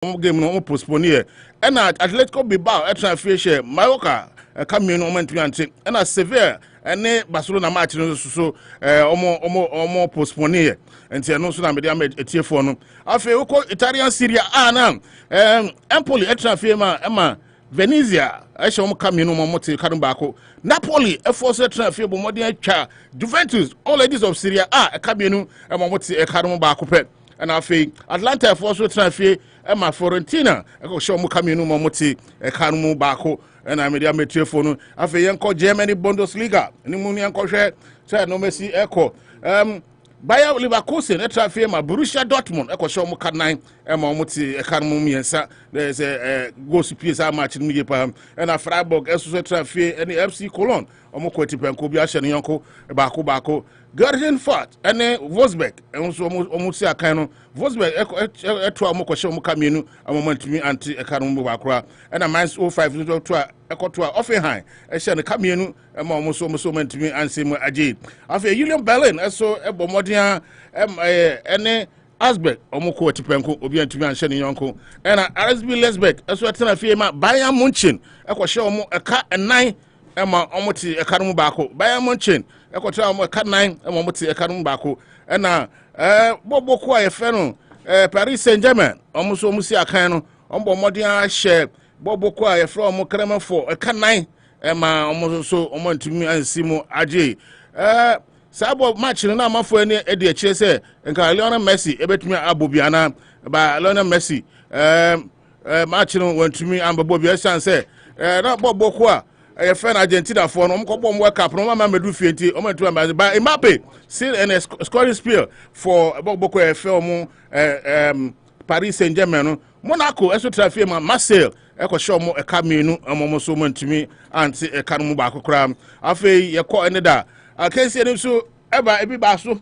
game no postpone here and Atletico Bilbao transfer share Mallorca come in moment to ante and Sevilla and Barcelona match so omo postpone here and no so na me dey etie for no afi Italian Serie A na Empoli transfer ma Venezia come in mo te kadum baako Napoli force transfer bo modern atwa Juventus all ladies of Serie A come in mo te kadum baako pe and afi Atlanta force transfer Emma Florentina eko show mu kamenu mo moti kanu mu baako na media metrefo no afi yenko Germany Bundesliga ni mu yenko hwe say no Messi eko Bayer Leverkusen transfer ma Borussia Dortmund eko show mu kanan emma moti kanu mu miensa there is a go superior match ni yepa na Freiburg eso transfer any FC Cologne omo kwati penko bi ahye ne yenko baako Garden Fat and Wolfsburg and so almost a kind of Wolfsburg eto amokoshe omukamenu amomantumi anti ekanum bakra and a minus 05 to Offenheim ehye ne kamenu amoso mantumi ansem aje afa Julian Berlin eso ebomodia ene Asberg omoko tipenko obi antumi anhye ne yonko and RSB Leipzig eso tena fie ma Bayern Munchen ekoshe omo eka enan ema omoti ekanum bako Bayern Munchen ekotra omo eka 9 ema omoti ekanum bako na boboko ayefe no Paris Saint-Germain omuso omusi akan no ombo modern share boboko ayefe omo krema for eka 9 ema omuso omantumi ansimo aje sabo match no na amafo ani edi akire se nka Lionel Messi ebetumi abobiana ba Lionel Messi match no wantumi ambabo bia chance na boboko a fan Argentina for no mko World Cup no ma medu fienti o metu ba Mbappe still in a scoring spell for Boko FM Paris Saint-Germain no Monaco eso transfer ma Marseille eko show mo ekamenu amomo so mantumi anti ekanu ba akokra afei yekọ eneda akensi enim so eba ebi ba so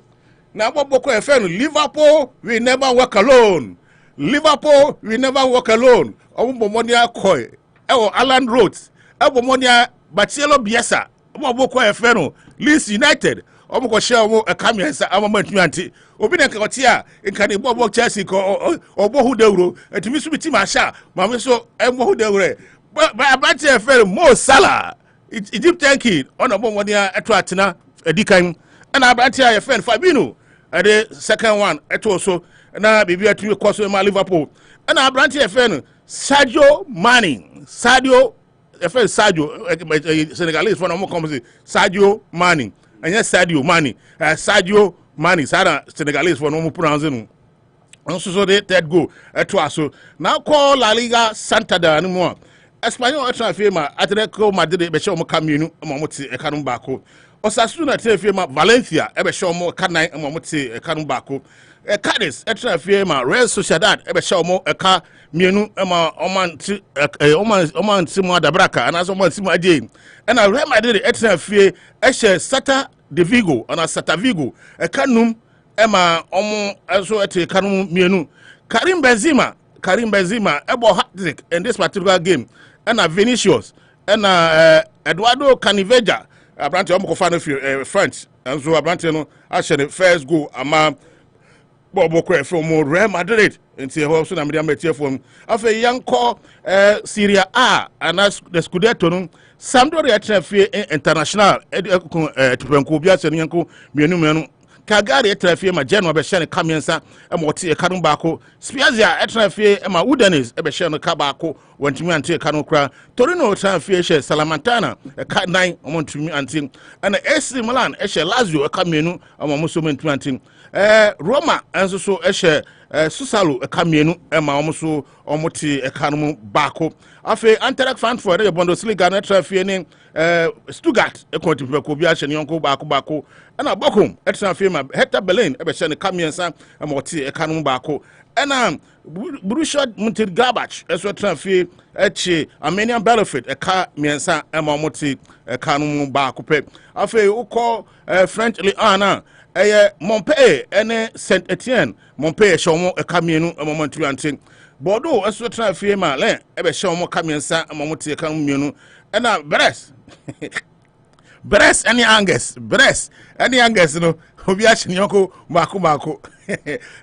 na Boko FM Liverpool we never walk alone Liverpool we never walk alone ombo monia koy ewo Alan Road Abomonia Bachelo Biesa Boko Efeno Leeds United Omoko share omo ekamiensa amamantumi anti obi na nkakotia nkane bobo Chelsea ko obohu dewro etimi so bitima asha ma so ebohu dewre ba Bachelo Efeno Mo Salah Egyptian kid ona bomonia eto atena edikan na Bachelo Efeno Fabinho the second one eto so na bibia tumi kwaso ma Liverpool na Bachelo Efeno Sadio Senegalese for no more come say Sadio Mane and yes Sadio Mane Sada Senegalese for no more pronounce no so the third goal so now call La Liga Santander no more Espanyol transfer ma Atletico Madrid be show mo kamenu mo ti ekanu baako Osasuna transfer ma Valencia e be show mo kanan mo ti ekanu baako Cadiz transfer ma Real Sociedad e be show mo eka mienu ema oman mo adabraka ana so mo aje na Real Madrid transfer ehye Celta de Vigo ana Celta Vigo ekanum ema omo so ete kanum mienu Karim Benzema ebo hat-trick in this particular game and Vinicius and Eduardo Caniveja Abrante omo fa no French and so Abrante no actually first goal ama Bobo from Real Madrid into also na media metie afa yanko Serie A and the Scudetto no Sampdoria transfer international tupenko bia se yanko mienu Kagari transfer ma Genoa be share kamiensa e mo tie kanu baako Spezia transfer ma Udinese e be share no ka baako wantumi ante kanu kra Torino transfer share Salernitana e ka 9 omontumi ante and AC Milan e share Lazio e ka mienu omoso mentumi ante Roma enso so e share Susalo e ka mienu e ma omoso omoti e kanu baako afi Eintracht Frankfurt e Bundesliga na transfer ni Stuttgart e kontipe ko bia hye ne yonko baako ana Bochum e transfer ma Hertha Berlin e be hye ne kamiensa e ma oti e kanu baako ana Borussia Mönchengladbach e so transfer echi Armenian Belgrade e ka miensa e ma omoti e kanu baako pe afi ukọ French Ligue 1 Montpellier ene Saint Etienne Montpellier shomo e kamienu e momentu ante Bordeaux eso transfer ma le e be shomo kamiensa e momoti e kanu mienu na Brest any Angus no obi a chiniyoko mako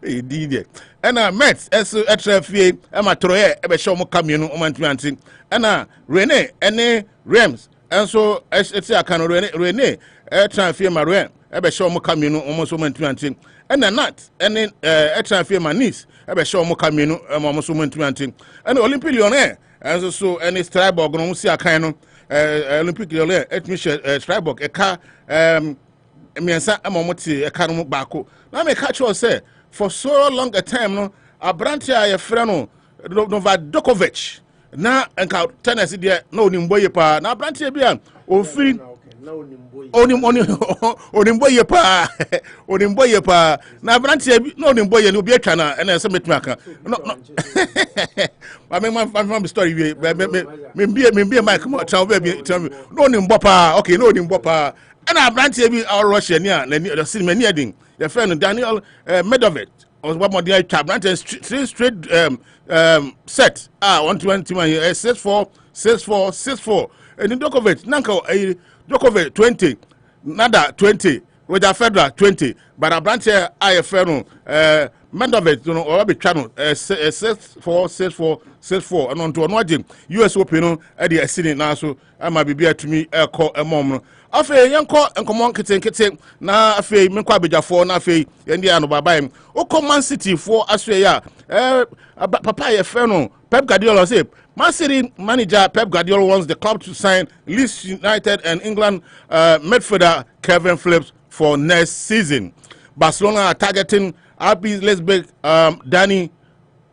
Indeed. And Mets, as a traffic, and my troye, ever show more communal omantuanting. And Rene, and Rams, and so as it's a can Rene, a traffic, my ram, ever show more communal almost omantuanting. And a nut, and then a traffic, my niece, ever show more communal almost omantuanting. And Olympian, and so any Stribog, no see a kind of Olympic, et Michel Stribog, a car, Miansa Amomoti, a car bako. Now, me catch you say, for so long a time, no, a branch a friend, Novadokovic. Now, and count tennis, dear, no nimboye pa, now branch a beer, or free. Onimboye pa, onimboye pa. Na branch no nimboye no be chana and submit maka. No. I mean my story me be my come tell me no nimbopa. Okay, no nimbopa. And I branch be our Russian near the cinema near ding. The friend Daniel Medovic was one more dear branch straight set. 120 64. And in Dokovic Nanko Dokovic 20, Nada 20, Roger Federer 20, but a branch I friend Mendovic, you know, or be channel 64, and on to an US Open at the Sydney now, so I might be beer to me call a moment. Afe young call and come on kitten na afe menkwa beja for na afe Indiana baba him. O Man City for Australia. Papa ye friend Pep Guardiola say Man City manager Pep Guardiola wants the club to sign Leeds United and England midfielder Kevin Phillips for next season. Barcelona are targeting RB Leipzig Dani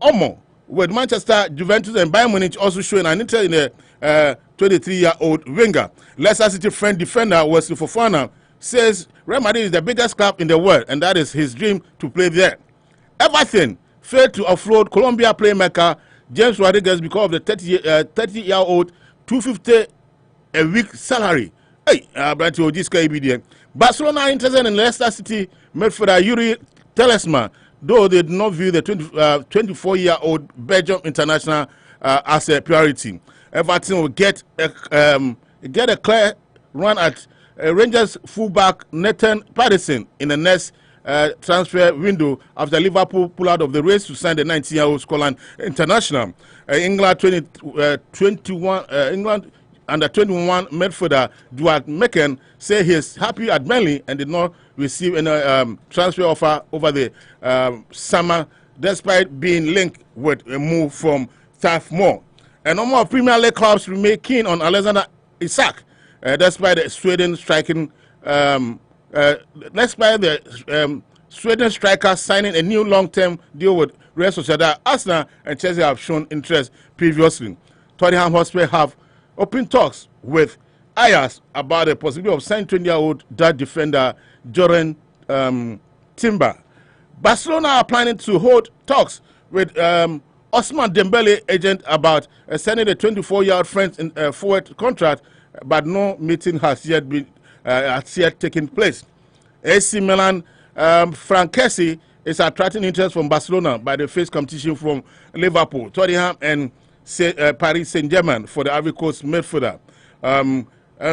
Olmo, with Manchester, Juventus and Bayern Munich also showing an interest in the 23-year-old winger. Leicester City friend defender Wesley Fofana says Real Madrid is the biggest club in the world and that is his dream to play there. Everton failed to offload Colombia playmaker James Rodriguez because of the 30-year-old $250 a week salary. Hey, Barcelona are interested in Leicester City midfielder Yuri Talisman, though they did not view the 24-year-old Belgium international as a priority. Everton will get a clear run at Rangers fullback Nathan Patterson in the next transfer window after Liverpool pull out of the race to sign the 19-year-old Scotland international. England under 21 midfielder Duarte Mecken say he's happy at Burnley and did not receive any transfer offer over the summer, despite being linked with a move from Turf Moor. And no more Premier League clubs remain keen on Alexander Isak, despite the Sweden Sweden striker signing a new long-term deal with Real Sociedad. Arsenal and Chelsea have shown interest previously. Tottenham Hotspur have open talks with Ajax about the possibility of signing 20-year-old Dutch defender Jordan Timber. Barcelona are planning to hold talks with Ousmane Dembele agent about signing the 24-year-old French forward contract, but no meeting has yet taken place. AC Milan Frank Kessie is attracting interest from Barcelona by the face competition from Liverpool, Tottenham, and Paris Saint-Germain for the Ivory Coast midfielder. And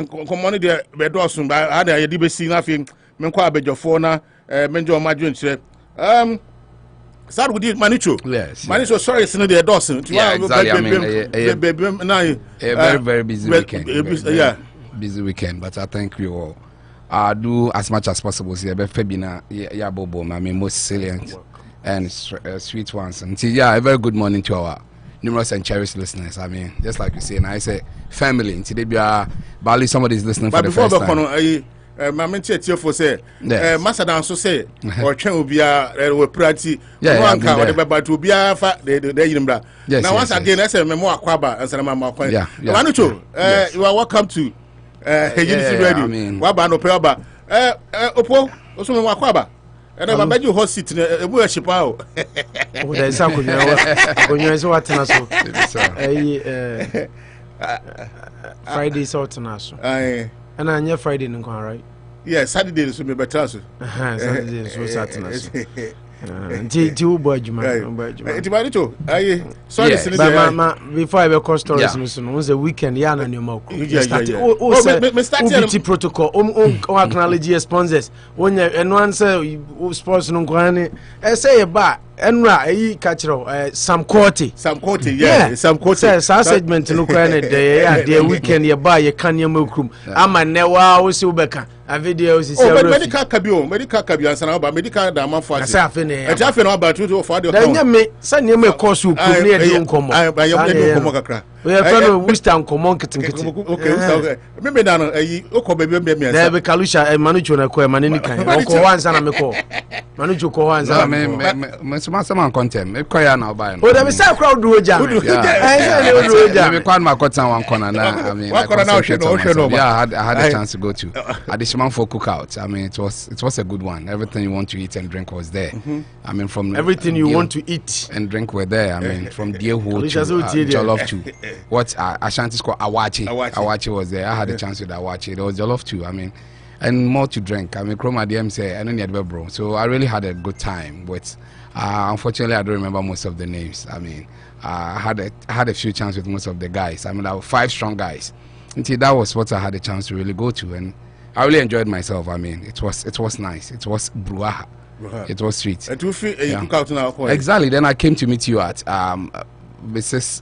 community day bedosun ba had a DBC nothing menkwa abejofo na menjo madwenche. Start with it, Manicho. Yes. Manicho, sorry, it's not the Dawson. Yeah, exactly. I mean, a very busy weekend. Yeah, busy weekend. But I think we will do as much as possible. Yeah, Febina, yeah, Bobo. I mean, most salient and sweet ones. And yeah, a very good morning to our numerous and cherished listeners. I mean, just like you say, and I say family. Today, we are barely somebody's listening for the first time. My mentor for say, Master also say, or Chen will be a pretty, but to be a fat day. Yes. Now, once again, I say, Memoir Quaba and Sanama. Manucho, you are welcome to Agency Radio. Waba no Pelba. Opo, also Quaba. And I bet you host seat in a worship out. There's something when you're so at Friday sort of and I near Friday in right? Yes, Saturday is be better. Saturday is so Saturday. Nti boy juma. Nti ba dito. Aye. Sorry before I be call stories no the weekend ya na nyoma ko. Me start protocol o acknowledge sponsors. Wonya eno answer sports no kwani. Say ba enra eyi kachiro Sam Cote yeah Sam Cote say segment no kwani the weekend ye ba ye kan ye makrum ama newa wo se ubeka a video si say medical kabio ansana ba medical da man for say afi ne e afi no about to for the da nyame say ne me course ku ne e de nkomo ba ye de nkomo kakra we fellow wisdom common kitinkiti okay me da no ayi okobebe me me da be kalusha manucho na ko maneni kan ko wansa na me ko manucho ko wansa me some content me koya na oba no o da me say crowd do oja me kwan ma kotan wan corner na I mean I had a chance to go to additional for cookout. I mean it was a good one. Everything you want to eat and drink was there. I mean from everything you want to eat and drink were there. I mean from deer to jollof to what Ashanti called awache was there. I had a chance with awache. There was jollof too. I mean and more to drink. I mean Chroma DM say I don't need bro. So I really had a good time but unfortunately I don't remember most of the names. I mean I had a few chances with most of the guys. I mean there were 5 strong guys. Until that was what I had a chance to really go to and I really enjoyed myself. I mean it was nice. It was bruaha. It was sweet. And to feel cook out now. Exactly. Then I came to meet you at Mrs.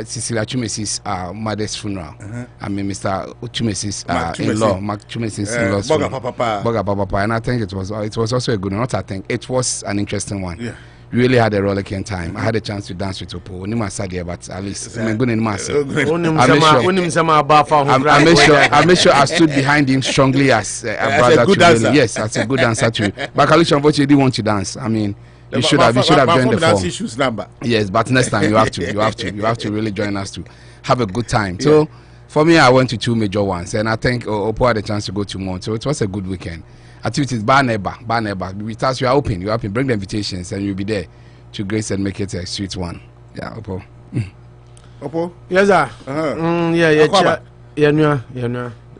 Cecilia Chumesi's mother's funeral. I mean Mr. Chumesi's in-law, Mark Chumesi's in-law's Boga Papa. And I think it was also a good one. Not I think it was an interesting one. Yeah. Really had a rollicking time. I had a chance to dance with Opo. But at least I made sure I stood behind him strongly as a brother. Really, yes, as a good dancer too. But Kalisha unfortunately didn't want to dance. I mean, you should have joined the form. Yes, but next time you have to really join us to have a good time. So for me, I went to 2 major ones, and I think Opo had a chance to go to more. So it was a good weekend. Activities bar neighbor. With us, you are open. Bring the invitations, and you'll be there to grace and make it a sweet one. Yeah, Opo. Opo. Yes, sir. Yeah.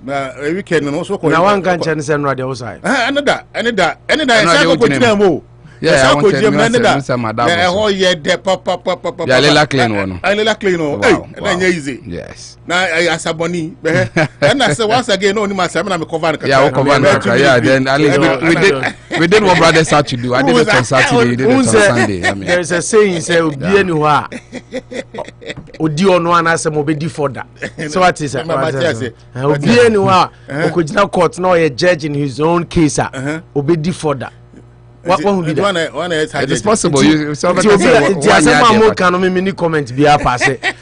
Na weekend also. Na one can chance and radio outside. Another. Yeah, I want to clean one. Hey, easy. Yes. Now I saboni. And I said once again, only my Sammy cover. Yeah, then we did what brothers had to do. I did it on Saturday, you did it on Sunday. I mean, there is a saying say obi anywhere. Odi ono anase mo be di for that. So what is it? Obi anywhere okojina court now a judge in his own case obi di for that. What will be that? It is possible. You comment be a pass. I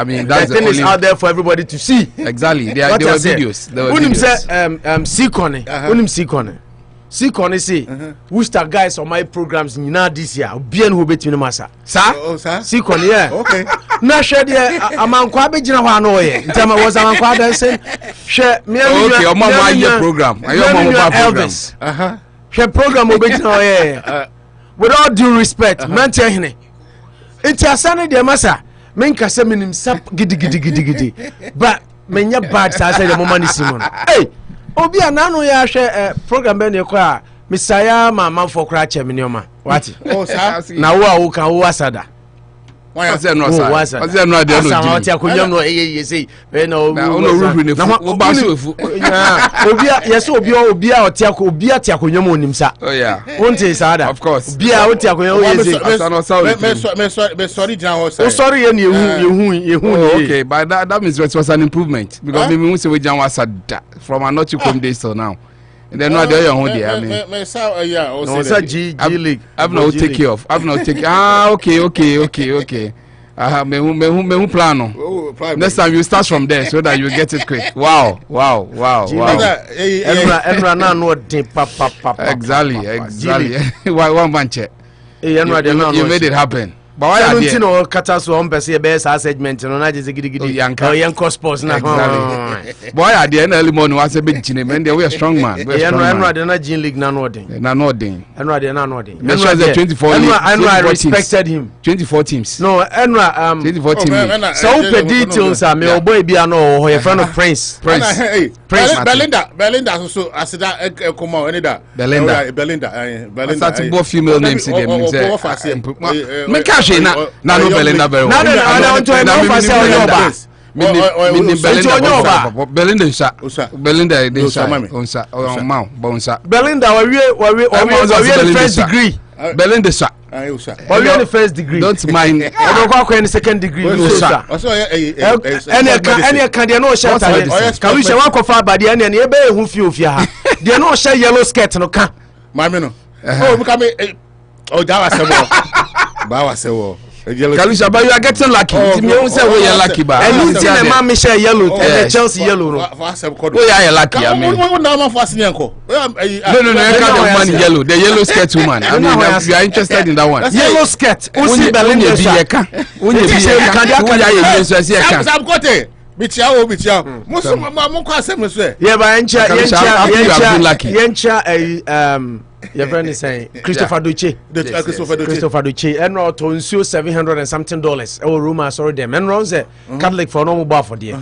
mean, that's the thing is out there for everybody to see. Exactly. There were videos. See, say, Worcester guys on my programs this year. Bien who bet you massa. Sir? See, yeah. Okay. Now, share the amount Quabe Janawa. Tama was a man share me. Okay, your mama program. Your mama Elvis. Her program will be with all due respect, man, it's a Sunday, dear massa. Men can send him sap giddy, but men your bad size the moment is Simon. Hey, Obia Nano ya share program Ben Yoka, Messiah, Mamma for Cratcher Minoma. What? Oh, sir. Now, who can wasada? Why is there no answer? Was there no idea? You say, no, yes, Obia or Tiaco, Bia Tiaco Nimsa. Oh, yeah. Won't say, Sada? Of course. Bia, Tiaco, sorry, and you, okay, but that means it was an improvement because we say we was from a not to come days till now. And then no idea your dear. I mean, G League. I've no take care of. Okay. I have me plan. Next time you start from there so that you get it quick. Wow. Exactly. Why one man check? You made it happen. 17 no kata so on person be sa segment no na je gidi yanko sports na boy at the end early morning was a big chine man they were strong man enwa de na gin league na no den enwa de na no den enwa 24 enwa I respected him 24 teams no enwa 24 teams so pe details am me boy bia no ho your friend of Prince Belinda so asida ekoma any da Belinda start both female names in them me cash na no Belinda very well na want to know for say oba Belinda first degree Belinda sha the first degree don't mind the second degree any can dey no shirt can we share one cover body and e be hu fiofia ha dey no share yellow skirt no ka mami no oh me come oh da wa sewo Kalisha, but you are getting lucky. You say we are lucky, but and you see the man Michelle yellow and Chelsea yellow. We are lucky. I mean, no, you can't have money yellow. The yellow skirt woman. I mean, you are interested in that one. Yellow skirt. Usi Belinda. Your friend is saying Christopher Duce and not to ensure $700 and something our room I saw them and runs a Catholic for normal bar for there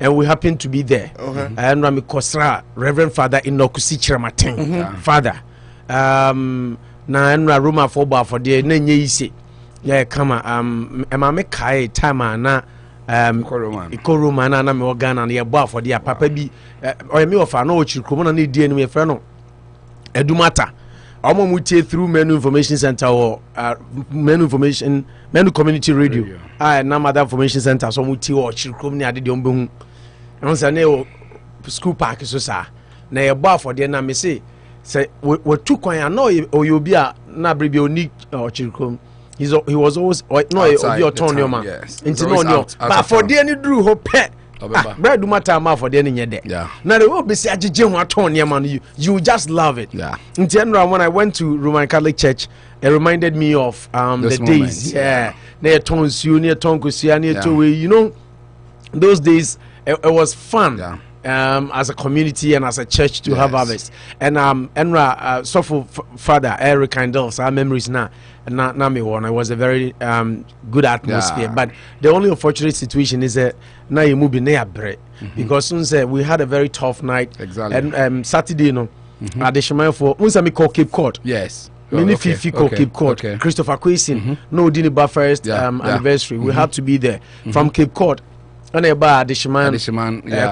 and we happen to be there and Rami Kosra Reverend Father in Nokusi Chiramatin Father na enra room for bar for there nenye isi yeah come emame kai time na Ikoroma na me organa na ye bar for there papa bi o me ofa na o chirikomo na die no me frɛ no Edumata Omo mutie through Menu Information Center or Menu Community Radio. Na Mother Information Center so mutie o chirkom ni ade de ombehu. Ehun say na school park so sa. Na ye bar for there na me say we two kwan na oyobi a na brebi oni chirkom. He was always no obi autonomy man. Into no no. But for there ni drew ho pe. Bread matter ma for the nye there. Now they will be say agije ho aton man you just love it. In general when I went to Roman Catholic Church it reminded me of the days near Tonsu near Tonkusia near to you know those days it was fun. As a community and as a church to have harvest and Enra so for Father Eric Kindles our memories now me one it was a very good atmosphere but the only unfortunate situation is that now you move near bread because soon say we had a very tough night and Saturday no additional for unsa me call Cape Cod mini Fifi call Cape Cod Christopher Quasin no Diniba first anniversary we had to be there from Cape Cod and a bar Adishman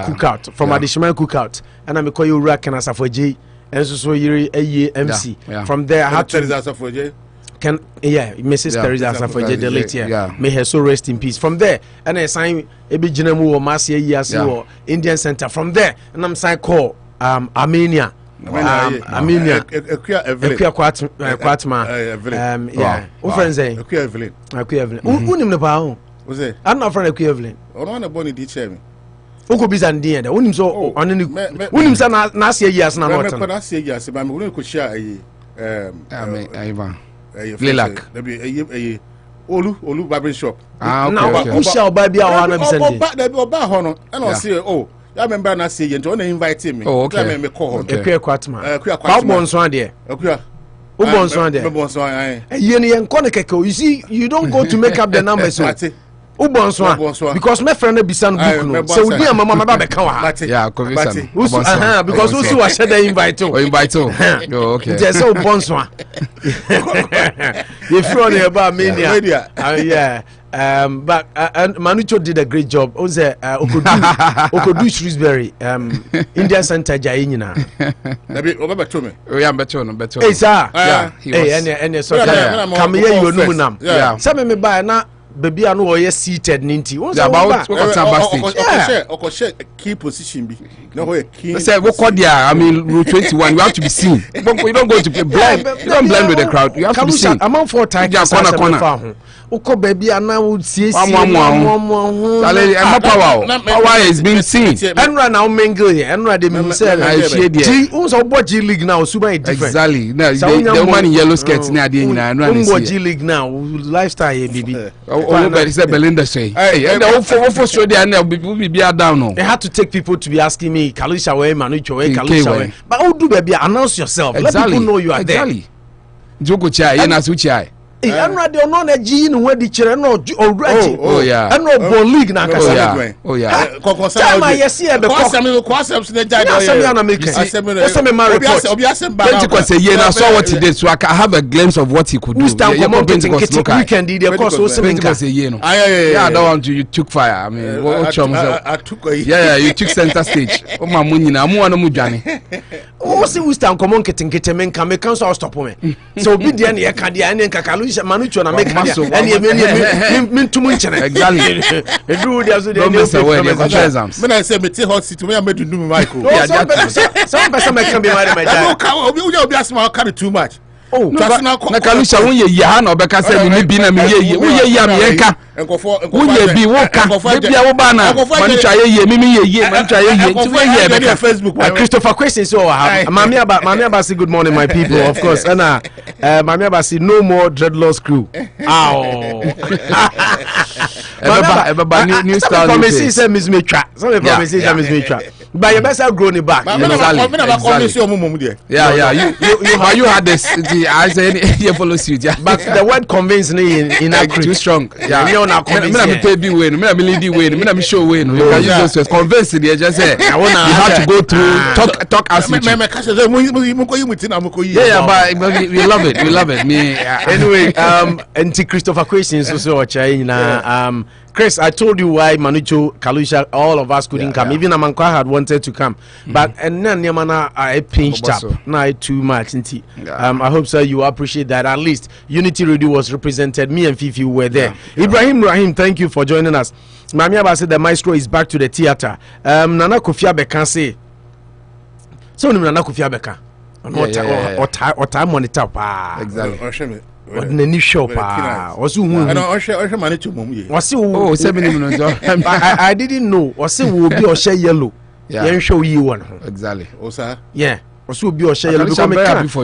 cookout from Adishman cookout and I'm call you Rakan as for J and so you MC from there I had to Mrs. Teresa Safoje the late may her soul rest in peace from there and I sign a big Jinemu or Masia or Indian Center from there and I'm sign call Armenia Quatma friends say unim no I'm not friend equivalent. On a bonny ditch me. Uncle Bizan dear, the unim so on any unim san last years now. What I say, yes, I'm going to share Ivan Lilac, Olu Barber shop. Now, who shall buy be our honor? And I'll say, oh, I remember not saying, and don't invite me. Oh, okay, me call Quatma. Quatma, dear. You see, you don't go to make up the numbers. Because my friend Bisan book so we are mama baba kawa because who was said they invite okay there's so bonsoir you throw the about media but Manucho did a great job on the Okodu Shrewsbury Indian Center Jainina we are better hey sir and so come here you know nam some me buy na baby I know you seated ninty about key position be no key say what I mean rule 21 you have to be seen you don't go to play blind you don't blend with the crowd you have to be seen among 4 times corner Uko baby and now would see power is being seen. And right now mingle here and right they say G League now super different. Exactly. Now the woman in yellow skirts near the G League now lifestyle baby. But say Belinda say hey for show there now people be down no. They had to take people to be asking me Kalusha where Manucho where Kalusha. But how do baby announce yourself? Let people know you are there. Exactly. Joko chai na su chai. I'm not the no G in where the children already. Oh yeah. And no ball league na kasa. Oh yeah. Time I see the kwasam ne jai Pentecost say yeah na saw what he did so I can have a glimpse of what he could do. Pentecost weekend did the course so Pentecost say yeah no. Yeah, I don't want you took fire. I mean what I took yeah, you took center stage. O ma munyi na mu wana mu dwane. O see we stand common ketenkete men kan make so stop me. So obi dia na ye ka dia na nkakalu Manucho na make maso. Me tumu nchene. Exactly. Edu dia so don't miss away the exams. Me na say me take hot seat me am do me Michael. Some person make can be married my dad. Obi asma carry too much. Oh, na Kalusha won ye ha na obeka say me bi na me ye wo ye am ye ka wo ye bi wo ka be bia wo ba na Manucho ye me ye Manucho ye tu ye be ka Facebook. Christopher question so Mami aba say good morning my people of course and Mami aba say no more dreadlocks crew. Ow. Everybody new style. Promise say miss me twa. Some promise say miss me twa. But you better grow it back. Yeah, you had this. I say you follow suit. But the word convince me in too strong. Yeah, you na convince. Me na pay be way, me na me lead way, me na me show way. You can use those convince the just say you have to go through talk as you. Yeah, but we love it. We love it. Me anyway, anti Christopher questions so na Chris, I told you why Manucho, Kalusha, all of us couldn't come. Even Amankwa had wanted to come. But and then Yamana I pinched up. Now too much. I hope so you appreciate that. At least Unity Radio was represented. Me and Fifi were there. Ibrahim Rahim, thank you for joining us. Mami Aba said the maestro is back to the theater. Nana Kofi-Abeka say. So Nana Kofi-Abeka. Or time on the top. Exactly. Ordinary shop was oh 7 minutes. I didn't know was will be or share yellow. Yeah, show you one. Exactly. Yeah, was will be or share yellow because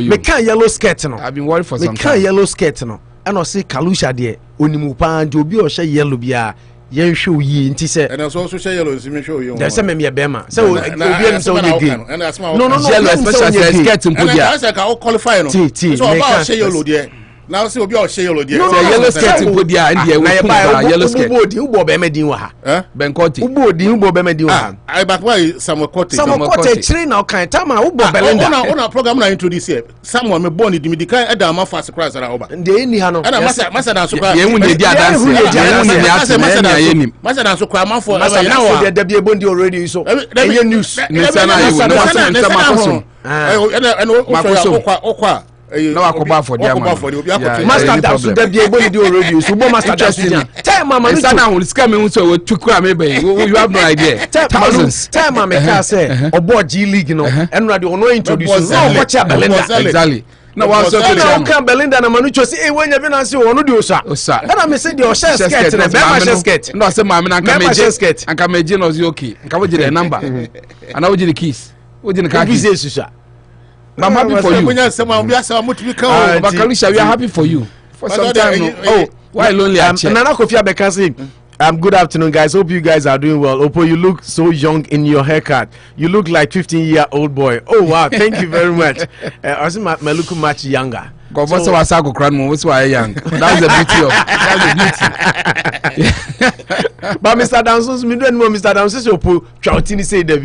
me can yellow skirt no. I've been worried for some time. Me can yellow skirt no. And I say Kalusha there onimu pa nti obi or share yellow bia yen show yi nti say and also share yellow is me show you. There's some me bema. So obi am so again. No, yellow especially skirt in Podia. And I can qualify no. So about share yellow there. Now see obi o share yellow there. No, yellow skirt in Podia and the yellow skirt. Ubo be medin wa ha. Benkoti. Ubo be medin wa ha. I back why some Kote. Some Kote train now kan time Ubo Belinda. On a program na introduce here. Someone me born the kan e da ma fast crash na oba. Dey ni ha no. Na masa na so crash. Ye hu dey dance. Masa na so crash man for now. Masa dey be bondi already so. Eye news. Okwa no akoba for dia man. Master dance dey be ebo dey already so bo master dance dia. Time mama no sana hu scam me so we tukura me be you have no idea. Thousands. Time mama ka say obo G League no enra dey ono introduce no watch Belinda. Exactly. No one so can Belinda na Manucho say when you na say ono dey osa. And I say the share skirt na be ma share skirt. No say mama na ka meje skirt. And ka meje no okay. Nka wo the number. And I wo the keys. Wo the car keys. I'm happy for you. Kalusha, we are happy for you. For some time. Oh, why lonely? Nana Kofi-Abeka saying, good afternoon, guys. Hope you guys are doing well. Opo, you look so young in your haircut. You look like 15-year-old boy. Oh, wow. Thank you very much. I see my look much younger. What's why young? That's the beauty of. But Mr. Dansos, Mr. Dansos, Opo, Troutini say the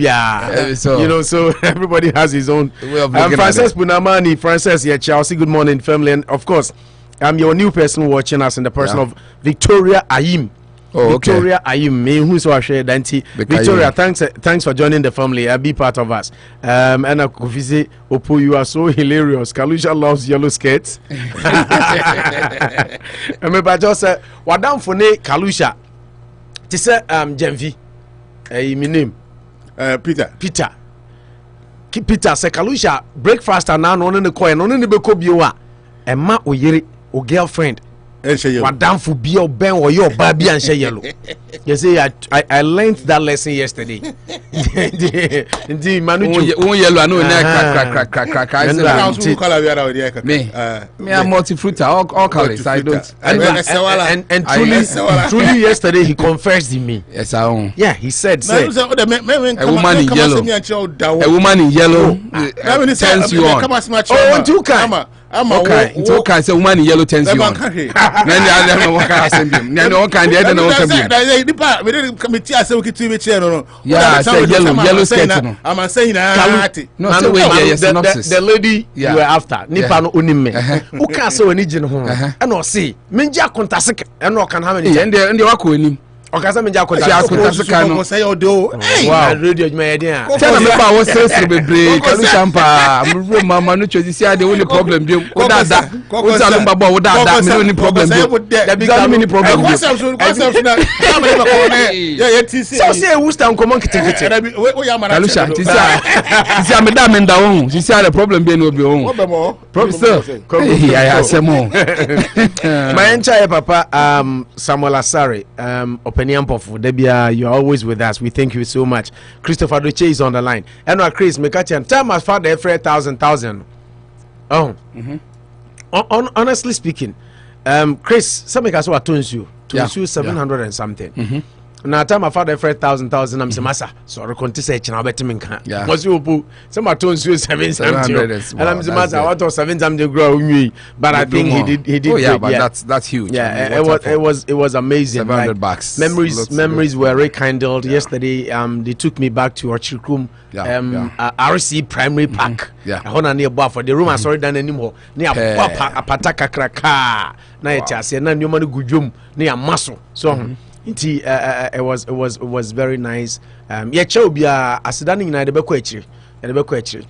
you know, so everybody has his own way of looking. Frances Bunamani, Frances, yeah, Chelsea. Good morning, family, and of course, I'm your new person watching us in the person of Victoria Ayim. Oh, Victoria Ayim, me who's our share Danti. Victoria, thanks for joining the family. Be part of us. And Akufo-Addo, Opo, you are so hilarious. Kalusha loves yellow skirts. And me just say, what down for ne Kalusha? To say Gyamfi. My name. Peter. Peter say Kalusha breakfast and now on the coin on the beko biwa. Emma oyiri o girlfriend. Wadamfo bi oben or your baby and share yellow. You see, I learned that lesson yesterday. Indeed, Manu yellow, I know me, I'm multi-fruiter, all colors. I don't. And truly, yesterday he confessed in me. Yes, I own. Yeah, he said, a woman in yellow. A woman in yellow turns you on. Oh, two kind. Okay, it's okay. So woman in yellow turns you on. Then the other one can send him. Then one can the other one can be. Yeah, say yellow skirt. I'm saying no, the lady you were after. Nipa no unime. Who can say when you know? And no see. Minja kontasik. And no can have any. And the wako ni. Okasa minja kontasik. No say odo. Wow, radio my idea. Tell me about what stress to be break. Kalu champa. Mama no choose see the only problem dey. Oda da. Oda lumba bo oda da. Me only problem dey. There be many problem. What's up na? Yeah, so say who stand common kitikiti. Kalu sha. Tisi am da me nda won. Tisi the problem dey no be won. Problem still. Yeah, asemo. My entire papa Samuel Asare Debia, you are always with us. We thank you so much. Christopher Doche is on the line. And Chris, Mekachian, time has found every 1,000. Oh, honestly speaking, Chris, some make us what tunes you 700 and something. Now time I found every 1,000. I'm saying, Massa, sorry, conti say china better minka. Was you put some tunes you 700, and I'm saying, Massa, what was 700 grow me? But I think he did. Oh yeah, but that's huge. Yeah, it was amazing. 700 bucks. Memories were rekindled yesterday. They took me back to Ochirkum, RC Primary Park. Yeah, I want near for the room. I saw it done anymore. Near Pataka Kraka. Na etiase na nyoma no gudwom near muscle. So. It was very nice. Yeah, Chobia asidani na de beko akiri. De beko akiri.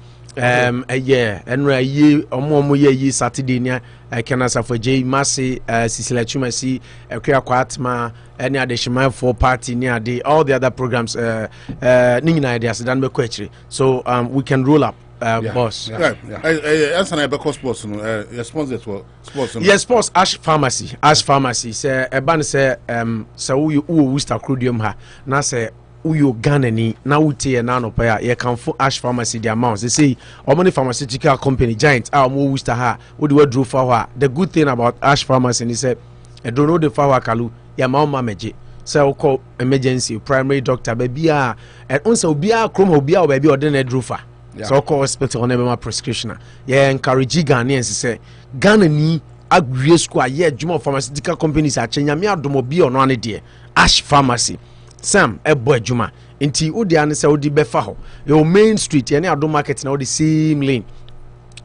Enra ye omo ye Saturday nia Kenasa for J Masi Sisila Chumasi Ekria Kwatma any additional for party near the all the other programs ningina de asidani beko akiri. So we can roll up. Boss. I sports. Sponsors for sports. Yes, sports. Ash Pharmacy. Say a ban say so you Worcester crudium ha. Na say you Ghanani na uti e na no pa ya can for Ash Pharmacy the amounts. They say Omni pharmaceutical company giant our Worcester ha. What do we draw for? The good thing about Ash Pharmacy is say I don't know the for kalu ya mama meje. So call emergency primary doctor baby and also be a chrome or be a baby or then draw for. So call hospital on my prescription. Yeah, encourage Ghanaians to say Ghana ni agri school yeah juma pharmaceutical companies are changing me adomobi on one day. Ash Pharmacy. Sam boy juma. Inti odi ane say odi befa ho. Your main street any ado market na odi same lane.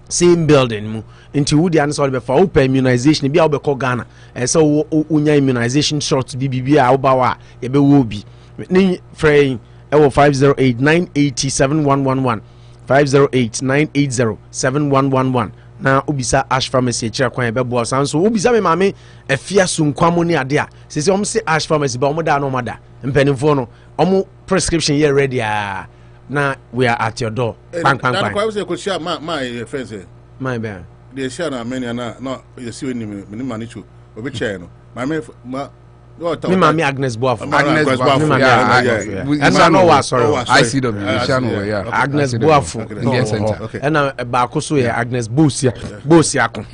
Same building mu. Inti odi ane say odi befa open immunization bi a obeko Ghana. So unya immunization shots BBB a obawa ye be wo bi. Ni frame 508-980-7111 508-980-7111 na obisa Ash Pharmacy chira kwan be bo sanso obisa me mame afia sunkwamo ni ade a sese om se Ash Pharmacy ba om da no mada mpanimfo no om prescription ye ready na we are at your door bang na kwa say ko share my friends my be they share na many na no you see when me manichu obi chair no my me mami Agnes Boafo. And I know what sorry. ICW channel Agnes Boafo. And ba ko so Agnes Bosia ko.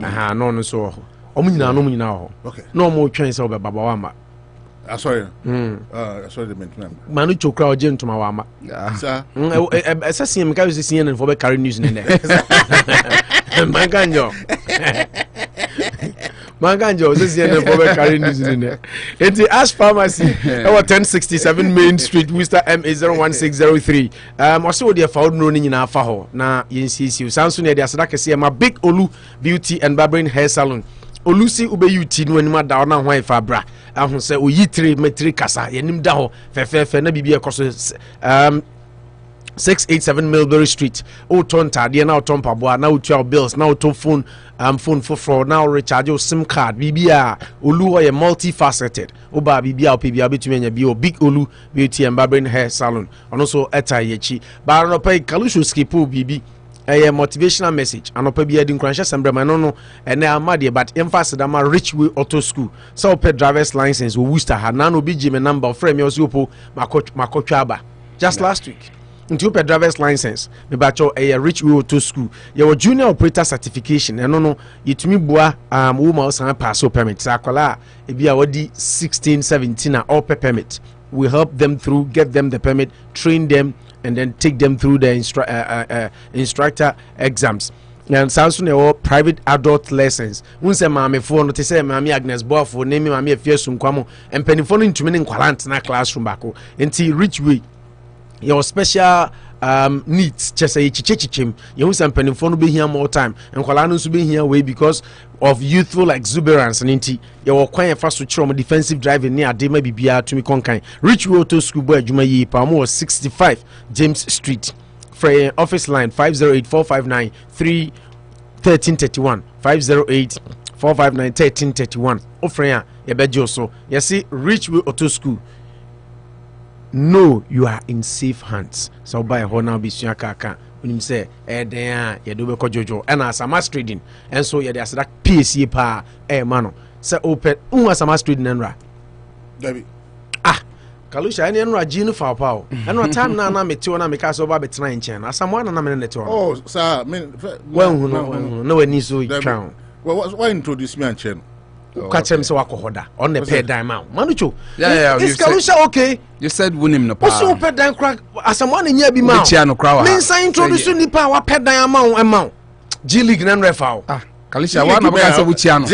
Aha no so. Omu nyina ho. No mo twen se obeba ba wama. Sorry. Sorry the maintenance. Manu chokra oje ntoma wama. Sir. Assassin me ka use CNN for be carry news in there. Manganjo. Manganjo is CNN for carrying news in there. It's the Ash Pharmacy, our 1067 Main Street, Worcester MA01603. Also, they found running in our faho. Na YNCC, Samsung, they are Sadaka, my big Olu Beauty and Barbering Hair Salon. Olusi ube yuti no anima da na hwan fa bra ahun se oyi metri kasa yenim da ho fefe na bibia koso 687 Millbury Street. O ton tade na o ton paboa na o tua bills na o to phone phone for now recharge your SIM card bibia Olu o ye multifaceted. O ba bibia o pibia betumi anya bi o big Olu Beauty and Barbering Hair Salon. Ono so eta yechi ba no pay kalusho skipo bibi a motivational message Anopa bi edi nkranhye sembrema no ene amade but emphasis that ma Richway Auto School so pe driver's license wo Worcester ha na no bi gi me number frame me oso po makotwa aba just last week into your driver's license me bacho a Richway Auto School your junior operator certification eno no yetumi bua wo ma osan pass permit sakola e bia wodi 16 17 na all permit we help them through, get them the permit, train them, and then take them through the instructor exams. And Samson private adult lessons. Once a mammy phone to say Mammy Agnes Boff naming Mammy Fiesum Quamo and penny phone into meaning Qualant na classroom backo until Richway your special needs just say chichim you some penny phone be here more time and Qualanus be here way because of youthful exuberance and inti your quite fast to trauma defensive driving near Dema Bibia to me conkind Richway Auto School boy Juma Yi Pamo 65 James Street for office line 508-459-1331 508-459-1331 offer ya bejo so you see Richway Auto School. No, you are in safe hands. So by honor be kaka when you say then you do be jojo and as a trading and so you there's that PSC pa mano say open as a trading enra David Kalusha any enra gene for power and no time na meti na make us over betra nchen as someone na me net oh sir well no any so crown why introduce me and catch him so wakohoda on the pay dime out manucho is Kalusha okay you said wunim no pa so pay dime crack as someone in here be ma me say introduce ni pa wa pay dime amount G League nan refa Kalusha wa na boka say wuchia no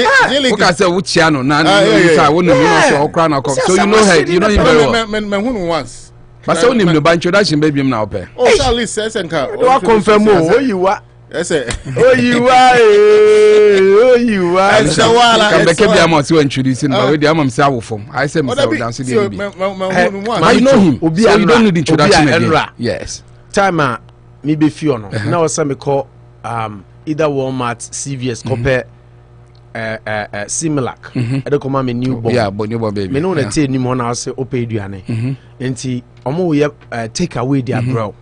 boka say wuchia no na say wunim no so okra na so you know her you know him very well me hunu once but say wunim no ba introduction baby him na ope oh Charlie says enka do confirm oh you are yes oh you are can be keep am to introduce him but we dey am say awofom I say me say dance dey be I know him so you don't need introduction again yes time me be feel no na we say me call either Walmart CVS compare Similac e dey come am newborn yeah but newborn baby me no na tell ni mo na say ope aduane enti omo we take away their bro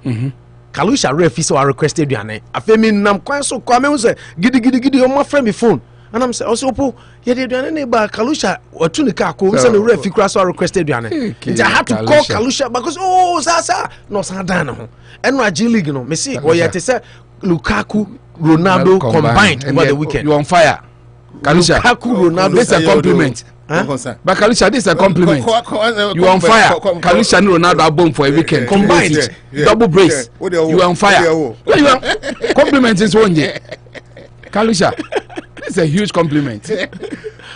Kalusha refi so I requested aduane afemi nam kwan so kwa me say gidi o my friend me phone and I'm say also po ye dey aduane ne ba Kalusha otu ne ka ko say me refi kra so I requested aduane enti I had to call Kalusha because oh sa no sa dan ho eno G League no me see o ye te say Lukaku Ronaldo combined over the weekend. You on fire. Kalusha. Lukaku Ronaldo. This is a compliment. But Kalusha, this is a compliment. You on fire. Kalusha and Ronaldo are born for a weekend. Combined. Double brace. You on fire. Compliment is one day. Kalusha. This is a huge compliment.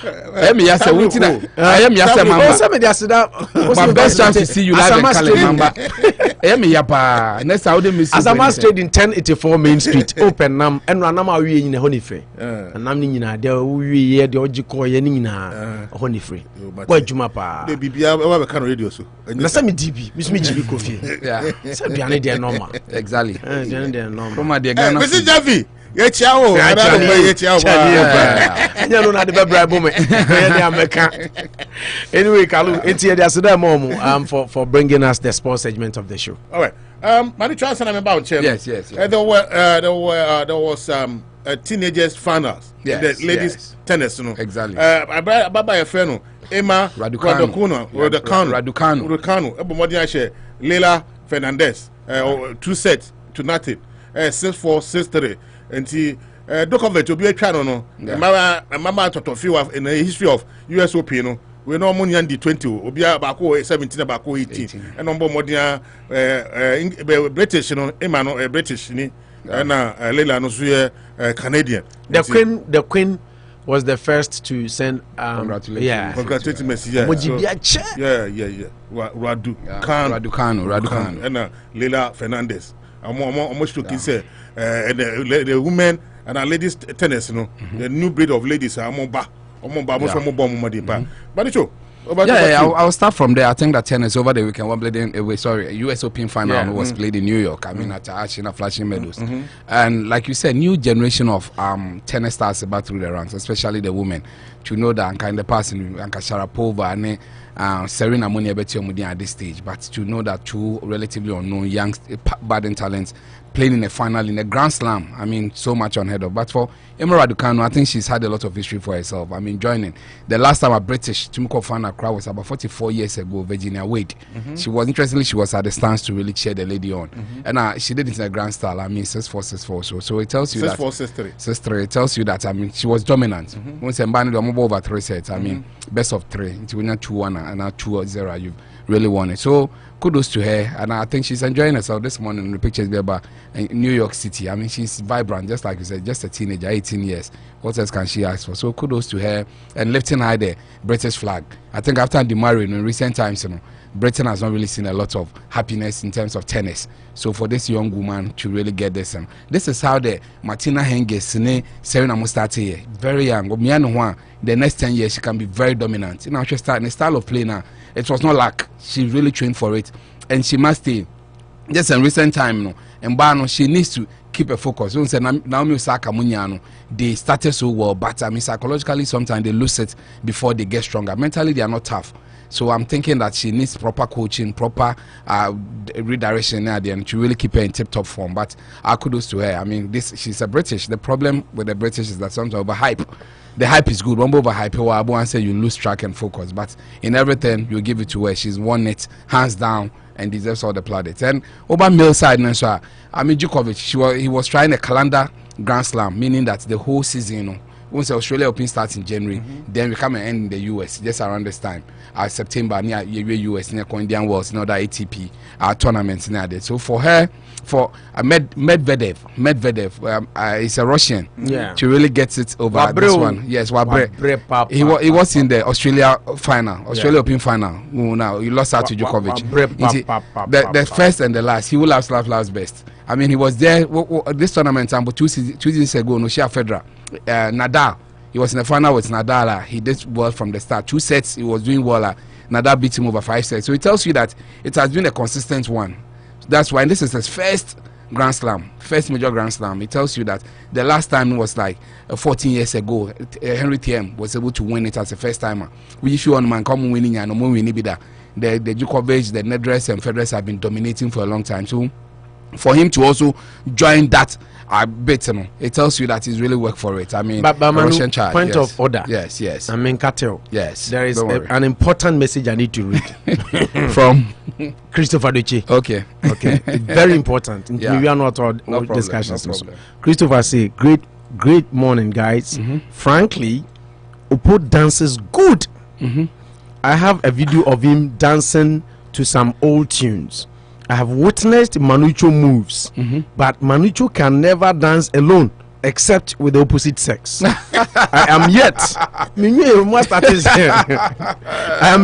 I am yasa wutina. I am yasa mamba. My best chance to see you live in Kalimamba. I am yapa. Next I would miss you. As a mass trade in 1084 Main Street. Open nam and ranama we in Honeyfree. And nam nina there we hear the ojiko yenina Honeyfree. Boy Jumapa. The BBA we can radio so. Na sami DB. Miss me GB coffee. Yeah. Say biane dey normal. Exactly. Biane dey normal. From the Ghana. Mr. Gyamfi. Ye chiao. Ye chiao. Anya no na de bribe me. Anyway, Kalu, it's here there's that mom for bringing us the sports segment of the show. All right. Many chance I'm about Chen. Yes. There was teenagers finals. Yes, the ladies tennis, you know. Exactly. Baba Efeno, Emma Raducanu. Ebomodi Ashe, Leila Fernandez. 2 sets to nothing. 6-4, 6-3. And he Dokovet to be a channel, no. Mama Totofiwa in the history of US Open, no. We know money and 20, Obia Bako 17, Bako 18, and number Modia British, you know, Emmanuel British, and Leila Nosuya Canadian. The Queen was the first to send congratulations. Yeah. Congratulations, Messi. Yeah. Raducanu. And Leila Fernandez. Almost to say the women and our ladies tennis, you know, the new breed of ladies are more ba. But it's true. I'll start from there. I think that tennis over the weekend US Open final was played in New York. I mean, at Ashina flashing medals. And like you said, new generation of tennis stars about through the ranks, especially the women. To know that kind of person, Anka Sharapova Serena Money at this stage, but to know that two relatively unknown young budding talents playing in a final in a Grand Slam, I mean, so much unheard of. But for Emma Raducanu, I think she's had a lot of history for herself. I mean, joining the last time a British Tumko final crowd was about 44 years ago, Virginia Wade. She was, interestingly, she was at the stands to really cheer the lady on, and she did it in a grand style. I mean, 6-4, 6-4. So it tells you 6-4, 6-3. It tells you that, I mean, she was dominant. Once over 3 sets, I mean, best of 3. It's winning 2-1 and now 2-0. You really won it. So kudos to her, and I think she's enjoying herself this morning in the pictures there about New York City. I mean, she's vibrant, just like you said, just a teenager, 18 years. What else can she ask for? So kudos to her, and lifting high the British flag. I think after the marriage in recent times, Britain has not really seen a lot of happiness in terms of tennis. So for this young woman to really get this, this is how the Martina Hingis, Serena Mustati, very young. The next 10 years she can be very dominant. Now she's starting a style of play now. It was not luck. She really trained for it, and she must stay. Just in recent time, and she needs to keep a focus. Naomi Osaka Munyano, they started so well, but I mean psychologically sometimes they lose it before they get stronger. Mentally they are not tough. So I'm thinking that she needs proper coaching, proper redirection at the end to really keep her in tip-top form. But kudos to her. I mean, she's a British. The problem with the British is that sometimes overhype. The hype is good. One overhype, I won't say you lose track and focus. But in everything, you give it to her. She's won it hands down and deserves all the plaudits. And over male side, I mean, Djokovic, he was trying a calendar Grand Slam, meaning that the whole season, once Australia Open starts in January, then we come and end in the US just around this time. September near US, near Indian Wells, that ATP tournaments near there. So for her, for Medvedev, is a Russian. Yeah. To really get it over this one. Yes, he was in the Australia final, Australia Open final. Now he lost out to Djokovic. The first and the last, he will last best. I mean, he was there this tournament, but 2 seasons ago, Noshia Federer, Nadal. He was in the final with Nadal. He did well from the start. 2 sets, he was doing well. Nadal beat him over 5 sets. So it tells you that it has been a consistent one. That's why this is his first Grand Slam, first major Grand Slam. It tells you that the last time was like 14 years ago. Henry TM was able to win it as a first timer. We issue on man come winning and no winning bida. The Djokovic, the Nedved and Federer have been dominating for a long time too. For him to also join that bit, it tells you that he's really worked for it. I mean, but Russian child. Point of order. Yes. I mean, Cartel. Yes. There is an important message I need to read from Christopher Duce. Okay. Very important. Yeah. We are not all discussions. No problem. Christopher say, great morning, guys. Frankly, Upo dances good. I have a video of him dancing to some old tunes. I have witnessed Manucho moves, but Manucho can never dance alone except with the opposite sex. I am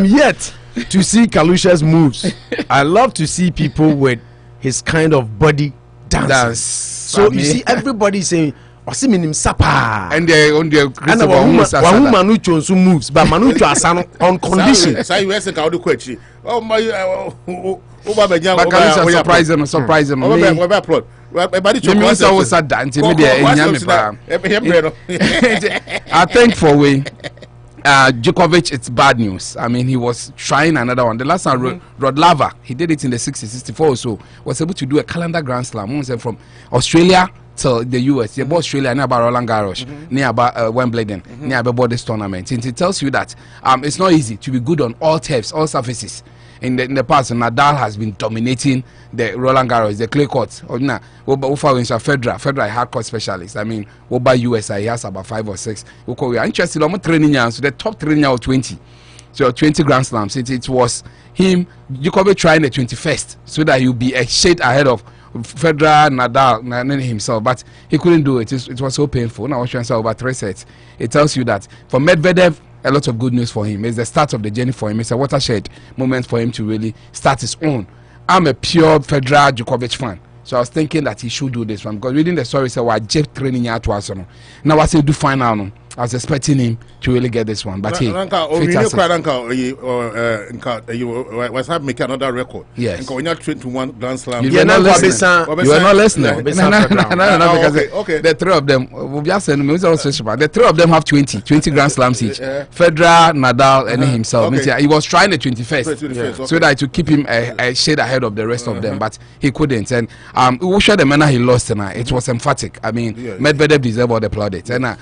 yet to see Kalusha's moves. I love to see people with his kind of body dance. So you see everybody saying, Sapa. And they're on their Manucho also moves, but Manucho asano on condition. Surprising. I think for we Djokovic, it's bad news. I mean, he was trying another one. The last time, Rod Lava, he did it in the 64 or so, was able to do a calendar Grand Slam from Australia to the US. Yeah, Australia, near about Roland Garros, near about Wimbledon, near about this tournament. And it tells you that it's not easy to be good on all turfs, all surfaces. In the past, Nadal has been dominating the Roland Garros, the clay courts. Federer, a hardcore specialist. I mean, over US, he has about 5 or 6. We are interested in training, so the top training of 20. So 20 Grand Slams. It was him, Djokovic trying the 21st, so that he'll be a shade ahead of Federer, Nadal, himself, but he couldn't do it. It was so painful. Now I was trying to say over 3 sets. It tells you that for Medvedev, a lot of good news for him. It's the start of the journey for him. It's a watershed moment for him to really start his own. I'm a pure Federer Djokovic fan, so I was thinking that he should do this one because reading the story said, "Well, Jeff training here to us now. I say do final I was expecting him to really get this one. But was have make another record. Yes. When you 21 Grand Slam. You were not listening. Okay. The three of them, the three of them have 20 Grand Slams each. Federer, Nadal, and himself. He was trying the 21st, so that to keep him a shade ahead of the rest of them, but he couldn't. And we showed the manner he lost tonight. It was emphatic. I mean, Medvedev deserved all the plaudits, and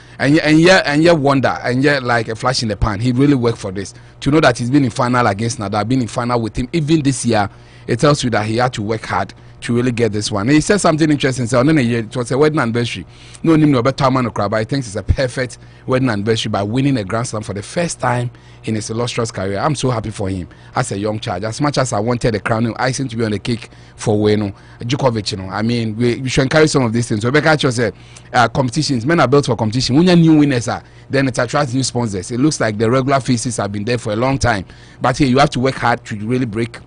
yet wonder, and yet like a flash in the pan. He really worked for this. To know that he's been in final against Nadal, been in final with him even this year, it tells you that he had to work hard to really get this one. And he said something interesting. So it was a wedding anniversary. No need no better man but I think it's a perfect wedding anniversary by winning a Grand Slam for the first time in his illustrious career. I'm so happy for him as a young child. As much as I wanted the crown icing to be on the cake for Djokovic, I mean, we should encourage some of these things. So Rebecca said, competitions, men are built for competition. When you're new winners, then it attracts new sponsors. It looks like the regular faces have been there for a long time, but here you have to work hard to really break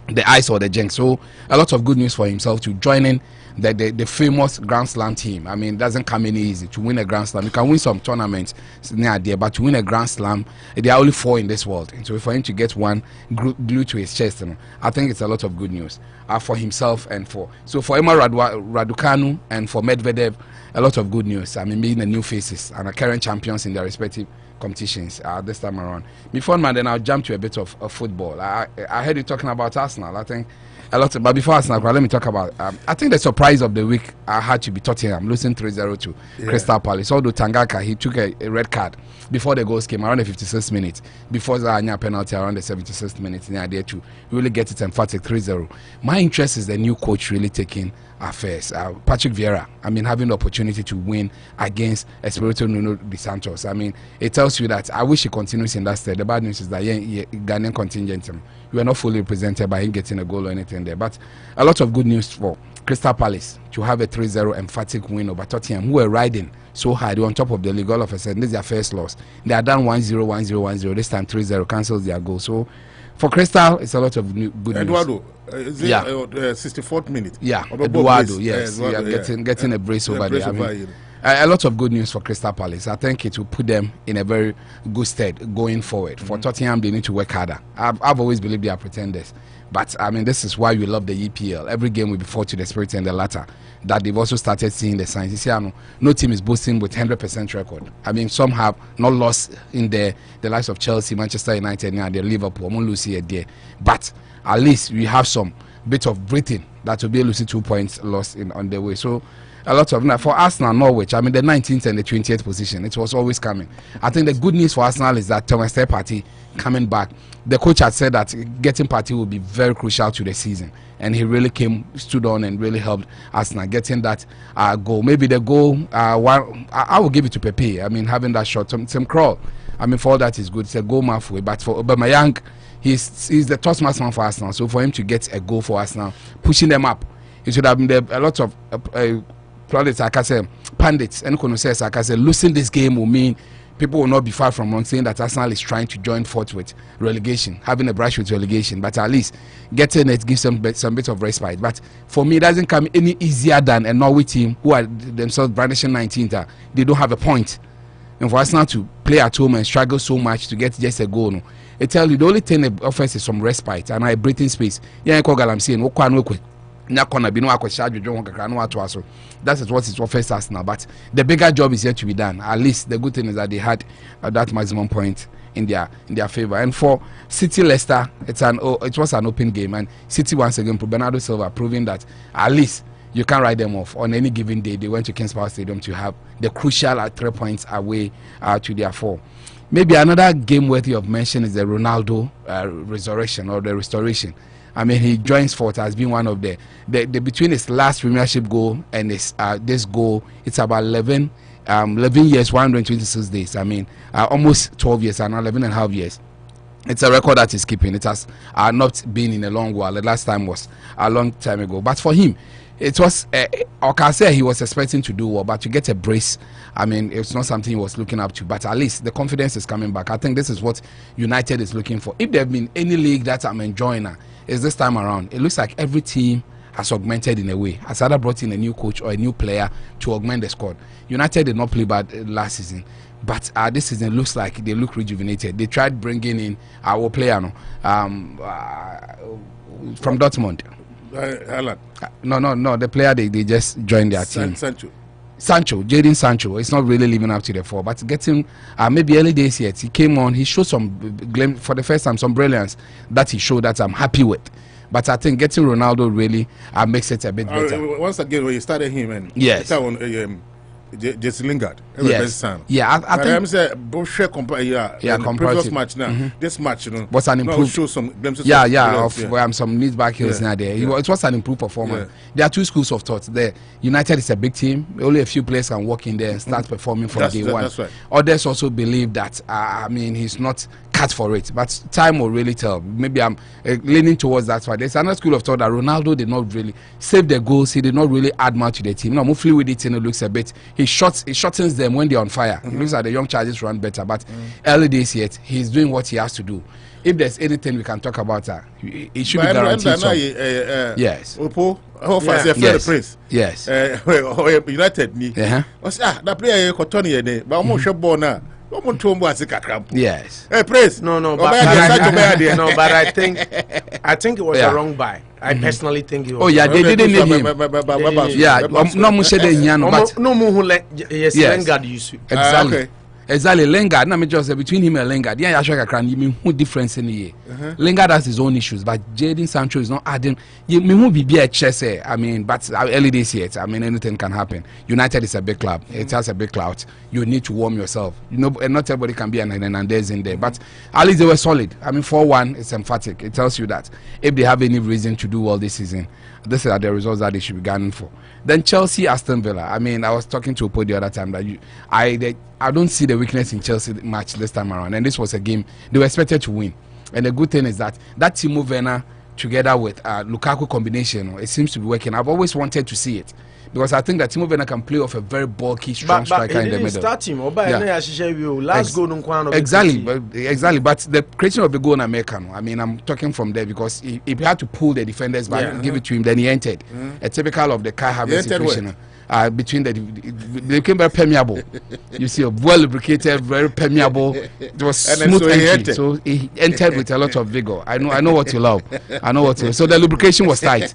the ice or the jinx. So a lot of good news for himself to join in the famous Grand Slam team. I mean, it doesn't come any easy to win a Grand Slam. You can win some tournaments near there, but to win a Grand Slam, there are only 4 in this world. And so for him to get one glued to his chest, I think it's a lot of good news for himself and for Emma Raducanu and for Medvedev, a lot of good news. I mean, being the new faces and the current champions in their respective competitions this time around. Before man, then I'll jump to a bit of football. I heard you talking about Arsenal. I think a lot, but before Arsenal, let me talk about. I think the surprise of the week had to be Tottenham losing 3-0 to Crystal Palace. Although Tangaka, he took a red card before the goals came around the 56th minute. Before the penalty around the 76th minute, near there to really get it emphatic 3-0. My interest is the new coach really taking affairs. Patrick Vieira, I mean, having the opportunity to win against Espirito Nuno de Santos. I mean, it tells you that I wish he continues in that state. The bad news is that Ghanaian contingent, we are not fully represented by him getting a goal or anything there. But a lot of good news for Crystal Palace to have a 3-0 emphatic win over Tottenham, who were riding so hard on top of the league. All of a sudden, this is their first loss. They are down 1-0, 1-0, 1-0. This time 3-0 cancels their goal. So for Crystal, it's a lot of good Eduardo, news. 64th minute. Yeah, Eduardo, yes. Getting a brace over there. I mean, a lot of good news for Crystal Palace. I think it will put them in a very good stead going forward. For Tottenham, they need to work harder. I've always believed they are pretenders. But, I mean, this is why we love the EPL. Every game will be fought to the spirit and the latter. That they've also started seeing the signs. You see, no team is boasting with 100% record. I mean, some have not lost in the likes of Chelsea, Manchester United, and Liverpool. I'm lose here there. But at least we have some bit of breathing that will be able to see 2 points lost on the way. So, a lot of for Arsenal, Norwich. I mean, the 19th and the 20th position. It was always coming. I think the good news for Arsenal is that Thomas Partey coming back. The coach had said that getting Partey will be very crucial to the season, and he really stood on and really helped Arsenal getting that goal. Maybe the goal. I will give it to Pepe. I mean, having that shot, some crawl. I mean, for all that is good. It's a goal halfway, but for Aubameyang, he's the top man for Arsenal. So for him to get a goal for Arsenal, pushing them up, it should have been a lot of. Pundits and connoisseurs losing this game will mean people will not be far from wrong saying that Arsenal is trying to join forth with relegation, having a brush with relegation, but at least getting it gives some bit of respite. But for me, it doesn't come any easier than a Norwich team who are themselves brandishing 19th. They don't have a point. And for Arsenal to play at home and struggle so much to get just a goal, it tells you the only thing it offers is some respite and a breathing space. That is what it offers us now. But the bigger job is yet to be done. At least the good thing is that they had that maximum point in their favor. And for City Leicester, it was an open game, and City once again, Bernardo Silva proving that at least you can't write them off on any given day. They went to Kings Power Stadium to have the crucial 3 points away to their 4. Maybe another game worthy of mention is the Ronaldo resurrection or the restoration. I mean, he joins forth as being one of the between his last Premiership goal and his this goal, it's about 11 years, 126 days. I mean, almost 12 years and 11 and a half years. It's a record that he's keeping. It has not been in a long while. The last time was a long time ago. But for him, it was, I can say he was expecting to do well, but to get a brace, I mean, it's not something he was looking up to. But at least the confidence is coming back. I think this is what United is looking for. If there have been any league that I'm enjoying, is this time around. It looks like every team has augmented in a way. Has either brought in a new coach or a new player to augment the squad. United did not play bad last season, but this season looks like they look rejuvenated. They tried bringing in our player from Dortmund. No, the player they just joined their team. Sancho, Jadon Sancho, it's not really living up to the fore, but getting maybe early days yet, he came on, he showed for the first time some brilliance that he showed that I'm happy with. But I think getting Ronaldo really makes it a bit better. Once again, when you started him, and yes. Jesse Lingard. Yes. Yeah, I think. I'm saying, previous match now. This match, was an improved. Show some glimpses. Some needs back heels now there. It was an improved performance. There are two schools of thought there. United is a big team. Only a few players can walk in there and start performing from day one. That's right. Others also believe that. He's not cut for it, but time will really tell. Maybe I'm leaning towards that side. There's another school of thought that Ronaldo did not really save the goals. He did not really add much to the team. No, move with it and it looks a bit. He shortens them when they're on fire. It looks like the young charges run better, but early days yet, he's doing what he has to do. If there's anything we can talk about, it should be guaranteed. Yes. Yes. United. That player but almost yes. Hey, praise. No, but I think it was a wrong buy. I personally think it was. Oh yeah, they didn't name him. Yeah, yes, Lingard used. Exactly. Exactly, Lingard. Now, me just say between him and Lingard, yeah, I should have you mean who difference in the year. Lingard has his own issues, but Jadon Sancho is not adding. You me be a chess. But early days yet. Anything can happen. United is a big club. It has a big clout. You need to warm yourself. And not everybody can be an Hernandez in there. But at least they were solid. 4-1, it's emphatic. It tells you that if they have any reason to do well this season, these are the results that they should be gunning for. Then Chelsea, Aston Villa. I was talking to Opo the other time that I don't see the weakness in Chelsea match this time around. And this was a game they were expected to win. And the good thing is that Timo Werner together with Lukaku combination, it seems to be working. I've always wanted to see it. Because I think that Timo Werner can play off a very bulky, strong striker in the middle. Start him. Last goal exactly. But the creation of the goal in America, I'm talking from there because if he had to pull the defenders back and give it to him, then he entered. A typical of the Kai Havertz situation. Between they became very permeable. You see, a well lubricated, very permeable. It was smooth entry, so he entered with a lot of vigor. I know what you love. So the lubrication was tight.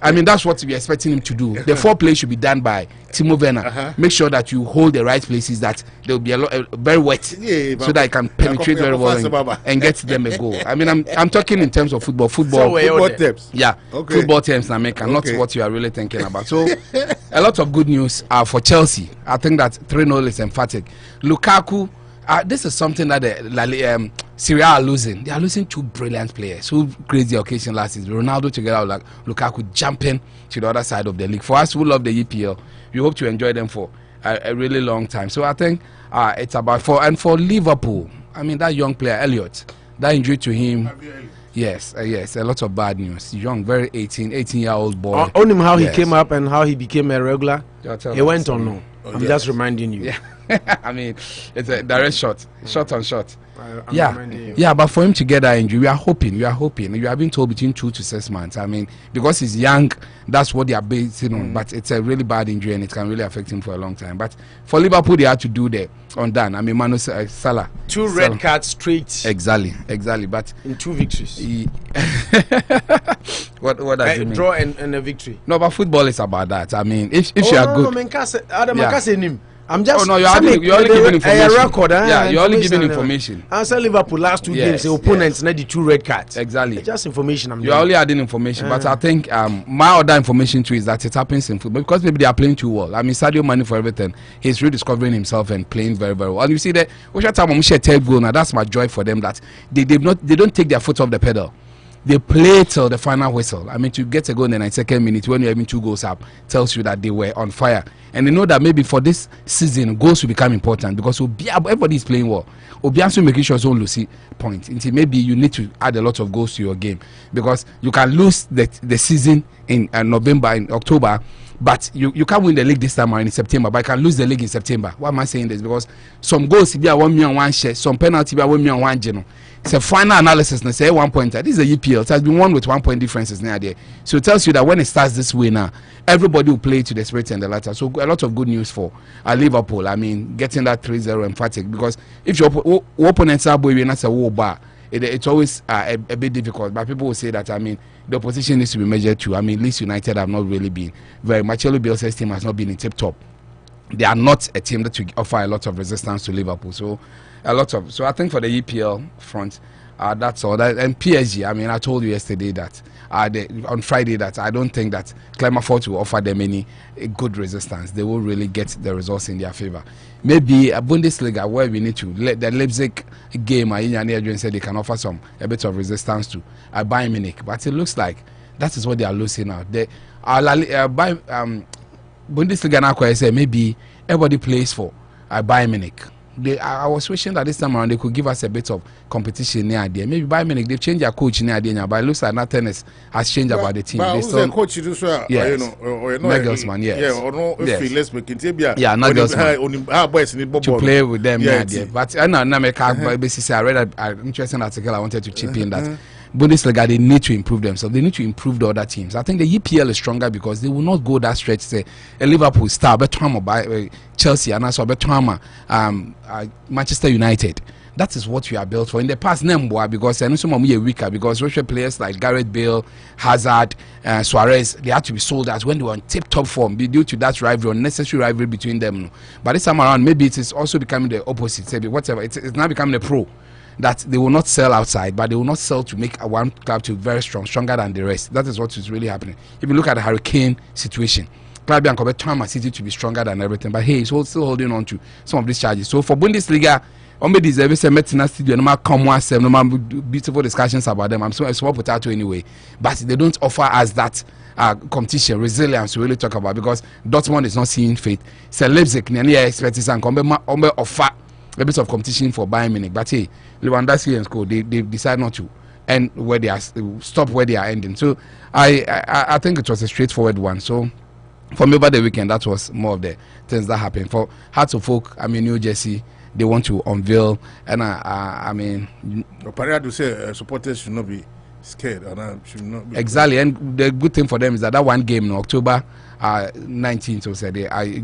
That's what we're expecting him to do. The foreplay should be done by Timo Werner. Make sure that you hold the right places, that they'll be very wet, so that I can penetrate very well and get them a goal. I'm talking in terms of football terms. Yeah, football terms. Not what you are really thinking about. So a lot of good news for Chelsea. I think that 3-0 is emphatic. Lukaku, this is something that Serie A are losing. They are losing two brilliant players who created the occasion last season. Ronaldo together with Lukaku jumping to the other side of the league. For us who love the EPL, we hope to enjoy them for a really long time. So I think it's about for Liverpool. That young player Elliott, that injury to him. Yes, a lot of bad news. Young, very 18-year-old boy. On him, how he came up and how he became a regular. He went on no. I'm just reminding you. Yeah. It's a direct shot on shot. But for him to get that injury, we are hoping. You have been told between 2 to 6 months. Because he's young, that's what they are basing on. But it's a really bad injury and it can really affect him for a long time. But for Liverpool, they had to do the undone. Manasseh Salah. 2 red cards straight. Exactly. But in 2 victories. What does it mean? Draw and a victory. No, but football is about that. If you are good. I'm just. you're only giving information. Record, you're only giving information. Answer Liverpool last 2 games, the opponents need the 2 red cards. Exactly. Just information. You're only adding information, but I think my other information too is that it happens in football because maybe they are playing too well. Sadio Mane for everything. He's rediscovering himself and playing very, very well. And you see that that's my joy for them that they don't take their foot off the pedal. They play till the final whistle. To get a goal in the 92nd minute when you're having 2 goals up tells you that they were on fire. And they know that maybe for this season, goals will become important because everybody is playing well. Obiansu making sure so lose point. Until maybe you need to add a lot of goals to your game because you can lose the season in November, in October. But you can't win the league this time or in September, but you can lose the league in September. Why am I saying this? Because some goals be a 1 million one share, some penalty be a 1 million one general. It's a final analysis. Now say 1 point. This is a EPL. It has been won with 1 point differences near there. So it tells you that when it starts this way now, everybody will play to the spirit and the letter. So a lot of good news for Liverpool. I mean, getting that 3-0 emphatic, because if your opponents are boy, that's a war bar. It's always a bit difficult, but people will say that, I mean, the opposition needs to be measured too. I mean, Leeds United have not really been very much. Bielsa's team has not been in tip-top. They are not a team that will offer a lot of resistance to Liverpool. So I think for the EPL front, that's all. And PSG, I mean, I told you yesterday that on Friday that I don't think that Clermont will offer them any good resistance. They will really get the results in their favor. Maybe a Bundesliga where we need to let the Leipzig game, Adrian said they can offer a bit of resistance to Bayern Munich, but it looks like that is what they are losing now. Bundesliga now, I say maybe everybody plays for Bayern Munich. I was wishing that this time around they could give us a bit of competition near there. Maybe Bayern Munich, they've changed their coach near there, but it looks like nothing has changed about the team. But who's the coach you do so? Yes. Nagelsmann, yes. Yeah, or no, if let's make it Nagelsmann. To play with them near there. But I know basically I read an interesting article I wanted to chip in that Bundesliga, they need to improve themselves. They need to improve the other teams. I think the EPL is stronger because they will not go that stretch. Say a Liverpool star, but by Chelsea, and also Manchester United. That is what we are built for. In the past, because I know some of them are weaker because Russian players like Gareth Bale, Hazard, Suarez, they had to be sold out when they were on tip-top form due to that rivalry, unnecessary rivalry between them. But this time around, maybe it is also becoming the opposite. Say whatever, it's now becoming a pro. That they will not sell outside, but they will not sell to make one club to very stronger than the rest. That is what is really happening. If you look at the Hurricane situation, Club Bianco Thomas City to be stronger than everything, but hey, he's still holding on to some of these charges. So for Bundesliga, Ombe deserves a Metina studio, no matter come once, no matter beautiful discussions about them. I'm so a small potato anyway, but they don't offer us that competition, resilience to really talk about because Dortmund is not seeing faith. So Leipzig, near expertise and Ombe offer a bit of competition for Bayern Munich, but hey, Lewandowski and School, they decide not to end where they are, stop where they are ending. So I think it was a straightforward one. So for me, over the weekend, that was more of the things that happened. For Hearts of Oak, I mean, New Jersey, they want to unveil, and I mean, Parade say supporters should not be scared, and should not be exactly. And the good thing for them is that one game in October 19th, so said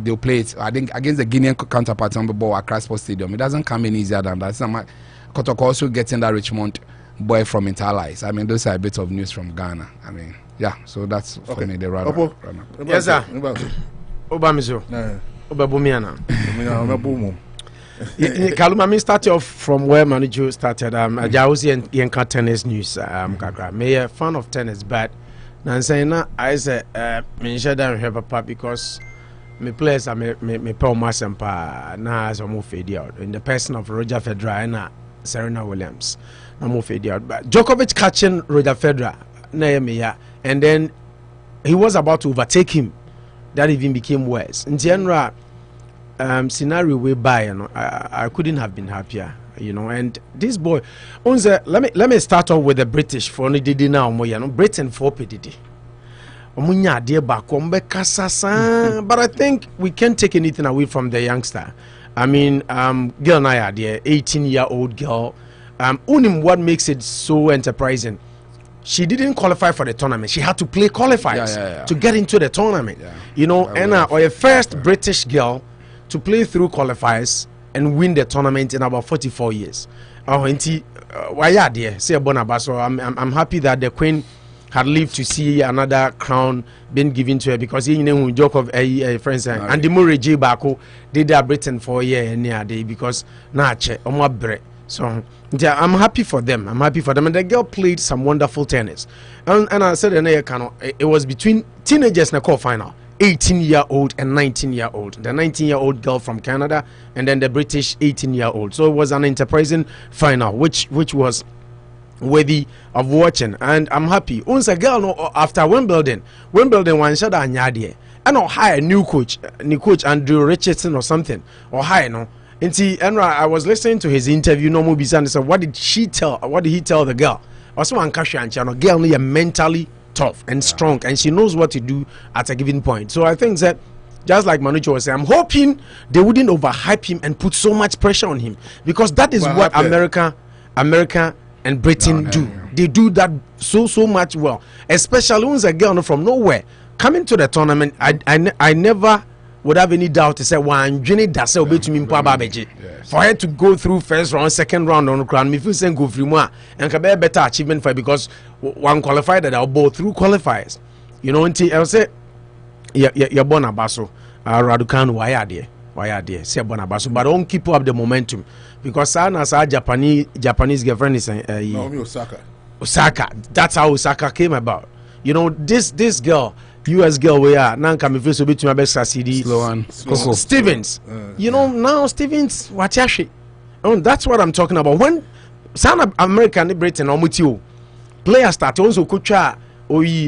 they'll play it. I think against the Guinean counterpart on the ball at Crossport Stadium. It doesn't come in easier than that. Kotoko also getting that Richmond boy from Interlies. I mean, those are a bit of news from Ghana. I mean, yeah. So that's for me the runner. Yes, sir. Obamiso. Obabumiana. Kaluma, start off from where Manager started. I was in tennis news. Me a fan of tennis, but Nansana I say me share down here papa because me players are me Paul Masempa na as mo fade out in the person of Roger Federer and Serena Williams. No more fade out. But Djokovic catching Roger Federer na me ya, and then he was about to overtake him. That even became worse. In general, scenario whereby I couldn't have been happier, and this boy let me start off with the British for only did now Britain for PDD but I think we can't take anything away from the youngster. I mean, girl na there 18-year-old girl, what makes it so enterprising, she didn't qualify for the tournament. She had to play qualifiers to get into the tournament. Or a first British girl to play through qualifiers and win the tournament in about 44 years. I'm happy that the Queen had lived to see another crown being given to her because he joke of friends and the Murray J. Bako did that Britain for a year and near day because so I'm happy for them. And the girl played some wonderful tennis. And I said it was between teenagers in the quarter final. 18-year-old and 19-year-old. The 19-year-old girl from Canada and then the British 18-year-old. So it was an enterprising final, which was worthy of watching. And I'm happy. Once a girl after Wimbledon one shot and I'll hire a new coach Andrew Richardson or something. Or hire no. And see, I was listening to his interview. No more and said, what did he tell the girl? Also, one girl mentally tough and strong, and she knows what to do at a given point. So I think that, just like Manucho was saying, I'm hoping they wouldn't overhype him and put so much pressure on him, because that is what America and Britain do. They do that so much well, especially when a girl from nowhere coming to the tournament. I never would have any doubt to say one journey that's a bit to me for her to go through first round, second round on the ground. Me feel saying go through more and can be a better achievement for her, because one qualified that I'll go through qualifiers. You know, until I'll say you're born a basso, Raducanu, why are there? Say born a basso, but don't keep up the momentum, because our Japanese girlfriend is Osaka. That's how Osaka came about. You know, this girl, US girl, we are now coming face to be to my best CD Stevens. You know, now Stevens Wachashi. That's what I'm talking about. When South American Britain or Mutio players start also coach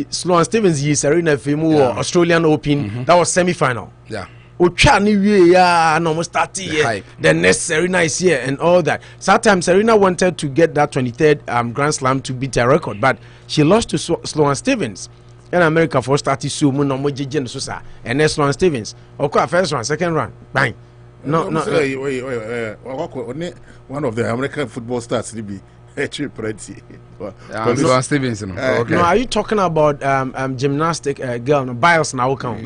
Sloan Stevens yi Serena Fimu or Australian Open, that was semi-final. Yeah. Ocha ni we ya no start here. The next Serena is here and all that. Sometimes Serena wanted to get that 23rd Grand Slam to beat her record, but she lost to Sloan Stevens. In America for started so no more JJ Sosa and then Sloan Stevens. Okay, first round, second round, bang. No. Wait. One of the American football stars to be pretty. Sloan Stevens. No, are you talking about gymnastic girl? No, Biles now come.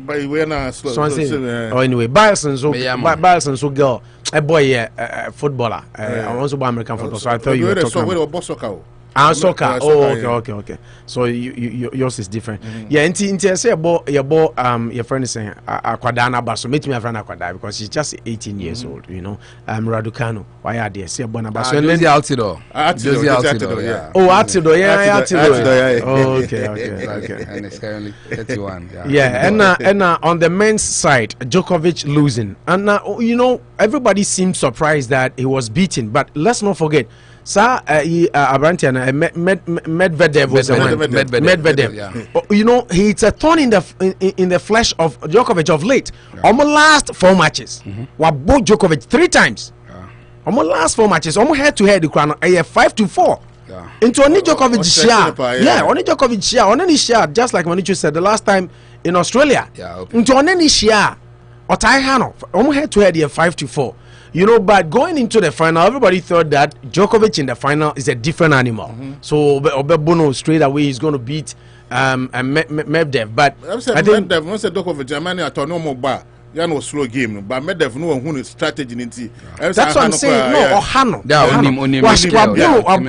But we're not slow. Anyway, Biles so girl, a boy, footballer. I also buy American football, so I thought you were talking about soccer. Okay. So yours is different. Yeah, I say about your friend is saying Akwadana Basso. Meet me a friend Akwada, because she's just 18 years old. You know, Raducanu. Why are they? Say about Basso. And then the Altido. Yeah. Oh, Altido. Yeah, Altido. Okay. And it's currently 31. Yeah, and on the men's side, Djokovic losing, and you know, everybody seemed surprised that he was beaten, but let's not forget. Medvedev was the one. Medvedev. Yeah. You know, it's a thorn in the flesh of Djokovic of late. Almost last 4 matches. Both Djokovic 3 times. Almost last 4 matches. Almost head to head. The crown 5-4. Into only Djokovic share. Yeah, only Djokovic share. Only share. Just like Manichu said the last time in Australia. Into only share. Or Taihano. Almost head to head here 5-4. You know, but going into the final, everybody thought that Djokovic in the final is a different animal. So Obebono straight away he's going to beat Medvedev. But I think Medvedev once Djokovic Germany at no more bar. You know, slow game, but Medvedev no one strategy in it. That's what I'm saying. No, Ohano.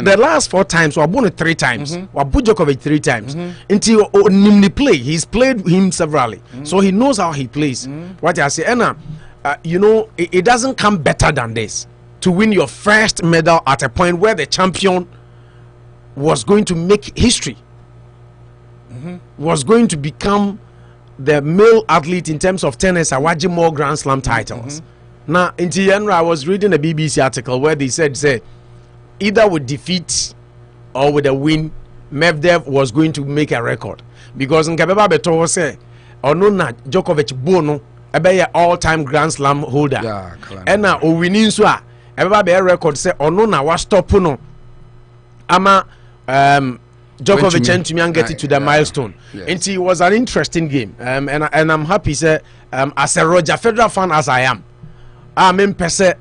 The last 4 times, Wabunu 3 times, Wabu Djokovic 3 times. Until Nimni play, he's played him severally, so he knows how he plays. What I say, Anna. You know, it doesn't come better than this to win your first medal at a point where the champion was going to make history, was going to become the male athlete in terms of tennis, awarding more Grand Slam titles. Now, in Tienra, I was reading a BBC article where they said either with defeat or with a win, Medvedev was going to make a record, because in Kabeba Beto say, or no, not Djokovic Bono. Be all-time Grand Slam holder. And now winning so everybody be record say ono na wa stop no ama Djokovic and to get it to the milestone. And it was an interesting game. And I'm happy say as a Roger Federer fan as I am. I'm in person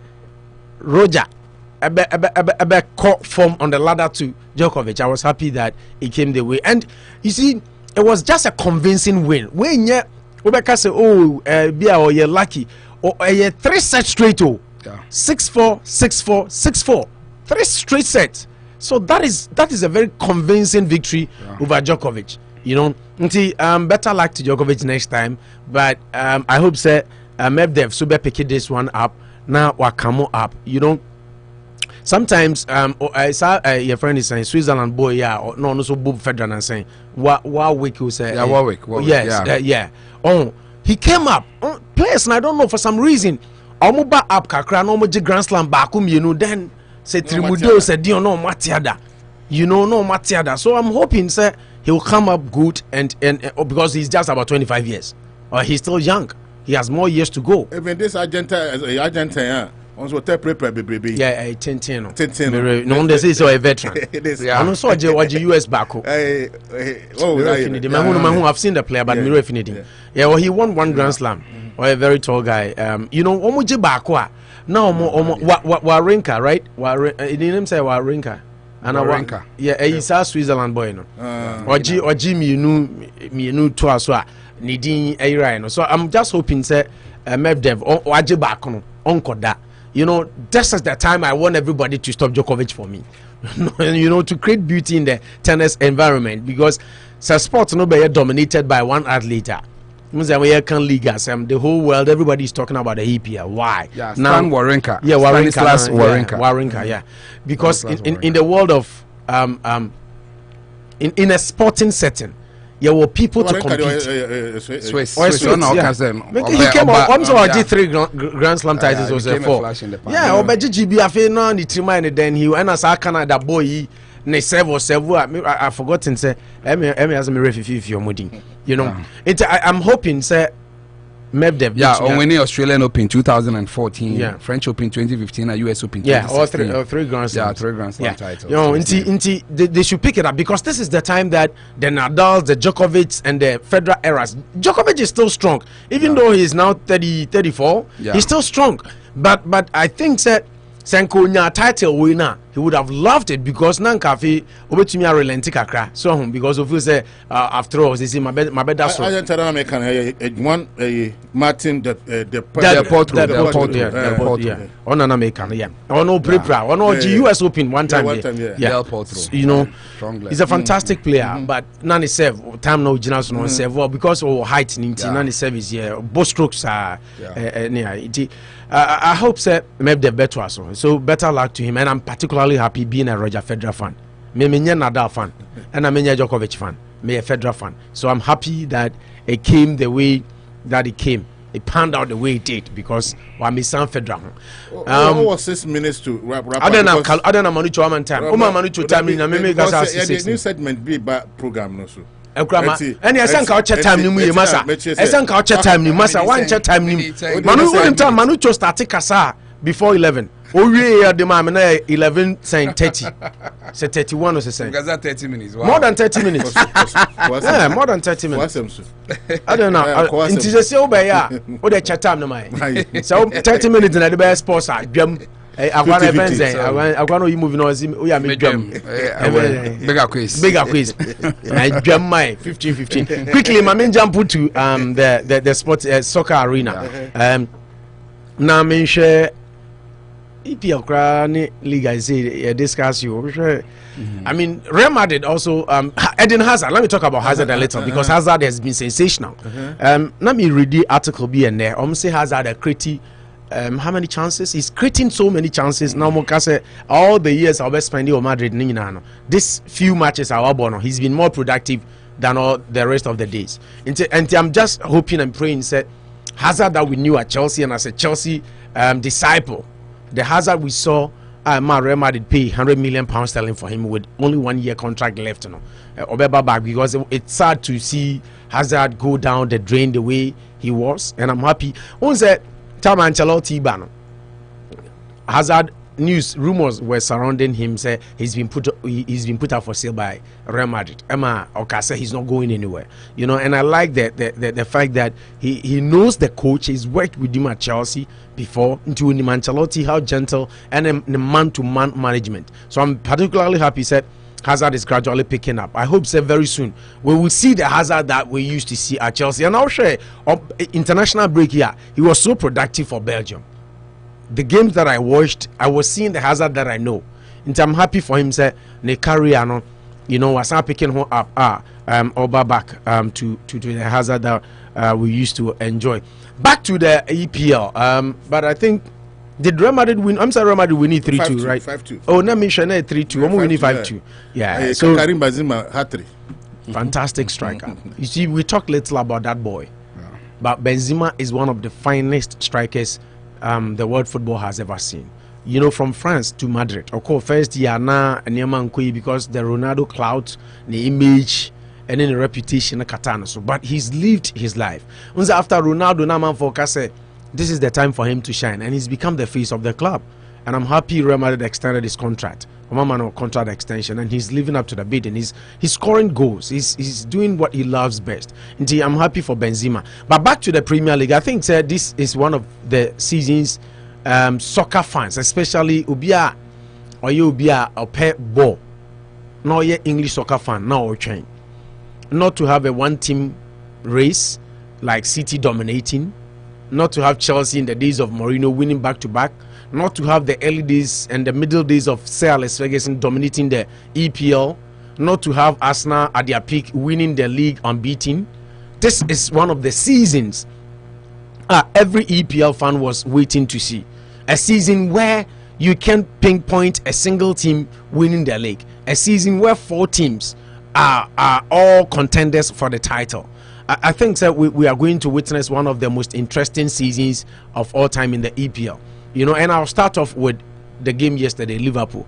Roger a caught form on the ladder to Djokovic. I was happy that it came the way. And you see, it was just a convincing win. When you Obeka say, you're lucky. Or 3 sets straight. 6-4, 6-4, 6-4. 3 straight sets. So that is a very convincing victory over Djokovic. You know, better luck to Djokovic next time. But I hope Medvedev so be picking this one up. Now Wakamo up. You know, sometimes I saw your friend is saying Switzerland boy, no so Bob Federer and saying Warwick who say Warwick. Yes, Oh, he came up. Players, and I don't know for some reason. Omuba up kakra no mo Grand Slam bakum, you know. Then say Tribudo said, "You know, Matiada, no Matiada." So I'm hoping, sir, he will come up good and because he's just about 25 years, or he's still young. He has more years to go. Even this Argentina, Also, prepare baby. Yeah, Tintino. Tintino. No one they say so a veteran. Yeah. I also watch US back. I've seen the player, but Miro Finidi. Yeah, well, he won one Grand Slam. Or a very tall guy. You know, Omoji Bakwa. Now, Warinka, right? He didn't say Warinka. And Warinka. Yeah, he's a Switzerland boy. No. Oji, me knew to us. Nidin Aira. So I'm just hoping, say, Medvedev or Waji Bakono, Uncle that. You know, this is the time I want everybody to stop Djokovic for me. You know, to create beauty in the tennis environment, because sports no be dominated by one athlete. The whole world, everybody is talking about the EPL. Why? Yeah, now Wawrinka. Yeah, Wawrinka. Yeah, because in the world of in a sporting setting, there were people to compete. Swiss. He came up. I'm sorry, I did 3 Grand Slam titles. Was 4. Yeah, Obeji GBFA no ni tima and then he and as Canada boy. Ne serve I forgotten say. As me ref if you're modding. You know, I'm hoping say. Medvedev. Yeah, or winning Australian Open 2014, French Open 2015, and US Open 2016. All three Grand Slams. Yeah, 3 Grand Slam titles. You know, they should pick it up, because this is the time that the Nadals, the Djokovic, and the Federer eras. Djokovic is still strong, even though he's now 34. He's still strong. But I think that Senko title winner, he would have loved it, because Nankafi obetumi a relent kakra. So because of you say after all, they say my bed that's I tell them I can one Martin the Porto. On an American, yeah. On no prepra, on no US Open one time. Del Potro. You know, he's a fantastic player, but none serve time no generals no serve well, because of height in none service here. Both strokes are I hope that maybe the better so better luck to him, and I'm particularly happy being a Roger Federer fan. Me Nadal fan, and I'm a Djokovic fan. Me a Federer fan. So I'm happy that it came the way that it came. It panned out the way it did, because I'm a son Federer. What was 6 minutes to wrap up? I don't know Manucho Aman time. Manucho time in a new segment be back program no so. And I sank out time ni muye masa. I sank out time ni masa. One chat time ni. Manu chose started kasa before 11. Oh yeah, the man 11 saying 30. Say 31 or say. Because that 30 minutes. More than 30 minutes. Yeah, more than 30 minutes. I don't know. It is a so by ya. What the chat time no mai. So 30 minutes na the best sports are I want to say, I want to move on. We are making bigger quiz. I jump my 15. Quickly, my main jump to the sports soccer arena. Now, I share EPL Crane League. I say discuss you. I mean, remanded also. Eden Hazard. Let me talk about Hazard a little, because Hazard has been sensational. Let me read the article be in there. Say Hazard a critic. How many chances? He's creating so many chances. Now, Mokase, all the years I'll be spending on Madrid, this few matches he's been more productive than all the rest of the days. And I'm just hoping and praying that Hazard that we knew at Chelsea, and as a Chelsea disciple, the Hazard we saw, Real Madrid pay £100 million sterling for him with only 1 year contract left. Because it's sad to see Hazard go down the drain the way he was, and I'm happy. Ancelotti ban Hazard news rumors were surrounding him. Say he's been put up for sale by Real Madrid. Emma Okase, he's not going anywhere. You know, and I like the fact that he knows the coach. He's worked with him at Chelsea before. Into Ancelotti, how gentle, and the man-to-man management. So I'm particularly happy that Hazard is gradually picking up. I hope very soon we will see the Hazard that we used to see at Chelsea. And I'll share international break here. He was so productive for Belgium. The games that I watched, I was seeing the Hazard that I know. And I'm happy for him. Say, Nekariano, you know, was picking him up, over back to the Hazard that we used to enjoy. Back to the EPL. But I think. Did Real Madrid win? I'm sorry, Real Madrid winning 3-2, right? 5-2. Oh, no, mention 3-2. I'm winning 5-2. Yeah. So Karim Benzema hat-trick. Fantastic striker. You see, we talk little about that boy, but Benzema is one of the finest strikers the world football has ever seen. You know, from France to Madrid. Of course, first year na because the Ronaldo clout, the image, and then the reputation, so but he's lived his life. Once after Ronaldo, na man for Kase. this is the time for him to shine, and he's become the face of the club. And I'm happy Remanded extended his contract. Contract extension, and he's living up to the bid, and he's scoring goals. He's doing what he loves best. Indeed, I'm happy for Benzema. But back to the Premier League, I think this is one of the season's soccer fans, especially Ubia or Ubia or Pep Ball. No, ye English soccer fan now or train. Not to have a one-team race like City dominating, not to have Chelsea in the days of Mourinho winning back-to-back, not to have the early days and the middle days of Sir Alex Ferguson dominating the EPL, not to have Arsenal at their peak winning the league unbeaten. This is one of the seasons every EPL fan was waiting to see. A season where you can pinpoint a single team winning the league. A season where 4 teams are all contenders for the title. I think that we are going to witness one of the most interesting seasons of all time in the EPL. You know, and I'll start off with the game yesterday, Liverpool.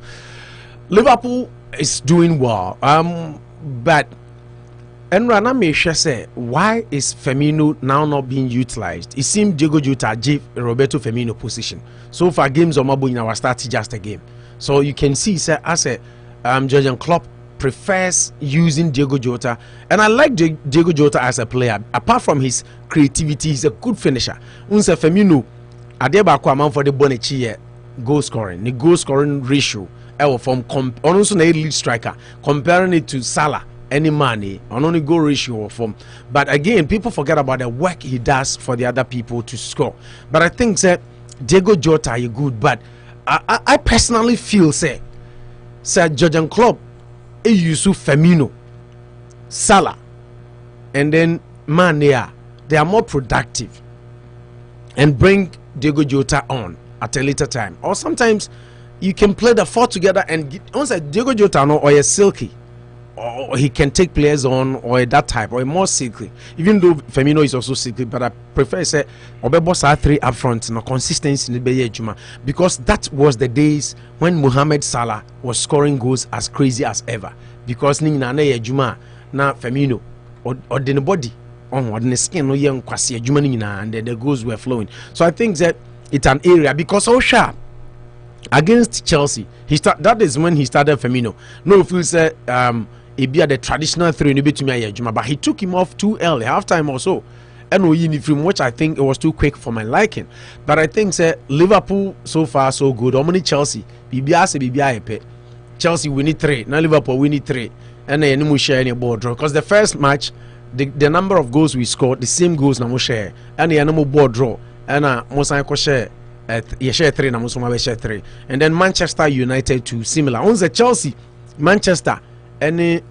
Liverpool is doing well. But Enrana may say, why is Firmino now not being utilized? It seems Diego Jota gave Roberto Firmino position. So far, games on Mabu in our start just a game. So you can see, sir, as a Jurgen Klopp prefers using Diego Jota, and I like Diego Jota as a player. Apart from his creativity, he's a good finisher. Unse Firmino Adeba amount for the Bonichi goal scoring. The goal scoring ratio from also the lead striker, comparing it to Salah, any money on only goal ratio from. But again, people forget about the work he does for the other people to score. But I think that Diego Jota is good. But I personally feel Sir Jurgen Klopp Yusuf Firmino, Salah, and then Mane, they are more productive and bring Diego Jota on at a later time. Or sometimes you can play the 4 together and once Diego Jota or a silky, or he can take players on or that type or a more silky. Even though Firmino is also silky, but I prefer say Obebosa 3 up front, no consistency in the Ejura, because that was the days when Mohamed Salah was scoring goals as crazy as ever. Because Nina Ejura na Firmino or the body on the skin no young kwasi Ejura and the goals were flowing. So I think that it's an area because sharp against Chelsea. That is when he started Firmino. No, if you say it be the traditional 3 in Ejura, but he took him off too early, halftime or so. And from which I think it was too quick for my liking. But I think Liverpool so far so good. How many Chelsea? Chelsea we need 3. Now Liverpool we need 3. And then we share any ball draw. Because the first match, the number of goals we scored, the same goals na we share. And the animal ball draw. And Mosa share. You share 3 na Musuma share 3. And then Manchester United too similar. On the Chelsea, Manchester, any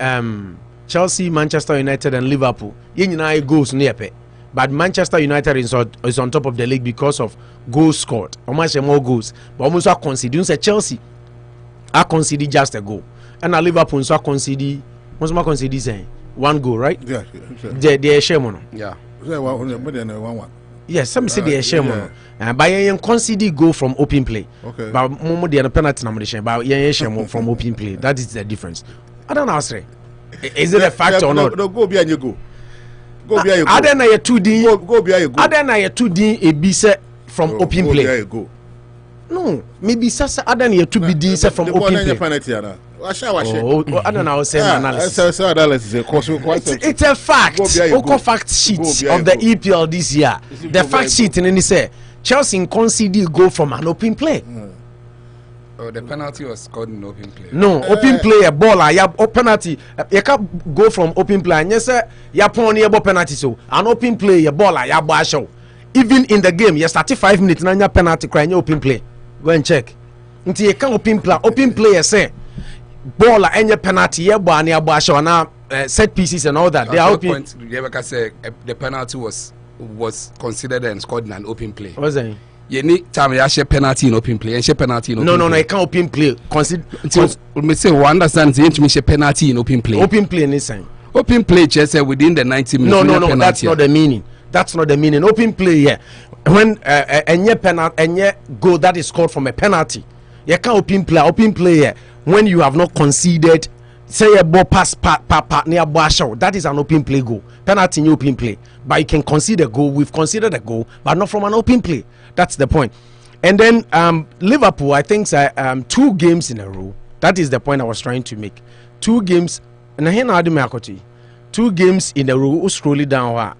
Chelsea, Manchester United and Liverpool. You goals near pe. But Manchester United is on top of the league because of goals scored. How much more goals? But almost I concede. You say Chelsea, I concede just a goal. And now Liverpool so I concede. Most of my concede saying 1 goal, right? Yeah. They share mono. Yeah. 1-1. Yes, some say they share mono. But you concede goal from open play. Okay. But more the penalty number share. But you share from open play. That is the difference. I don't know. Is it a fact or not? No, go behind you go. Go behind you go. Other than your 2D. Go behind you go. Other than your 2D, a B set from open play. Go behind you go. No, maybe Sasa other than your 2B set from open play. I don't know. Say analysis. It's a fact. Oko fact sheet of the EPL this year. The fact sheet in any say Chelsea conceded goal from an open play. Oh, the penalty was scored in open play. No, open play a ball. Penalty. You can't go from open play. And yes, sir, you pony a penalty. So an open play a ball. Even in the game, you started 5 minutes. Now your penalty crying open play. Go and check. Until you can't open play. Open play, say ball and your penalty. You ball and your now set pieces and all that. They are open. Point, the penalty was considered and scored in an open play. What's that? You need time you share penalty in open play and share penalty in open play. No, you can't open play. Me say we understand the share penalty in open play. Open play in sign. Open play just within the 90 minutes. No, that's not the meaning. That's not the meaning. Open play, yeah. When any penalty, any goal that is scored from a penalty, you can't open play. Open play, yeah. When you have not conceded say a ball pass near Basho. That is an open play goal. Penalty in open play. But you can concede a goal. We've considered a goal, but not from an open play. That's the point. And then Liverpool, I think 2 games in a row. That is the point I was trying to make. 2 games. And here 2 games in a row. Scroll it down.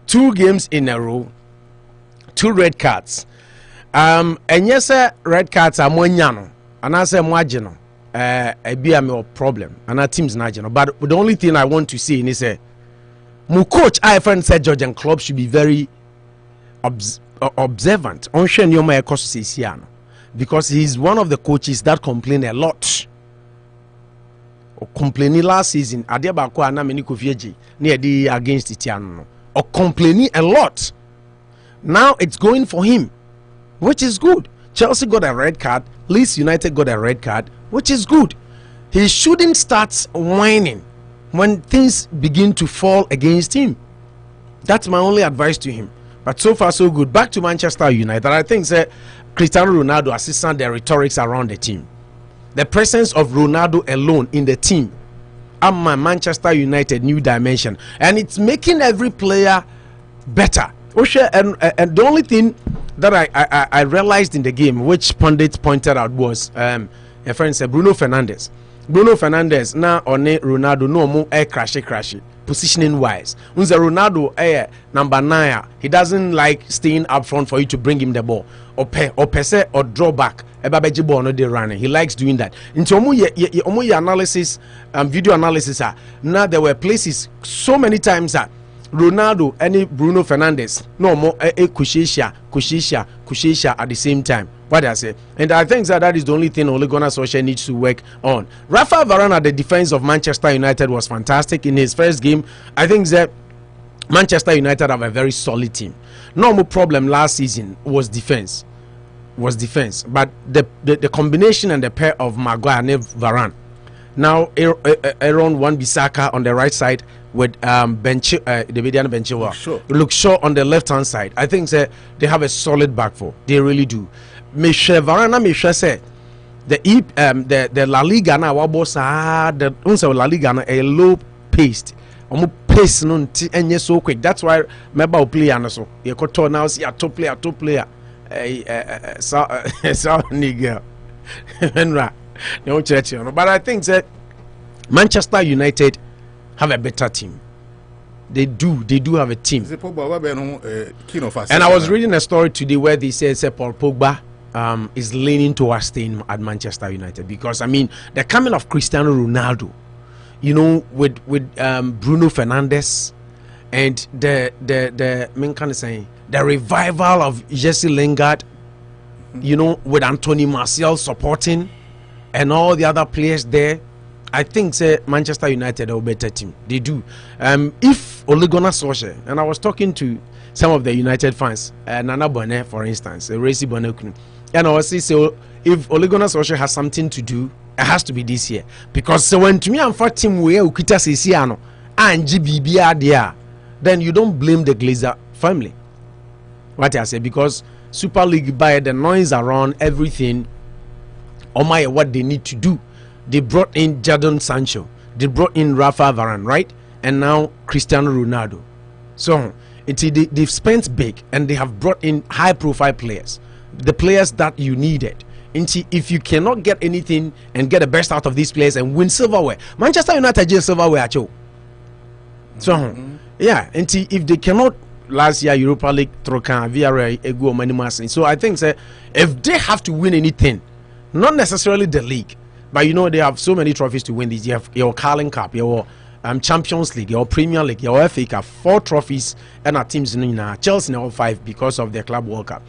2 games in a row. 2 red cards. And yes, red cards are more nyano. And I say more general. Be a problem. And our team's not general. But the only thing I want to say is my coach, I friend said George and Club should be very observant on because he's one of the coaches that complain a lot. Complaining last season, against Itiano, or complaining a lot. Now it's going for him, which is good. Chelsea got a red card, Leeds United got a red card, which is good. He shouldn't start whining when things begin to fall against him. That's my only advice to him. But so far so good. Back to Manchester United. I think Cristiano Ronaldo assisted the rhetorics around the team. The presence of Ronaldo alone in the team my Manchester United new dimension, and it's making every player better. And the only thing that I realized in the game, which pundits pointed out, was a friend said Bruno Fernandes now on Ronaldo no more crashy positioning wise. Unza Ronaldo number 9, he doesn't like staying up front for you to bring him the ball or pass or draw back. He likes doing that. Into analysis video analysis now there were places so many times that Ronaldo and Bruno Fernandes no more Kushisha at the same time. What I say, and I think that is the only thing Ole Gunnar Solskjaer needs to work on. Rafa Varane at the defense of Manchester United was fantastic in his first game. I think that Manchester United have a very solid team. Normal problem last season was defense, but the combination and the pair of Maguire and Varane. Now Aaron Wan-Bissaka on the right side with Luke Shaw on the left hand side. I think they have a solid back four. They really do. Varane say the La Liga now the La Liga na a low paced pace no enye so quick. That's why member play and so you could turn now see a top player so nigga no church, but I think that Manchester United have a better team. They do have a team. And I was reading a story today where they said Paul Pogba is leaning towards staying at Manchester United because I mean the coming of Cristiano Ronaldo, you know, with Bruno Fernandes and the revival of Jesse Lingard, you know, with Anthony Martial supporting and all the other players there. I think Manchester United are a better team. They do. If Ole Gunnar Solskjaer, and I was talking to some of the United fans, Nana Bonnet, for instance, Racy Bonnet, and I was saying, so if Ole Gunnar Solskjaer has something to do, it has to be this year. Because when to me I'm for team where Ukita Sisiano and GBB there, then you don't blame the Glazer family. What I say, because Super League by the noise around everything, what they need to do. They brought in Jadon Sancho. They brought in Rafa Varane, right? And now Cristiano Ronaldo. So they've spent big and they have brought in high-profile players, the players that you needed. If you cannot get anything and get the best out of these players and win silverware, Manchester United just silverware at you. So yeah, and if they cannot last year Europa League, Trocan, Villarreal, Ego, Manimas. So I think if they have to win anything, not necessarily the league. But you know they have so many trophies to win this. You have your Carling Cup, your Champions League, your Premier League, your FA Cup, 4 trophies, and our teams in Chelsea now 5 because of their Club World Cup.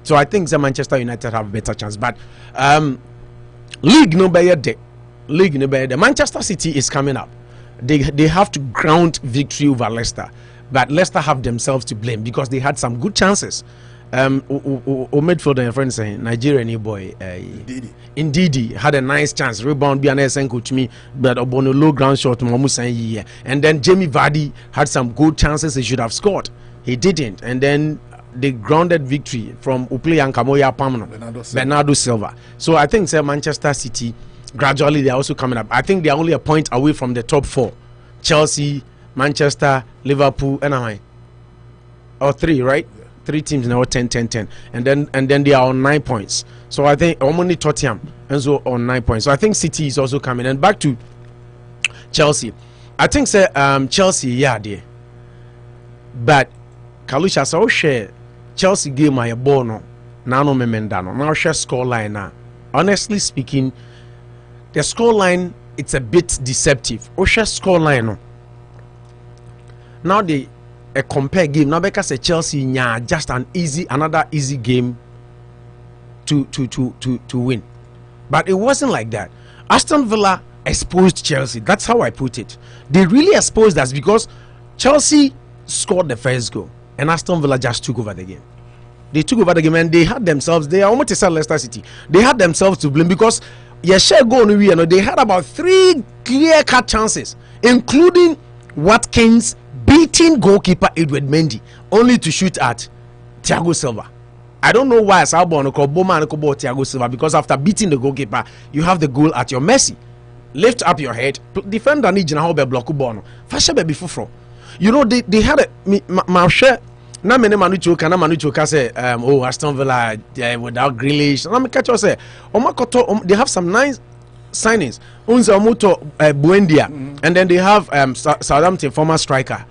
So I think the Manchester United have a better chance. But League no better. Manchester City is coming up. They have to ground victory over Leicester, but Leicester have themselves to blame because they had some good chances. Midfielder friend saying Nigerian boy Ndidi had a nice chance, rebound be an SN to me, but upon a low ground shot and then Jamie Vardy had some good chances he should have scored, he didn't, and then the grounded victory from Upley and Kamoya Pamno, Bernardo Silva. So I think Manchester City gradually they're also coming up. I think they're only a point away from the top 4. Chelsea, Manchester, Liverpool, and I. Or 3, right? Yeah. 3 teams now 10, 10, 10. And then they are on 9 points. So I think only Tottenham and so on 9 points. So I think City is also coming. And back to Chelsea. I think Chelsea, yeah, dear. But Kalusha so share Chelsea game my ball no. Now no memendano. Now share score line now. Honestly speaking, the score line it's a bit deceptive. Share score line no. Now they a compare game now because Chelsea just another easy game to win. But it wasn't like that. Aston Villa exposed Chelsea. That's how I put it. They really exposed us because Chelsea scored the first goal and Aston Villa just took over the game. They took over the game and they had themselves, they are almost to Leicester City. They had themselves to blame because they had about 3 clear-cut chances, including Watkins beating goalkeeper Edward Mendy only to shoot at Thiago Silva. I don't know why Salbon called Boma and Thiago Silva, because after beating the goalkeeper, you have the goal at your mercy. Lift up your head, defender need to be block bono. Fasha be before. You know they had a share. Na many Manucho say Aston Villa without Grealish. Na me catch you say they have some nice signings. Unza Moto Buendia, and then they have Southampton former striker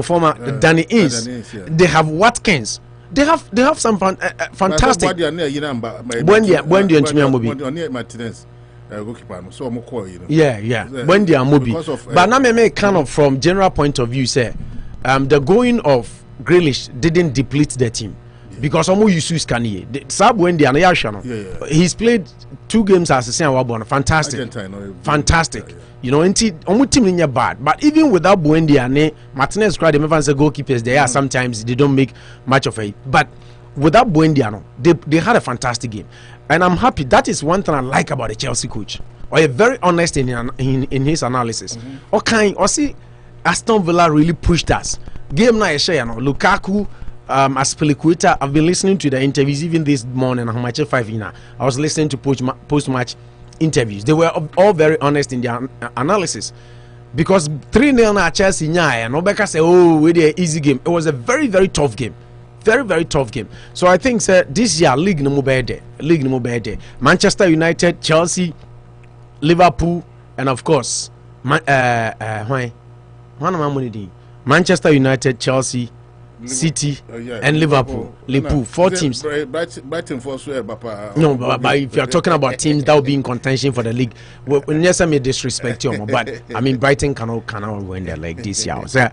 former Danny Ings. Yeah. They have Watkins. They have some fantastic. Buendia and Chimiamobi. Martinez. So yeah. Buendia and Mobi. But now me kind of from general point of view say the going of Grealish didn't deplete the team because almost you use Kanye. He's played 2 games as a senior. Fantastic. Fantastic. You know, almost team in bad. But even without Buendia and Martinez cried them as a goalkeepers, they are sometimes they don't make much of it. But without Buendia, they had a fantastic game. And I'm happy. That is one thing I like about the Chelsea coach. Or very honest in his analysis. Okay, or see Aston Villa really pushed us. Game na Lukaku as Peliquita. I've been listening to the interviews even this morning on Match 5 I was listening to post-match interviews. They were all very honest in their analysis. Because 3-0 na Chelsea and Obeka say, oh, we did an easy game. It was a very, very tough game. Very, very tough game. So I think this year League no bad. Manchester United, Chelsea, Liverpool, and of course Manchester United, Chelsea, City, and Liverpool. 4 teams. Brighton for sure, no, but if you are talking about teams that will be in contention for the league, yes, I may disrespect you, but I mean Brighton cannot win the league this year. So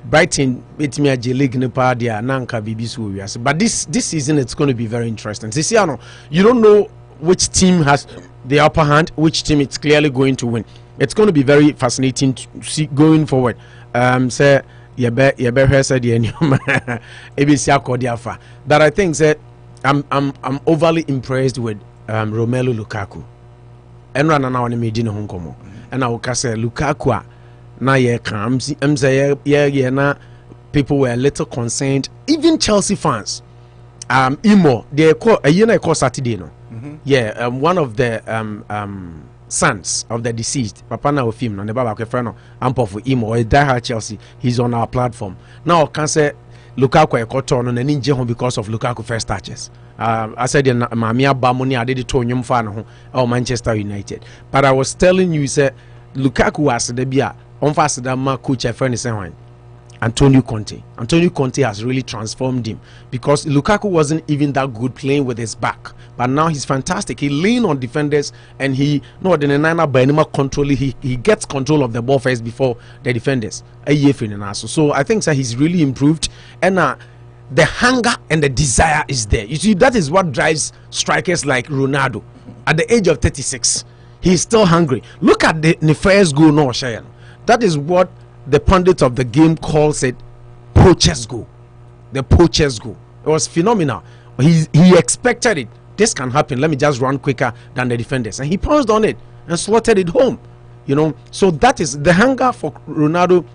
Brighton, it's me a league nepa dia nanka BBC. But this season it's going to be very interesting. This year, you don't know which team has the upper hand, which team it's clearly going to win. It's going to be very fascinating to see going forward. Say that I think that I'm overly impressed with Romelu Lukaku. And right now on the Hong Kong, and I will say Lukaku na ye comes. Na people were a little concerned. Even Chelsea fans. Imo they call a Saturday no. Yeah, one of the sons of the deceased, Papa na of him, no, the Baba friend, Ampo for him or die Chelsea. He's on our platform now. Can say Lukaku a cotton on an ninja because of Lukaku first touches. I said, Mamia Bamoni, I did it to Nyum fan or Manchester United. But I was telling you, said Lukaku was the beer on fast that my coach a friend is saying. Antonio Conte has really transformed him because Lukaku wasn't even that good playing with his back, but now he's fantastic. He leans on defenders and he gets control of the ball first before the defenders. So I think that he's really improved, and the hunger and the desire is there. You see, that is what drives strikers like Ronaldo. At the age of 36, he's still hungry. Look at the first goal, no Shayan. That is what the pundit of the game calls it poacher's goal. The poacher's goal. It was phenomenal. He expected it. This can happen. Let me just run quicker than the defenders. And he pounced on it and slotted it home. You know, so that is the hunger for Ronaldo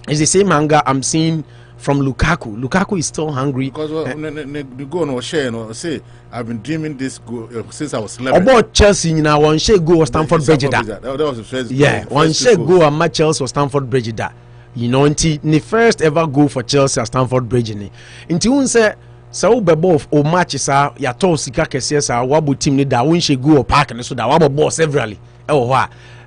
is the same hunger I'm seeing from Lukaku. Lukaku is still hungry. Because the goal no share no say I've been dreaming this goal since I was 11. About Chelsea now one share go or Stamford Bridge that. That was the first. Yeah, one share go and match Chelsea or Stamford Bridge that. You know, until the first ever goal for Chelsea at Stamford Bridge ni. Until one say so bebo o match sa ya to sika kese sa wabo team ni da one share go or park and so that wabo ball severally.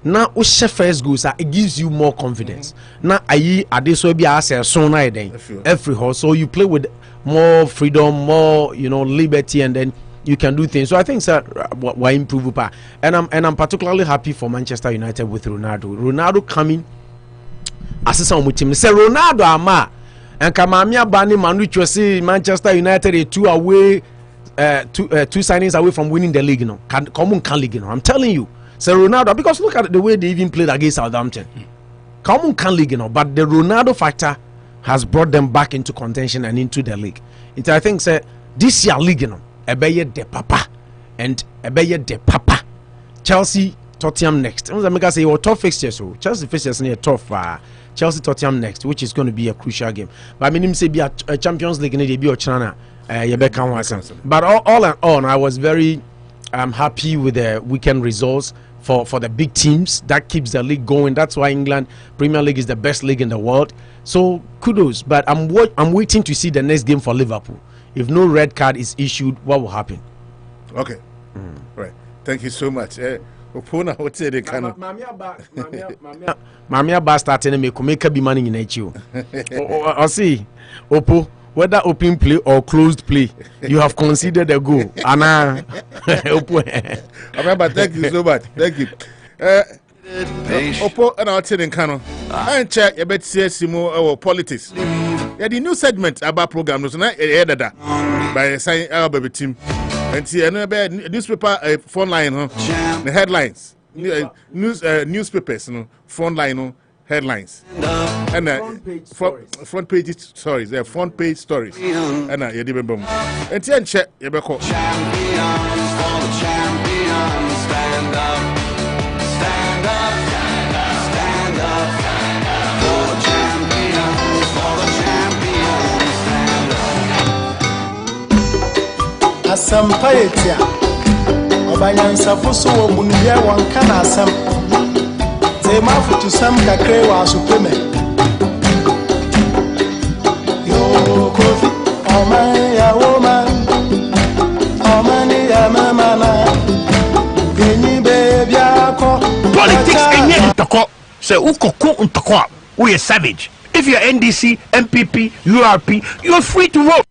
Now o share first goal sa it gives you more confidence. Now ayi ade so bi ase so na eden. Every horse so you play with more freedom, more liberty, and then you can do things. So I think sir we improve pa. And I'm particularly happy for Manchester United with Ronaldo. Ronaldo coming asesa omo team. Say Ronaldo ama and Kamamia Bani Manucho say Manchester United are two signings away from winning the league. Common can league. I'm telling you. Say Ronaldo, because look at the way they even played against Southampton. Common can league, but the Ronaldo factor has brought them back into contention and into the league. I think say this year league, ebeye de papa and ebeye de papa. Chelsea, Tottenham next. I make say your tough fixtures. So Chelsea fixtures near tough. Chelsea Tottenham next, which is going to be a crucial game. But I mean, say be a Champions League, they be a China. But all in all, I was very happy with the weekend results for the big teams. That keeps the league going. That's why England Premier League is the best league in the world. So kudos. But I'm waiting to see the next game for Liverpool. If no red card is issued, what will happen? Okay, right. Thank you so much. Opona what say they can. Mamia ba starting make be money in you. I see. Opo, whether open play or closed play, you have considered a goal. Anna. But thank you so much. Thank you. Opo and our telling Kano. And check a bit Simo or politics. Yeah, the new segment about program was not edited by signing our baby team. And see another newspaper phone line, the headlines, newspapers, front line headlines, and front page stories. They're front page stories, and you didn't boom. And then check you better. Champions for the champions, stand up, stand up, stand up, stand up for the champions, stand up. Asampayetia Obanyansa Fuso Mundia Wankana Sam Zemafu to Sam Kakre wa Supreme Yo Kofi Omaya woman Omani ya mama Geni baby ako Politics enye ntoko se ukoko ntoko we are savage. If you're NDC, MPP, URP, you're free to vote.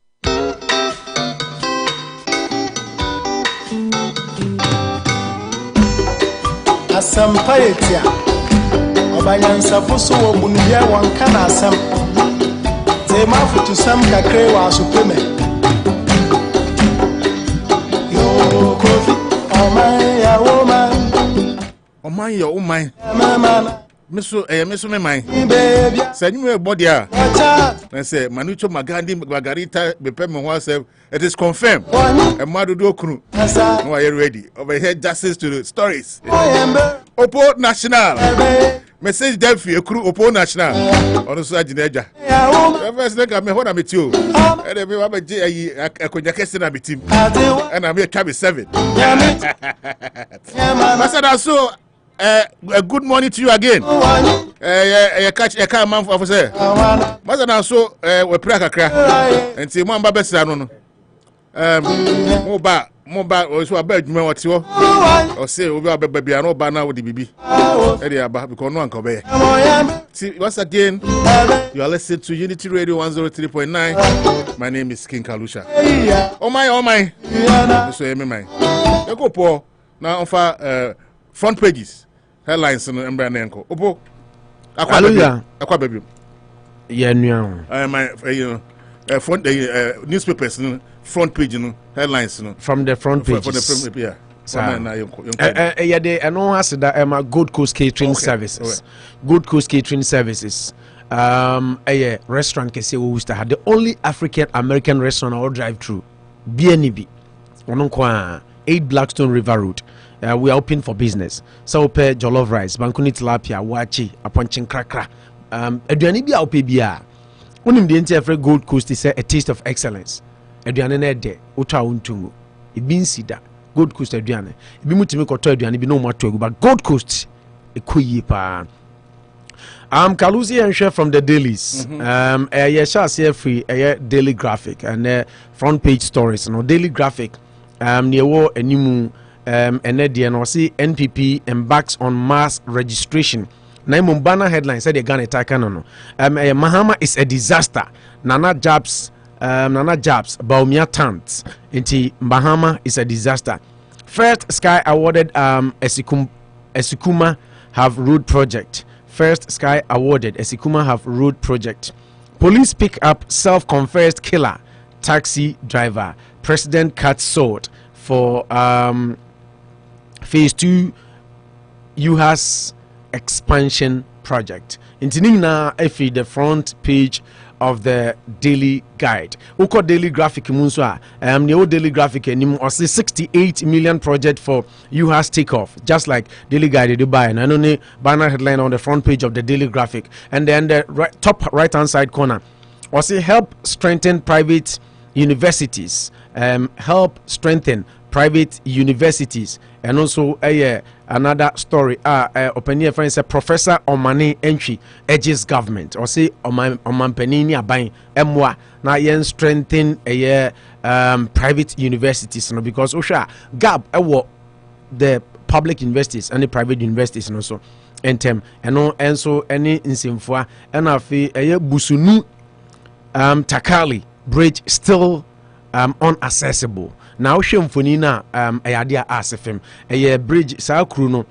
Asampayetia Obanyansa Fuso Mundia Wankana Sam Zemafu to Sam Kakre wa Supreme Yo Kofi Omaya woman Omaya woman Mama Miso me mine. Send you a body. I say Manucho Magandi Margarita Bepem oneself. It is confirmed. A Madudo crew. No, are you ready? Over here, justice to the stories. Opo National. Message Gyamfi, a crew Opo National. On the side in Eja. First look at me when I meet you. And then we have a question I meet him. And I'm here cabin 7. Master so. Good morning to you again. Catch a car man for say. Master so we pray kakra. And say mamba besa no. Mobile also about me what you or say we are baby no ba na with the bibi. E aba because no anko be. See once again you are listening to Unity Radio 103.9. My name is King Kalusha. Oh my. So me mine. You go poor now offer front pages. Headlines and Mbranenko. Opo. Akwa baby. Yeah, no. My front newspapers front page headlines from the front page. From the front page, yeah. Yeah, they no has that Gold Coast Catering Services. Gold Coast Catering Services. Restaurant kese Worcester had the only African American restaurant or drive through. BNB. 8 Blackstone River Road. We are open for business. So pay jollof rice, bankuni tilapia, wachi, aponchin krakra. Aduani bia ope bia. Unim the entire Gold Coast is a taste of excellence. Aduane na de utwa untungu. Ibi nsida Gold Coast aduane. Ibi mutimi koto aduane bi no mato egu but Gold Coast ekoyi pa. Kalusi and share from the dailies. Shall free daily graphic and front page stories. No daily graphic. Near war enimu and see NPP embarks on mass registration. Na Mumbana headline said the Ghana no. Mahama is a disaster. Nana Jabs Bawumia tant. Inti Mahama is a disaster. First Sky awarded Esikuma have road project. First Sky awarded Esikuma have road project. Police pick up self-confessed killer taxi driver. President cuts sword for phase 2 UHAS expansion project. Intinina efi the front page of the daily guide. Uko daily graphic munswa the daily graphic enim or 68 million project for UHAS takeoff, just like daily guide Dubai and only banner headline on the front page of the daily graphic. And then the top right hand side corner or say help strengthen private universities, help strengthen private universities. And also another story opinion friend say Professor Omani entry edges government or say Omanpenini abain emwa na yen strengthen private universities no because osha gap the public universities and the private universities and also entem and so any insimfua and afi busunu Takali bridge still unaccessible. Now shemfoni na ayadia asefem bridge sa kru no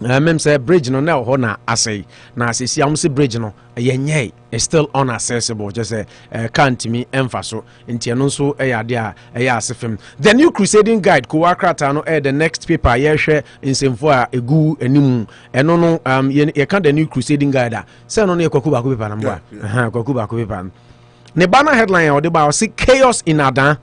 mem say bridge no na ho na asay na asesi am say bridge no yenye is still unaccessible just can't me emfaso nti eno so ayadia asefem. The new crusading guide ko wakrata no the next paper ye hwe nsemfo a egu animu eno no ye kan the new crusading guide say no na kwaku ba ko paper na mbo kwaku ba ko paper ne banner headline or the ba say chaos in Adan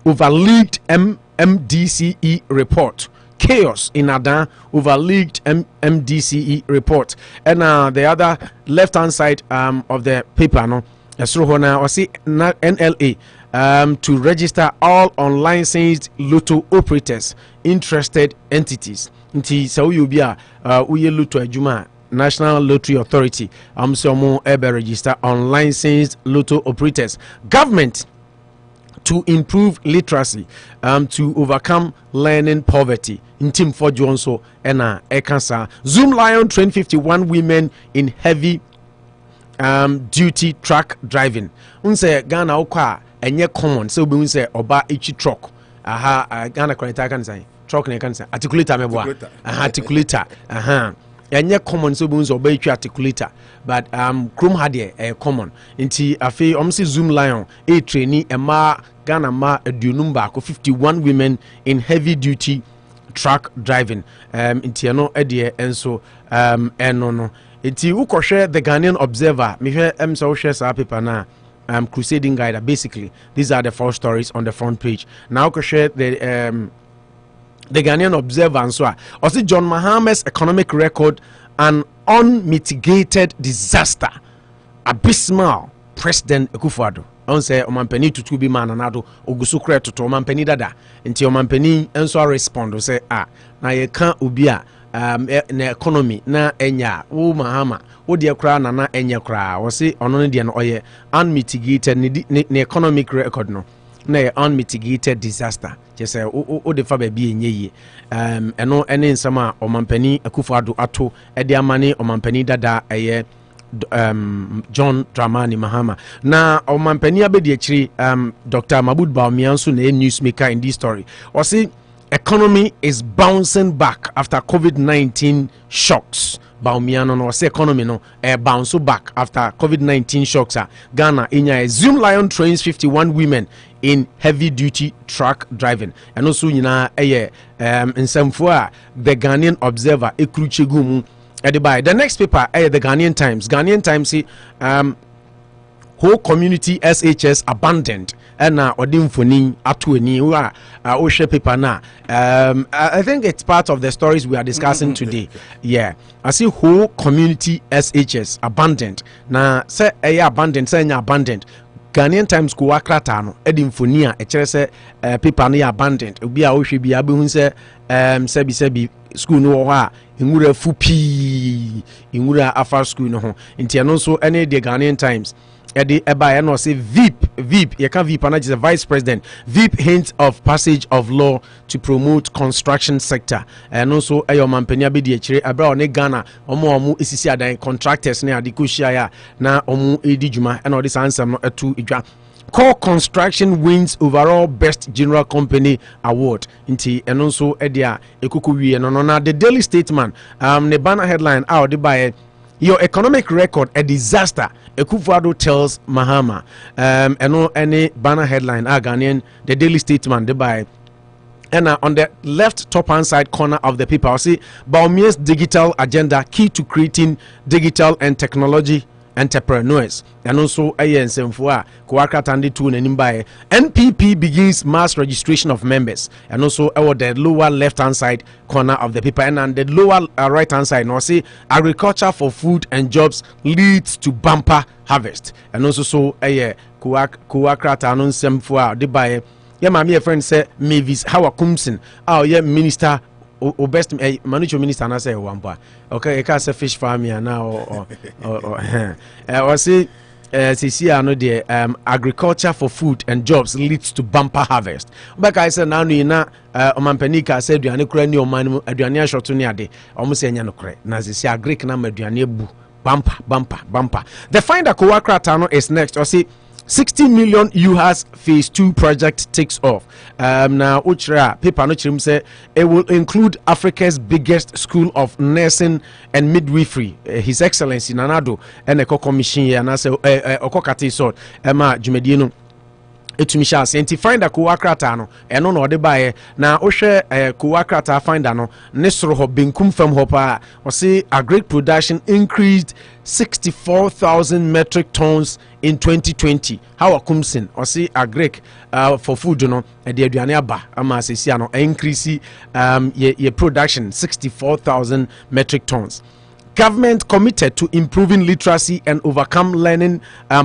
over leaked MDCE report. Chaos in Adan over leaked MDCE report. And the other left hand side of the paper no or see NLA to register all unlicensed lotto operators, interested entities. Nti so you be uye lotto ejuma National Lottery Authority so ever register unlicensed lotto operators. Government to improve literacy, to overcome learning poverty. In Team for Johnso and Ekansa. Zoom Lion trained 51 women in heavy duty truck driving. Unse Ghana okwa enye common. So we say oba ichi truck. Ghana kwanita kan say truck ne kan say articulator meboa. Articulator. Enye common so we say oba ichi articulator. But Chrome had a common. Inti afi omsi Zoom Lion trainee ema Ghana ma edunumba ko 51 women in heavy duty truck driving. Inti eno edie enso eno no. Inti ukoshe the Ghanaian Observer. Me hwe so share sa paper na crusading guide. Basically, these are the 4 stories on the front page. Now ukoshe the Ghanaian Observer and so also John Mahama's economic record an unmitigated disaster. Abysmal. President Akufo-Addo on say omampani tutu bi man anado ogusu kre toto omampani dada nti omampani enso respond say na ye kan obi a na economy na enya wo Mahama wo de kra na enya kra wo say ono ne de no oye unmitigated ne economic record no na unmitigated disaster just say o de fa ba bi enye yi eno ene nsama omampani Akufo-Addo ato e de amane omampani dada eye John Dramani Mahama. Na omampani abedi achiri Dr. Mahmoud Bawumia nso na newsmaker in this story. O say economy is bouncing back after COVID-19 shocks. Bawumia no say economy no bounce back after COVID-19 shocks. Ghana inya Zoom Lion trains 51 women in heavy duty truck driving. And also nyina nsamfo a the Ghanaian Observer ekruchegu mu. The next paper, the Ghanaian Times. Ghanaian Times say whole community SHS abandoned. ɛna ɔde mfoni ato ani wo a wohwɛ paper na I think it's part of the stories we are discussing today. Yeah, I see whole community SHS abandoned na say abandoned say abandoned. Ghanaian Times ko wakrata no edi mfoni a ekyere se paper no abandoned obi a wohwe bi abehun se sebi school no wo ha nwura fupi nwura afar school no ho ntia no so ene the Ghanaian Times edi eba e no say Veep you can Veep is a vice president. Veep hints of passage of law to promote construction sector and also ayo mampania be di ekyire abra one Ghana omo esisi adan contractors ne ade ko hia na omo edi djuma and all this answer no etu edwa. Core Construction wins overall best general company award inti and also edia ekuku wie no na the Daily Statesman ne banner headline out by your economic record a disaster. Akufo-Addo tells Mahama. And no any banner headline. Ghanaian, the Daily Statesman. They buy. And on the left top hand side corner of the paper, I see Bawumia's digital agenda key to creating digital and technology entrepreneurs. And also NPP begins mass registration of members. And also the lower left hand side corner of the paper, and on the lower right hand side now see agriculture for food and jobs leads to bumper harvest. And also so kuwakrata no nsɛmfo de bae yeah mami friend say Mavis how akumsin yeah minister o best manager minister na say wampa okay e ka say fish farming na or say CCR no the agriculture for food and jobs leads to bumper harvest. But I said now no na omampanika say aduane kura ni oman aduane ashoto ni ade omo say nya no kure na CCR agric na aduane bu bumper. The finder Kowakrata no is next. Or say 60 million UHAS phase 2 project takes off. Now Uchra paper no chim say it will include Africa's biggest school of nursing and midwifery. His Excellency Nanado and a commission here and I say okokate sort Emma Jumedino etumisha senti find a Kowakrata no eno no de bae na ohwe Kowakrata finder no ne soro ho benkum fam ho pa o say agric production increased 64,000 metric tons in 2020. How akumsin or say agric for food no the aduane aba ama sesi ano increase ye production 64,000 metric tons. Government committed to improving literacy and overcome learning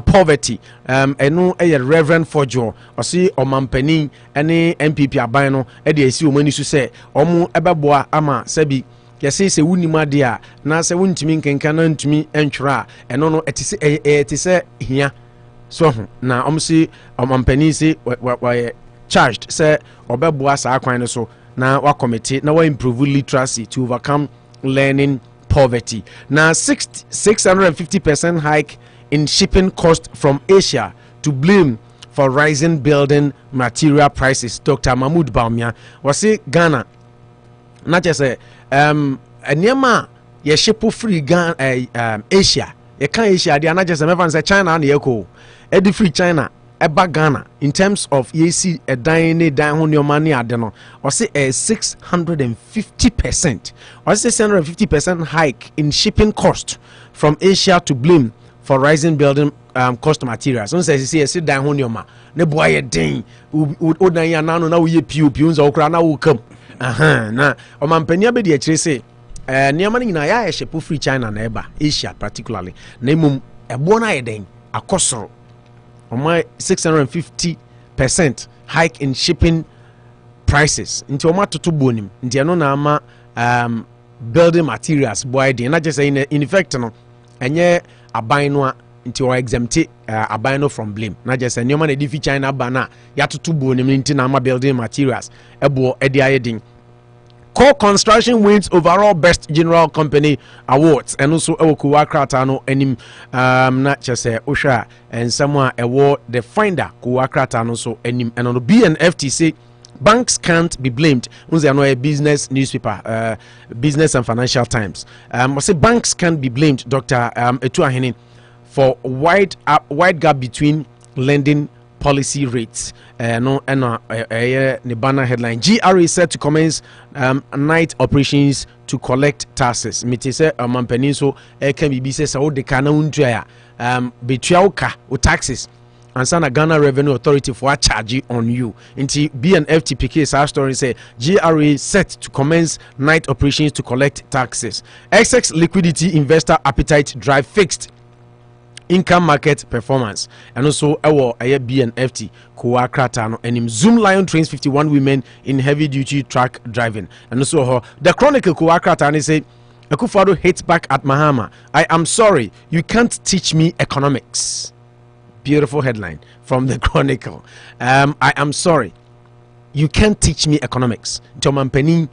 poverty. Eno Reverend Fojo or see omampeni any MPP aban no e de esi omani su se omo ebeboa ama sebi yesi se wunima dia na se wuntimi nkenka na ntumi entwra eno no etise hia so na omsi omampeni se wa charged say obeboa sa akwan no so na wa committee na wa improve literacy to overcome learning poverty. Now 650% hike in shipping cost from Asia to blame for rising building material prices. Dr. Mahmoud Bawumia was say Ghana not just a nearma ye ship free Ghana Asia ye can Asia they are not just a say China and Yeko edi free China eba Ghana in terms of yesi a dan ho money adeno or say a 650% or say 650% hike in shipping cost from Asia to blame for rising building cost materials. So say see dan ho nyoma ne boy ye den o dan ya na no na wo ye piu unza okra na wo kam na o mampania be de akire say niam na ya ship free China na eba Asia particularly na emum ebo na ye den akosoro on my 650% hike in shipping prices into oma to bonim into no na ama building materials boy dey not just in effect no enye aban no into exempt aban no from blame not just any man dey fi China bana ya to bonim into na ama building materials ebo e dey ayedin. Core Construction wins overall best general company awards and also Kowakrata no enim not just Osha and someone award the finder Kowakrata no so enim and on the BNFT say banks can't be blamed. Unze no a business newspaper Business and Financial Times say banks can't be blamed Dr. Etuahene for wide gap between lending policy rates. No Nibana headline. GRA is set to commence night operations to collect taxes. Miti say Mampeni so can be says so de kana untua betuauka o taxes and sana Ghana Revenue Authority for a charge on you. Into BNFTPK our story say GRA set to commence night operations to collect taxes. XX liquidity investor appetite drive fixed income market performance, and also our BNFT Kowa Kratano and Zoom Lion trains 51 women in heavy duty truck driving, and also the Chronicle Kowa Kratano say Akufo-Addo hits back at Mahama. I am sorry, you can't teach me economics. Beautiful headline from the Chronicle. I am sorry, you can't teach me economics. Jomampeni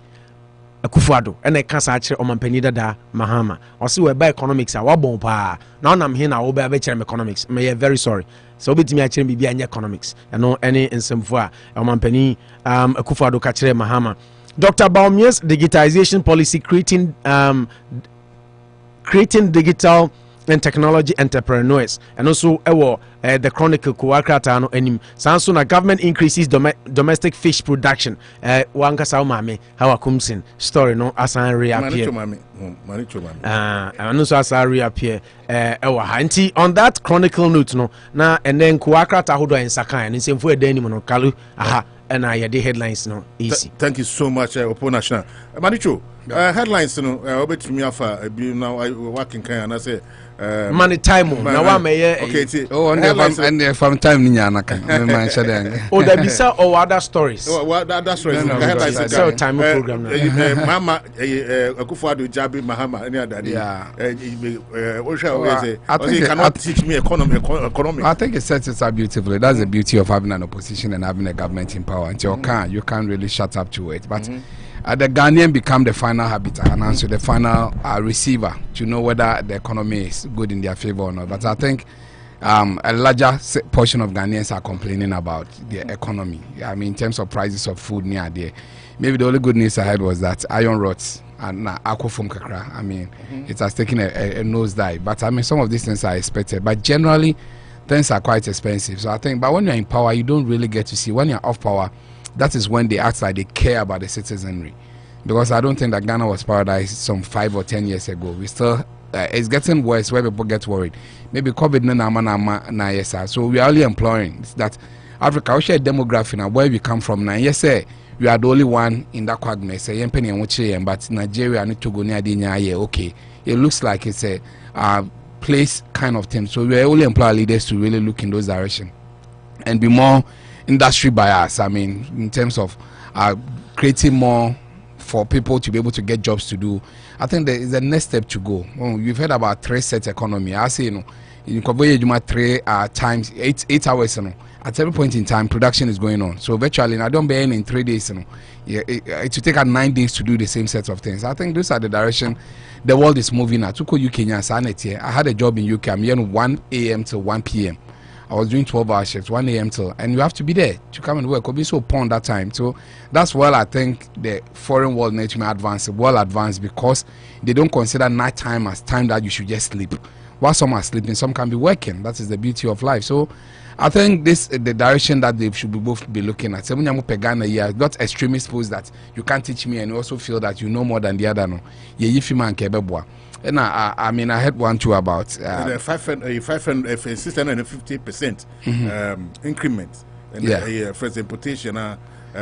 Akufo-Addo and I can't say Omampeni Dada Mahama. Or see where by economics are wabon pa. Now I'm here now over economics. May very sorry. So bit me actually be economics. I know any in some fois Omampeni Akufo-Addo kachire Mahama. Dr. Bawumia's digitization policy creating digital and technology entrepreneurs, and also the Chronicle Kuwakrata and Sansuna government increases domestic fish production. Wanka Saumame, how a Kumsin story no asan reappear. And also asan reappear. On that Chronicle note, no, na and then Kuwakrata Hudo and Sakai and same for Denimono Kalu, aha, and I the headlines no easy. Thank you so much, Opo National. Manicho, headlines no, obet me afa, now I work in Kenya and I say. Money time now one may okay and from time niana oh there be some or other stories other stories so time program Mama Akufo-Addo Jabi Mahama any other I think you cannot teach me economics. I think it sets it up beautifully. That's the beauty of having an opposition and having a government in power. Until you can't really shut up to it, but the Ghanaian become the final habitat and also the final receiver to know whether the economy is good in their favor or not. But I think a larger portion of Ghanaians are complaining about the economy. I mean, in terms of prices of food near there. Maybe the only good news I had was that iron rods and aquafum kakra. I mean, it has taken a nosedive. But I mean, some of these things are expected. But generally, things are quite expensive. So I think, but when you're in power, you don't really get to see. When you're off power, that is when they act like they care about the citizenry, because I don't think that Ghana was paradise some 5 or 10 years ago. We still it's getting worse where people get worried. Maybe COVID na yes, so we are only imploring that Africa, we share demography now where we come from now. Yes, sir, we are the only one in that quagmire. Say but Nigeria need to go near the okay. It looks like it's a place kind of thing. So we are only employ leaders to really look in those directions and be more industry bias. I mean, in terms of creating more for people to be able to get jobs to do. I think there is the next step to go. Well, you've heard about 3-set economy. I say, you can go 3 times 8 hours. At every point in time, production is going on. So virtually, I don't bear in 3 days. It will take 9 days to do the same set of things. I think those are the direction the world is moving at. I had a job in UK. I'm here 1 a.m. till 1 p.m. I was doing 12-hour shifts, 1 a.m. till, and you have to be there to come and work. Could be so poor that time. So that's why I think the foreign world needs to advance, well advanced, because they don't consider night time as time that you should just sleep. While some are sleeping, some can be working. That is the beauty of life. So I think this is the direction that they should be both be looking at. Got extremists pose that you can't teach me, and you also feel that you know more than the other. No, and I mean, I heard one too about 650% increment in first importation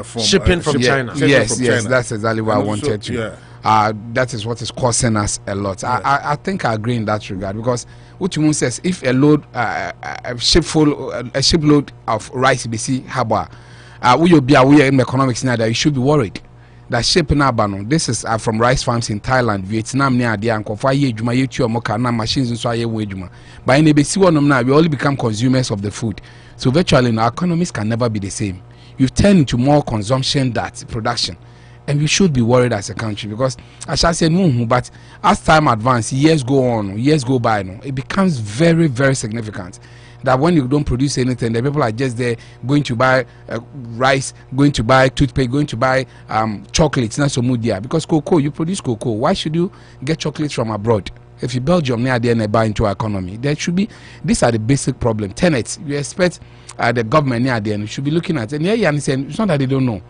from shipping from China. Yes, that's exactly what I wanted to. That is what is costing us a lot. I think I agree in that regard, because Uchimun says if a load, a shipload of rice BC haba, we will be aware in economics now that you should be worried. That ship na bano. This is from rice farms in Thailand, Vietnam near the anko. For ye juma ye tu moka na machines and so ye wejuma. But in the basic one now, we only become consumers of the food. So virtually, our economies can never be the same. You've turned into more consumption than production, and we should be worried as a country, because I shall say no. But as time advances, years go on, years go by, no, it becomes very, very significant. That when you don't produce anything, the people are just there going to buy rice, going to buy toothpaste, going to buy chocolates, not so mudia. Because cocoa, you produce cocoa. Why should you get chocolates from abroad? If you Belgium near there and buy into our economy, there should be. These are the basic problem. Tenets. You expect the government near there and should be looking at. And here you understand, it's not that they don't know.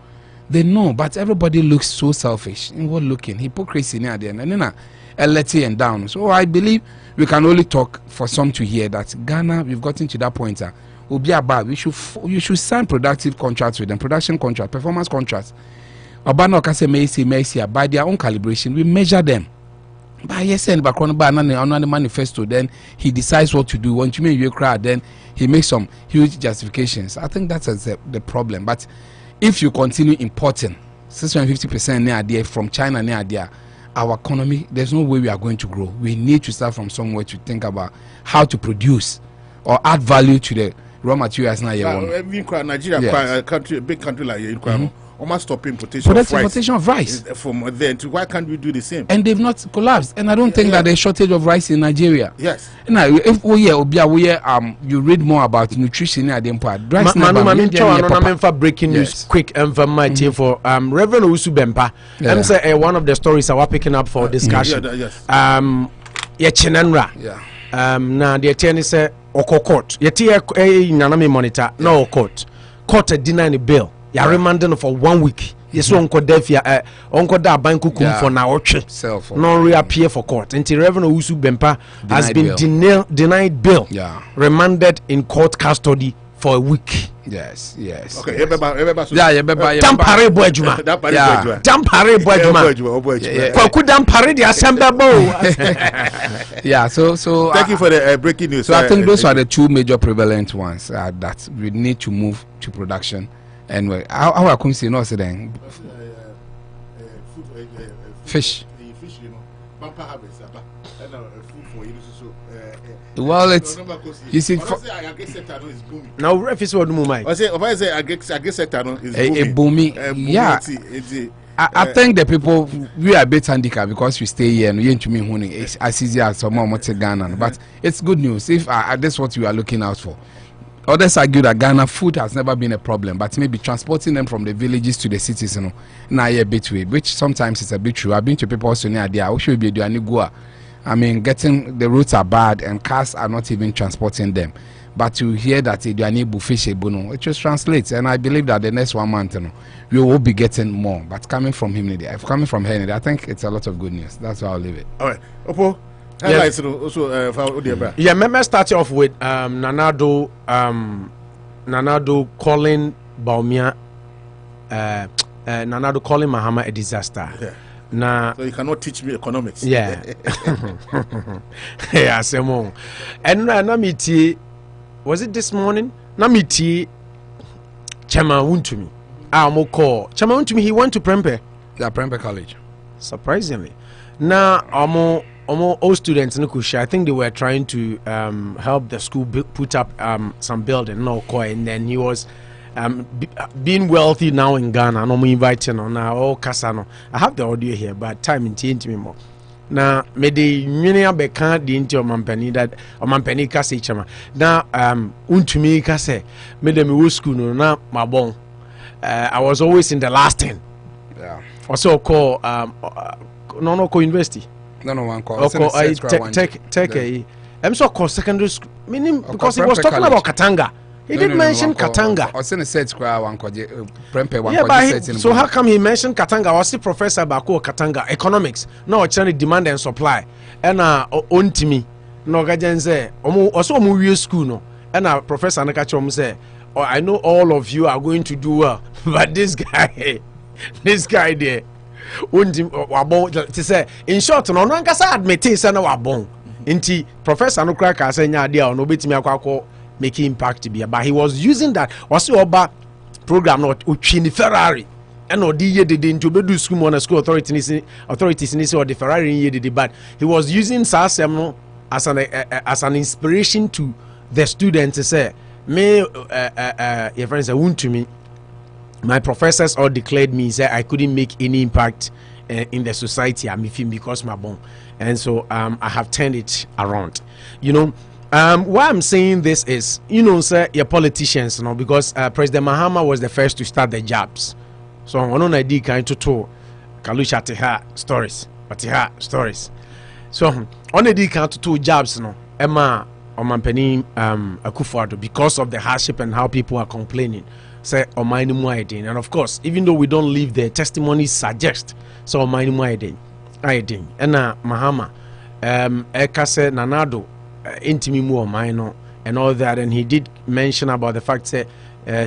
They know, but everybody looks so selfish. Inward looking, hypocrisy near there, and then letty and down. So I believe we can only talk for some to hear that Ghana, we've gotten to that point. obi aba you should sign productive contracts with them, production contract, performance contracts. Oba no ka say Messi by their own calibration we measure them. By yes and background by on the manifesto, then he decides what to do. When you make you cry, then he makes some huge justifications. I think that's the problem. But if you continue importing 650% near there from China near there, our economy, there's no way we are going to grow. We need to start from somewhere to think about how to produce or add value to the raw materials. Now, Nigeria, country, a big country like here, almost stop importation of rice from there. Why can't we do the same? And they've not collapsed. And I don't think that there's shortage of rice in Nigeria. Yes. Now, if you read more about nutrition at the empire. Breaking news quick and for my for Rev Owusu Bempah. I'm say one of the stories I was picking up for discussion. Chinanra. Now the attorney say court. Nanami monitor no court denying the bill. You are remanded for 1 week. Yes, Uncle Defia, Uncle Da Banku for now, no reappear for court. Until Rev Owusu Bempah has been denied bail, remanded in court custody for a week. Yes. Okay, Dampare Boyjuma. Dampare Boyjuma. Kwaku Dampare the assembly. Yeah, so thank you for the breaking news. So I think those are the two major prevalent ones that we need to move to production. And how I can say no, then fish. Well, it's you see. Now, Ref is what movie. I say I guess sector is booming. Yeah. I think the people we are a bit handicapped because we stay here and you ain't to me honing. It's as easy as some more Ghana, but it's good news if that's what we are looking out for. Others argue that Ghana food has never been a problem, but maybe transporting them from the villages to the cities, now a bit way, which sometimes is a bit true. I've been to people also near there. I should be doing Anigua. I mean, getting the routes are bad and cars are not even transporting them. But to hear that they are able fish, it just translates. And I believe that the next 1 month, we will be getting more. But coming from him, coming from her, I think it's a lot of good news. That's why I'll leave it. All right, Opo. Yes. Also, let's start off with Nanado calling Bawumia, Nanado calling Mahama a disaster. Yeah. Now, so you cannot teach me economics. Yeah. Yeah, Simon. And Namiti, was it this morning? Namiti, Chama Wuntumi. Call Chama Wuntumi. He went to Prempeh. Yeah, Prempeh College. Surprisingly, now all students in Kusha, I think they were trying to help the school put up some building, and then he was being wealthy now in Ghana. No more inviting on all Kasano. I have the audio here, but time in me more. Now, me the Munia Bekan the into Mampani that or Mampani Kase Chama. Now, Untumi Kase, made them school no my bon. I was always in the last 10. Yeah. Also call no university. No one call. Take a. I'm so called secondary school. Meaning because he was talking about Katanga. He did mention Katanga. I seen a set square one called Prempeh one. Yeah, but so how come he mentioned Katanga? Was the professor Bako Katanga economics? No, it's only demand and supply. And on to me, no guidance. Also, movie school no. And Professor Nakachom say, "Oh, I know all of you are going to do well, but this guy there." To say in short, no one can admit it. Say no wabon. Inti Professor no crack say nya dia no betimi akwa make impact be, but he was using that was oba program not uchini Ferrari and no di ye did into bedu school on school authorities in or the Ferrari ye did, but he was using Sasem as an inspiration to the students to say me your friends are wound to me. My professors all declared me say I couldn't make any impact in the society. I'm with him because my bone, and so I have turned it around. Why I'm saying this is, sir, your politicians, because President Mahama was the first to start the jabs. So on an idea kind to Kalusha Teha stories, So on the kind to 2 jabs, Emma or Mampeni Akufo-Addo, because of the hardship and how people are complaining. Say or mine and of course, even though we don't leave the testimonies suggest so mine and Mahama Ekase Nanado intimi mu o mine no and all that, and he did mention about the fact that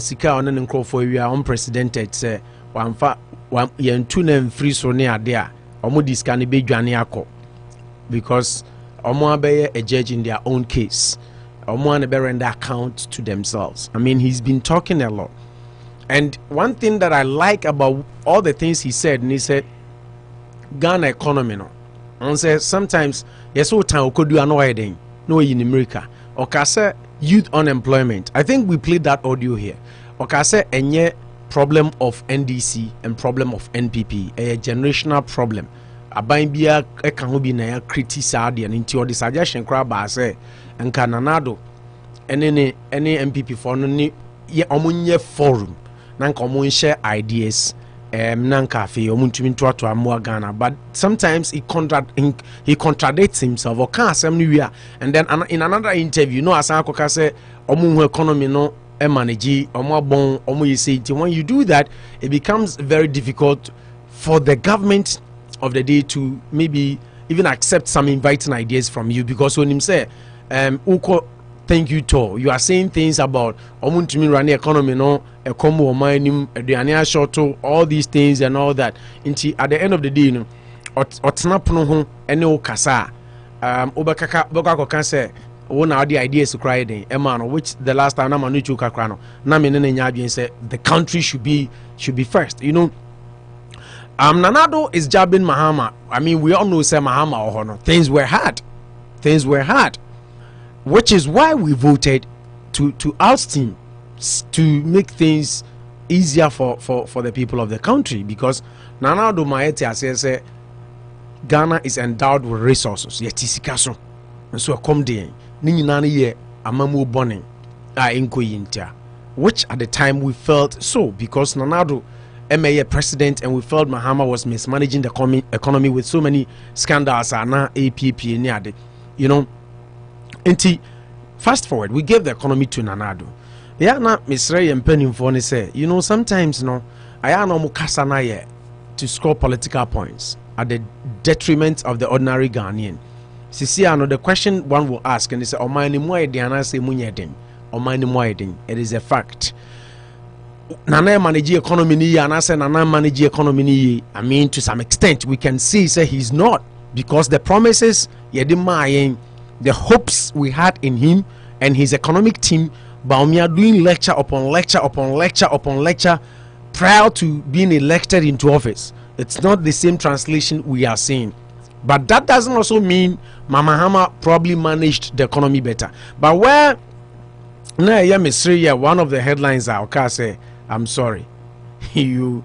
sika on an Nkrofo we are unprecedented say wamfa yentu na free so ne ade a omo diska ne bedwane akọ because omo abeye a judge in their own case. Omo an be render account to themselves. I mean, he's been talking a lot. And one thing that I like about all the things he said, and he said Ghana economy no. And say sometimes yes what time could do annoying no in America. Okay, say youth unemployment. I think we played that audio here. Okay, say enye problem of NDC and problem of NPP, a generational problem. Aban bia e kan ho bi na ya criticize de nti o de suggestion kra ba say enka nanado any MPP for no ni ye omunye forum na nka omun share ideas na nka fe omuntumi ntoato amwa Ghana, but sometimes he contradicts himself or can asem ni wia, and then in another interview no asan akoka say omun economy no manage bon you say when you do that it becomes very difficult for the government of the day to maybe even accept some inviting ideas from you, because when him say uko thank you to you are saying things about omuntumi run the economy no ekomo omanim aduane ashoto all these things and all that until at the end of the day you know otena pono ho ene okasa obekaka bokaka say one of the ideas cry den emano which the last time na manu chuka krano na me ne nya adwen say the country should be first, you know. Nanado is jabbing Mahama. I mean, we all know say Mahama or Hono. Things were hard, which is why we voted to oust him, to make things easier for the people of the country, because Nanado Maete says Ghana is endowed with resources. Yetisikaso, and so come there. Ninani ye amamu boning inkoyintia, which at the time we felt so, because Nanado MA president and we felt Mahama was mismanaging the economy with so many scandals and now APP and you know. And fast forward, we gave the economy to Nanado. Yeah, na Mr. Impunity for say, you know, sometimes no, I am no mukasana to score political points at the detriment of the ordinary Ghanaian. Sisi, the question one will ask, and they say, it is a fact. Nana manage economy ni and I say Nana manage economy ni. I mean, to some extent we can see say he's not, because the promises the hopes we had in him and his economic team, Bawumia doing lecture upon lecture upon lecture upon lecture prior to being elected into office. It's not the same translation we are seeing. But that doesn't also mean Mahama probably managed the economy better. But where now one of the headlines are okay, say, I'm sorry, you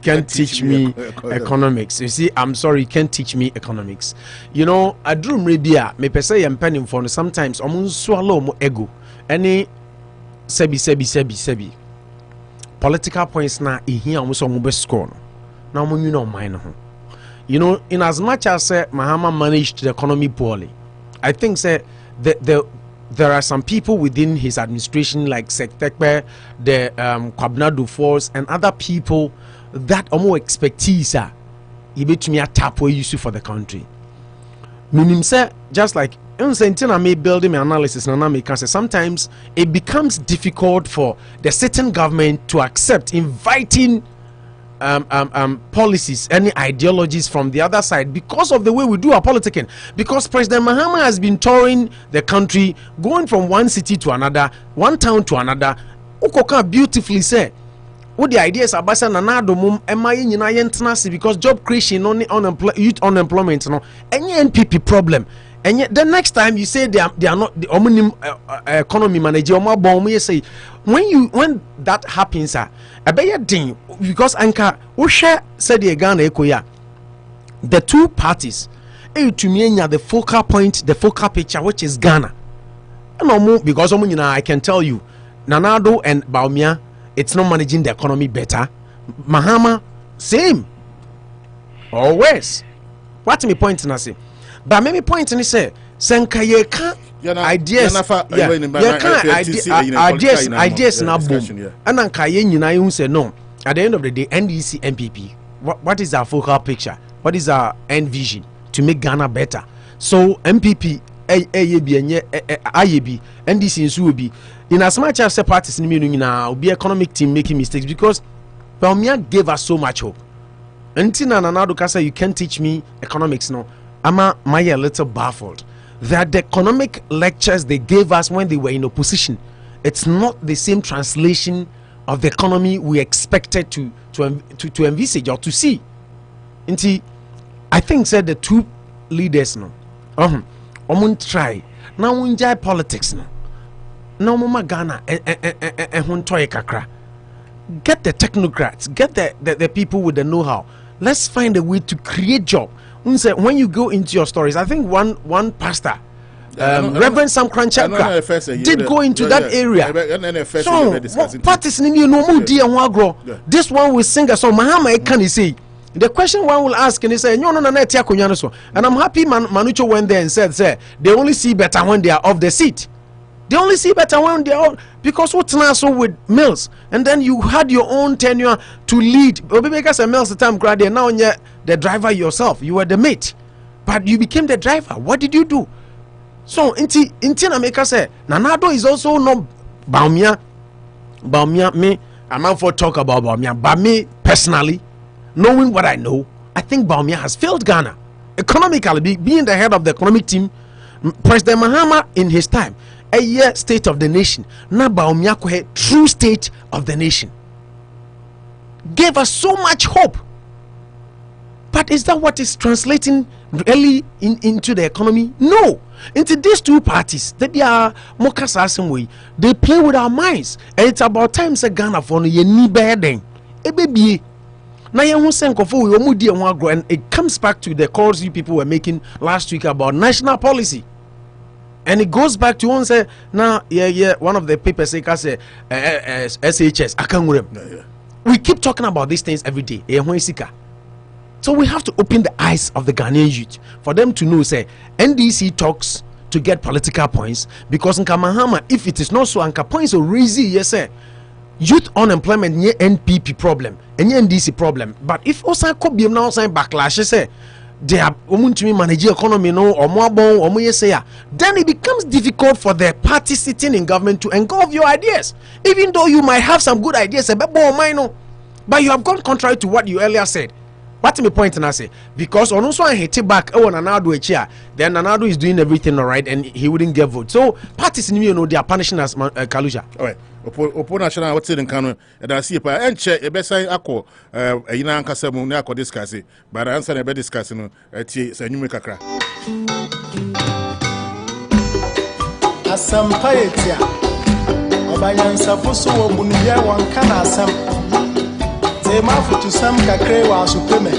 can't teach me economics. You see, I'm sorry, you can't teach me economics. You know, I drew maybe me say I'm penning for sometimes I'm swallow mo ego. Any sebi political points na here almost on score. Now you know mine. You know, in as much as Mahama managed the economy poorly, I think there are some people within his administration like Sektekpe, the Kwabnadu Force, and other people that are more expertise me tap we use for the country. Meaning say just like I may build my analysis and sometimes it becomes difficult for the certain government to accept inviting policies, any ideologies from the other side, because of the way we do our politicking. Because President Mahama has been touring the country, going from one city to another, one town to another. Ukoka beautifully said, what the ideas are basa nanado mum emaye nyina yentenase, because job creation only youth unemployment no any NPP problem. And yet the next time you say they are not the economy manager you say when that happens thing, because anka Usha said the Ghana ekoya the two parties to me the focal point, the focal picture, which is Ghana. Because I can tell you Nanado and Bawumia, it's not managing the economy better. Mahama same or worse. What me point na say? But maybe point in say senka ye can ideas ideas na boom and anka ye nyina you say no. At the end of the day, NDC MPP, what is our focal picture? What is our end vision to make Ghana better? So MPP IAB, NDC nso will be in as much as the parties in the will be economic team making mistakes because Bawumia gave us so much hope. Until Nanado Kasa, you can't teach me economics no. I'm a little baffled that the economic lectures they gave us when they were in opposition, it's not the same translation of the economy we expected to envisage or to see. Until I think said the two leaders no. Try now we enjoy politics no mama Ghana kakra. Get the technocrats, get the people with the know-how. Let's find a way to create job. When you go into your stories, I think one pastor, Reverend Sam Kranchaka, did go into that area. So parties this one will sing a song. Mahama can he say? The question one will ask and he say, no, and I'm happy Manucho went there and said, they only see better when they are off the seat. They only see better when they are off, because what's also with Mills, and then you had your own tenure to lead. Because a Mills the time graduate, now you're the driver yourself. You were the mate, but you became the driver. What did you do? So inti America say Nanado is also no Bawumia. Me, I'm out for talk about Bawumia, but me personally, knowing what I know, I think Bawumia has failed Ghana economically. Being the head of the economic team, President Mahama in his time, a year state of the nation. Now Bawumia true state of the nation gave us so much hope. But is that what is translating really into the economy? No. Into these two parties, they are mokasa way. They play with our minds, and it's about time say Ghana for ye ni beden. Baby. Now and it comes back to the calls you people were making last week about national policy. And it goes back to one say now one of the papers say SHS I we keep talking about these things every day. So we have to open the eyes of the Ghanaian youth for them to know say NDC talks to get political points, because in Mahama, if it is not so, Anka points are easy, yes sir. Youth unemployment near NPP problem and NDC problem. But if also could be now saying backlash, say they are to manage economy no or more bon or more say, then it becomes difficult for the party sitting in government to engulf your ideas, even though you might have some good ideas about but you have gone contrary to what you earlier said. What's my point? And I say because on also I hit it back. Oh, Nanado chair. Then Nanado is doing everything all right, and he wouldn't get vote. So parties in they are punishing us, Kalusha. All right. Opo national what's in Kano? And I see and check a best sign. Ako ina ankasa mu ne ako discuss. But answer na be discuss no. Say nyume kakra. Asampayetia. Obayansa foso wo munubia wanka na asam. Mafu to some kakre wa supreme.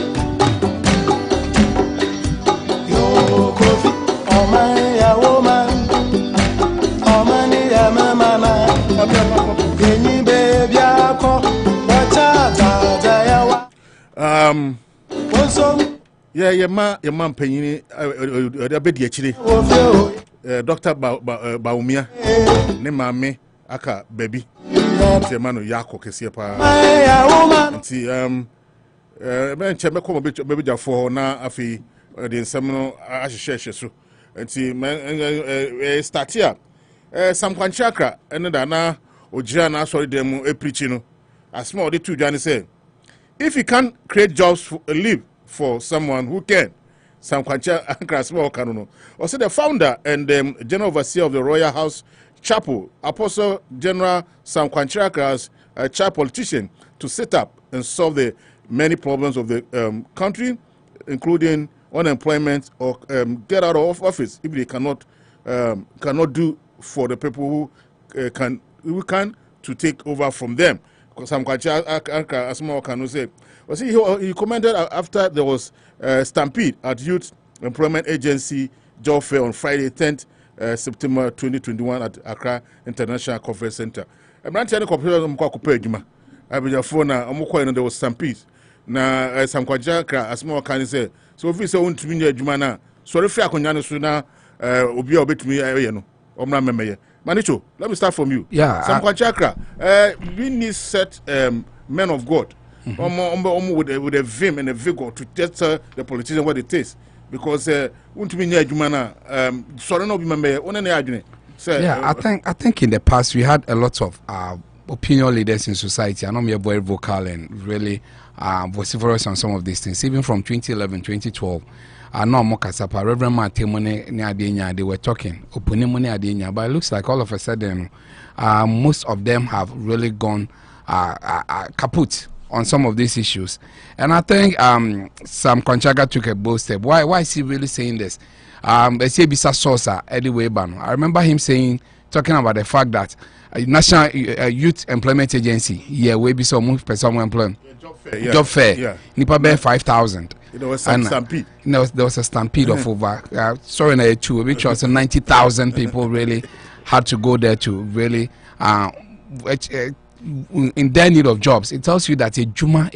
Yo kofi, oh my ya woman, oh mani ya mama, geni baby ako, bacha ya wa. Yeah, man penini abedi achire. Dr. Bawumia, ne mame aka baby. Mano yako kesi pa nti benche meko bebi jafo na afi de nsem no ahyehyehye so nti start here Sam Kwanchakra ene da na ogira na asori dem e preach no asma odi tu dwane say if you can't create jobs for a live for someone who can. Sam Kwanchakra asma okano no o say the founder and general overseer of the Royal House Chapel, Apostle General Sam Kwanchara's a child politician to set up and solve the many problems of the country, including unemployment or get out of office if they cannot do for the people who can to take over from them. Because Sam Kwanchara, as more can say, well, see, he commented after there was stampede at Youth Employment Agency job fair on Friday 10th. September 2021 at Accra International Conference Center. I'm not telling you to phone. There was stampede. Na Sam Kwanchara as more can say. So if you say want to be Jumana, so if you are going to obi obetumi no. Omra memeye. Manicho, let me start from you. Yeah. Sam Kwanchara, we need set men of God. With a vim and a vigor to tell the politician what it is. Because untumi nya adwuma na sori na obi membe one na adwene. Yeah, I think in the past we had a lot of opinion leaders in society. I know we are very vocal and really vociferous on some of these things. Even from 2011, 2012, I know Mokasapa, Reverend Matemone Adenya, they were talking Opunimone Adenya, but it looks like all of a sudden most of them have really gone kaput on some of these issues. And I think Sam Konchaga took a bold step. Why is he really saying this? I remember him talking about the fact that National Youth Employment Agency, we be some person employment job fair, Nipa bear 5,000. There was some stampede. There was a stampede of over which was 90,000 people really had to go there to really in their need of jobs. It tells you that a Juma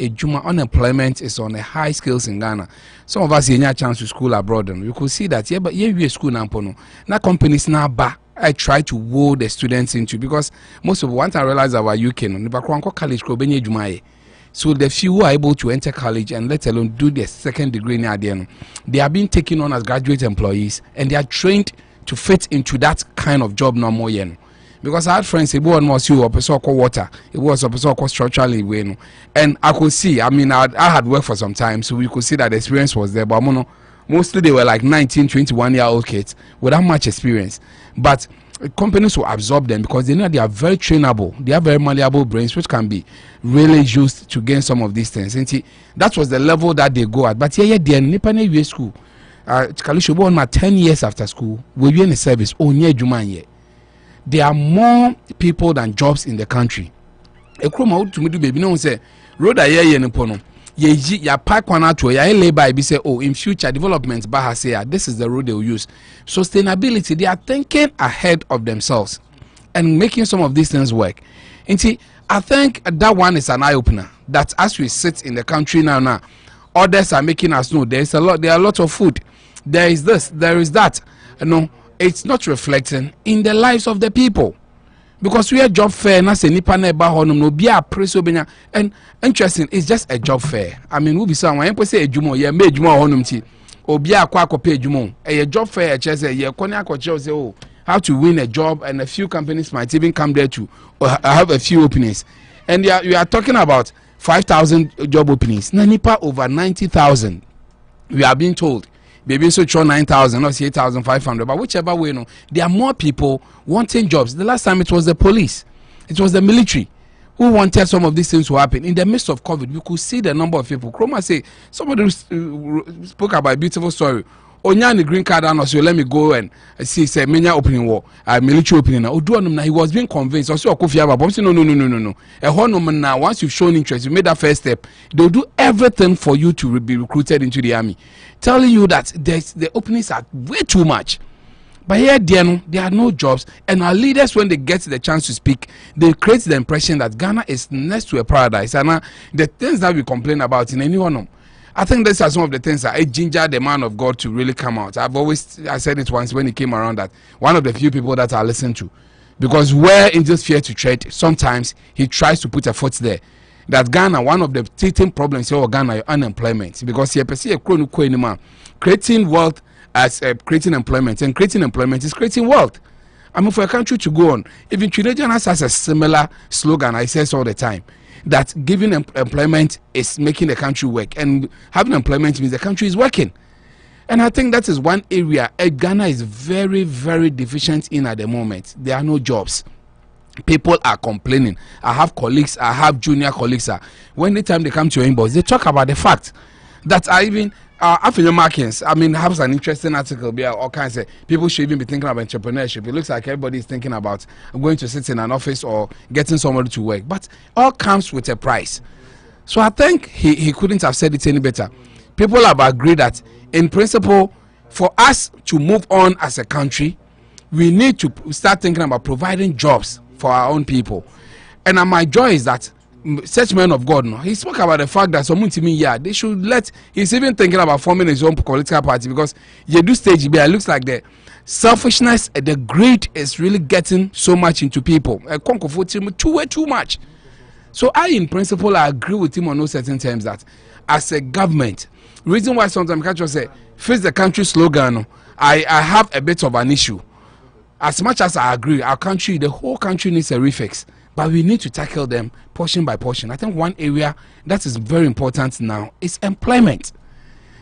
unemployment is on a high scales in Ghana. Some of us here a chance to school abroad, and you could see that but we school now companies now I try to woo the students into, because most of once I realize about UK college so the few who are able to enter college and let alone do their second degree in ADN, they are being taken on as graduate employees and they are trained to fit into that kind of job no more. Because I had friends, it was you, a person called water, it was a person called structurally, and I could see, I had worked for some time, so we could see that the experience was there, but mostly they were like 19, 21-year-old kids without much experience. But companies will absorb them because they know they are very trainable, they have very malleable brains, which can be really used to gain some of these things. And see, that was the level that they go at. But they're in school. Kalishobo on my 10 years after school, we'll be in the service. There are more people than jobs in the country. Road ya park one out to ya labor be say, oh, in future development this is the road they will use. Sustainability, they are thinking ahead of themselves and making some of these things work. And see, I think that one is an eye opener, that as we sit in the country now others are making us know there are a lot of food, there is this, there is that. It's not reflecting in the lives of the people. Because we are job fair, na se nipa na eba honum no bia preso benya, and interesting, it's just a job fair. We be saying when say ejuma, ye me ejuma honum ti. Obi akwa akope ejuma. A job fair say ye konya akoche say oh, how to win a job, and a few companies might even come there to have a few openings. And you are talking about 5,000 job openings. Na nipa over 90,000. We are being told maybe so 9,000 or 8,500, but whichever way, there are more people wanting jobs. The last time it was the police, it was the military who wanted some of these things to happen. In the midst of COVID, we could see the number of people. Chroma say somebody spoke about a beautiful story. Onyani green card and so let me go and see say many opening war, military opening now. He was being convinced. Also Akufo-Addo, no. A whole now once you've shown interest, you made that first step, they'll do everything for you to be recruited into the army, telling you that the openings are way too much. But here there are no jobs, and our leaders, when they get the chance to speak, they create the impression that Ghana is next to a paradise. And the things that we complain about in any one, I think these are some of the things that ginger the man of God to really come out. I said it once when he came around, that one of the few people that I listen to, because where angels fear to tread, sometimes he tries to put a foot there. That Ghana, one of the teething problems here, Ghana, unemployment, because he creating wealth as creating employment, and creating employment is creating wealth. For a country to go on, even Trinidad has a similar slogan. I say all the time that giving employment is making the country work, and having employment means the country is working. And I think that is one area Ghana is very, very deficient in at the moment. There are no jobs. People are complaining. I have colleagues, I have junior colleagues. When the time they come to your inbox, they talk about the fact that after your markings, have an interesting article. All kinds of people should even be thinking about entrepreneurship. It looks like everybody is thinking about going to sit in an office or getting somebody to work, but all comes with a price. So I think he couldn't have said it any better. People have agreed that in principle, for us to move on as a country, we need to start thinking about providing jobs for our own people. And my joy is that such men of God, he spoke about the fact that they should let, he's even thinking about forming his own political party, because you do stage it looks like the selfishness, the greed is really getting so much into people. Too much. So I in principle I agree with him on no certain terms that as a government reason why sometimes I just say face the country slogan. I have a bit of an issue. As much as I agree, our country, the whole country needs a refix, but we need to tackle them portion by portion. I think one area that is very important now is employment.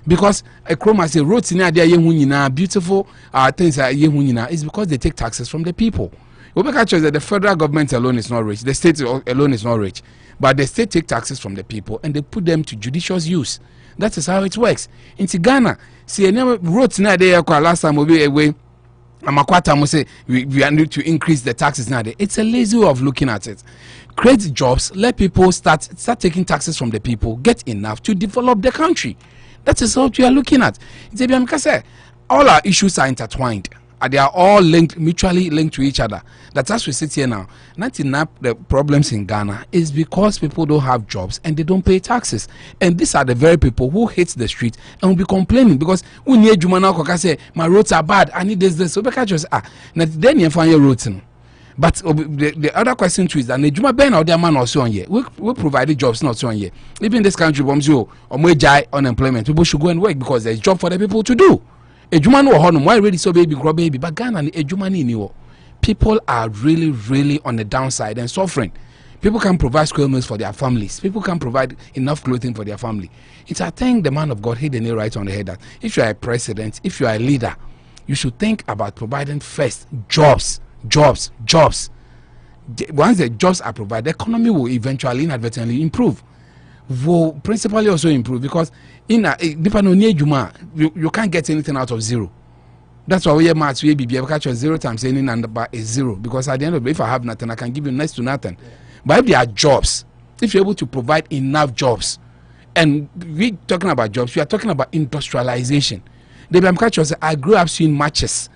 Because a chroma say roads in there beautiful things is because they take taxes from the people. We that the federal government alone is not rich, the state alone is not rich, but the state take taxes from the people and they put them to judicious use. That is how it works. In Ghana, see roads in there last time will be away. Amakwata say we need to increase the taxes now. It's a lazy way of looking at it. Create jobs, let people start taking taxes from the people, get enough to develop the country. That is what we are looking at. All our issues are intertwined. They are all linked, mutually linked to each other. That's as we sit here now. 99% the problems in Ghana is because people don't have jobs and they don't pay taxes. And these are the very people who hate the street and will be complaining because when you say my roads are bad, I need this. So then you find your roads. But the other question too is that Ejuma Ben or their man also on here. We provide jobs not so on here. Even in this country, unemployment, people should go and work because there's job for the people to do. Ejuma no honum, why really so baby grow baby? But Ghana Ejuma ni niwo. People are really on the downside and suffering. People can provide school meals for their families. People can provide enough clothing for their family. It's I think the man of God hit the nail right on the head that if you are a president, if you are a leader, you should think about providing first jobs. Once the jobs are provided, the economy will eventually inadvertently improve. Will principally also improve because in you can't get anything out of zero. That's why we have maths. We catch 0 times any number is 0 because at the end of the day, if I have nothing, I can give you next to nothing. But if there are jobs, if you're able to provide enough jobs, and we talking about jobs, we are talking about industrialization. I grew up seeing matches,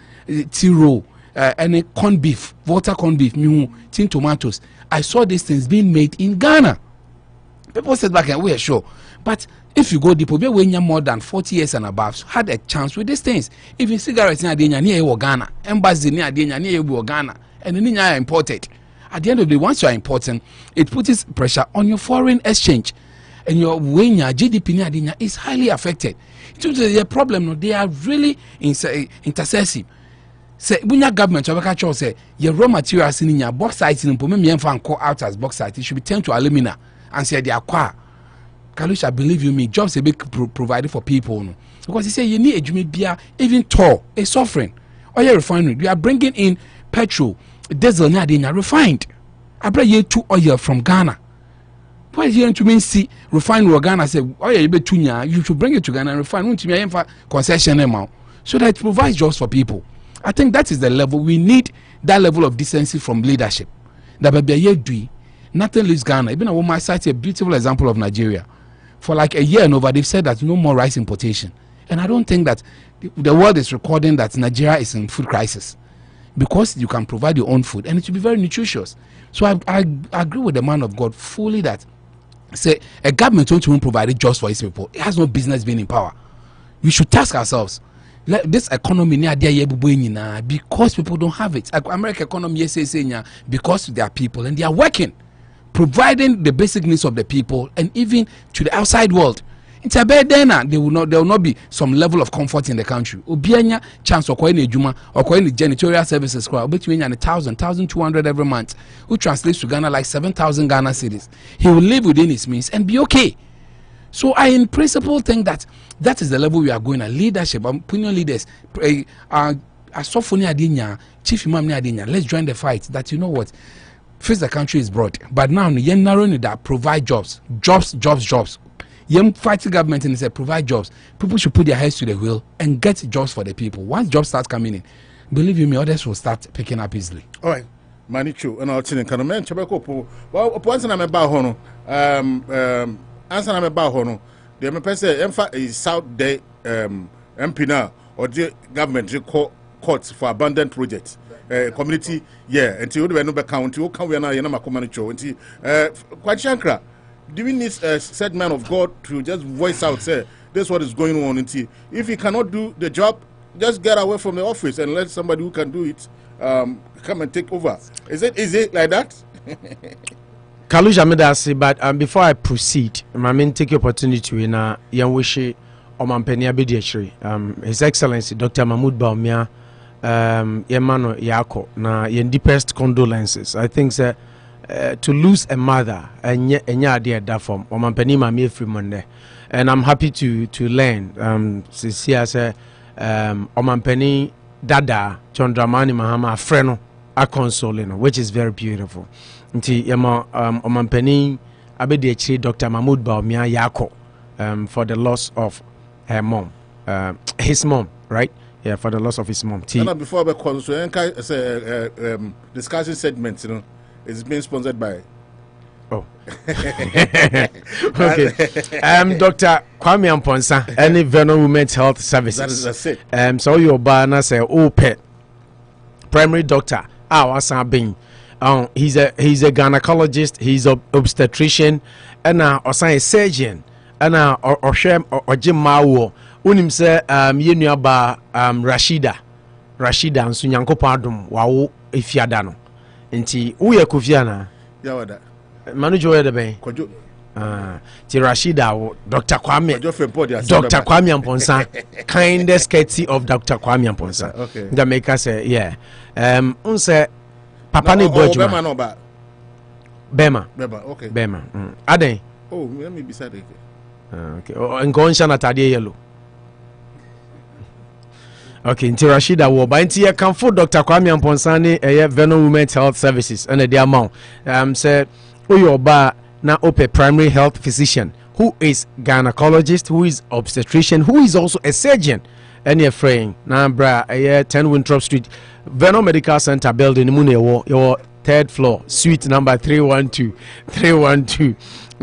tiro. And corn beef, water corn beef, tin tomatoes. I saw these things being made in Ghana. People said back and we are sure. But if you go deep, when you're more than 40 years and above, had a chance with these things. Even cigarettes near Ghana, embassy near Ghana, and then you are imported. At the end of the day, once you are importing, it puts pressure on your foreign exchange. And your GDP near is highly affected. The problem, they are really intercessive. Say bunya government obeka say your raw materials in your bauxite in pome me fan call out as bauxite, it should be turned to alumina and say they acquire. Kalusha, believe you me, jobs a big provided for people no. Because he say you need a bia even tall a suffering. Oil refinery, you are bringing in petrol, diesel na dey refined. I bring you to oil from Ghana. Why you to mean see refinery Ghana say oil you be tunya, you should bring it to Ghana and refine unto me concession amount so that it provides jobs for people. I think that is the level we need, that level of decency from leadership. That baby nothing leaves Ghana. Even a woman cited a beautiful example of Nigeria. For like a year and over, they've said that no more rice importation. And I don't think that the world is recording that Nigeria is in food crisis because you can provide your own food and it will be very nutritious. So I agree with the man of God fully that say a government won't provide jobs for its people. It has no business being in power. We should task ourselves. This economy because people don't have it. American economy because they are people and they are working, providing the basic needs of the people and even to the outside world. It's a bad day now. There will not be some level of comfort in the country. Obianya chance or coin Ejuma or coin the janitorial services between 1,000, 1,200 every month, who translates to Ghana like 7,000 Ghana cedis. He will live within his means and be okay. So I in principle think that is the level we are going at. Leadership, opinion leaders, chief imam let's join the fight. That you know what, first the country is broad, but now you narrowing that provide jobs. You fight the government and say provide jobs. People should put their heads to the wheel and get jobs for the people. Once jobs start coming in, believe you me, others will start picking up easily. All right. Manichu and our chin can men Chabako. Well, once I'm about Hono, answer I'm about Hono. The MP is South Day MP now or the government courts for abandoned projects. Community, until the Anopa County, can we now Yanama Communicho? Quite Shankra. Do we need a said man of God to just voice out, say, this is what is going on? If he cannot do the job, just get away from the office and let somebody who can do it come and take over. Is it like that? Kalusha Medasi, but before I proceed, I mean take the opportunity in young wish Omampeni abedi His Excellency Dr. Mahmoud Bawumia Yemano Yako na yen deepest condolences. I think to lose a mother and idea that form Omampeni Mami Frimonde. And I'm happy to learn sincere say Omampeni Dada Chondramani Mahama Freno are consoling, which is very beautiful. Nti yema Omampeni abedi Dr. Mahmoud Bawumia Yako for the loss of her mom, his mom, right? Yeah, for the loss of his mom. Before we discussion segment, it's being sponsored by. Oh, okay. Dr. Kwame Amponsa, any Venom Women's Health Services. That's it. So your banner say, pet primary doctor. He's a gynecologist. He's an obstetrician, and also a surgeon. And or Jim Mawo. Unim se yenu aba Rashida nso Nyankopon adom wawo efiada no nti wo ye kofiana ya wada manager we de ben kojo ti Rashida wo Dr. Kwame Amponsa kindest courtesy of Dr. Kwame Amponsa okay that make us say yeah unse papa ne bojuma Bema no ba Bema okay Bema aden let me beside it okay ngonsha na tade yellow. Okay, nti Rashida wo ba nti ye kanfo Dr. Kwame Amponsane Venom Women's Health Services and the amount say oyoba na ope primary health physician who is gynecologist, who is obstetrician, who is also a surgeon and ye fraying na bra 10 Winthrop Street Venom Medical Center building mu na your third floor suite number 312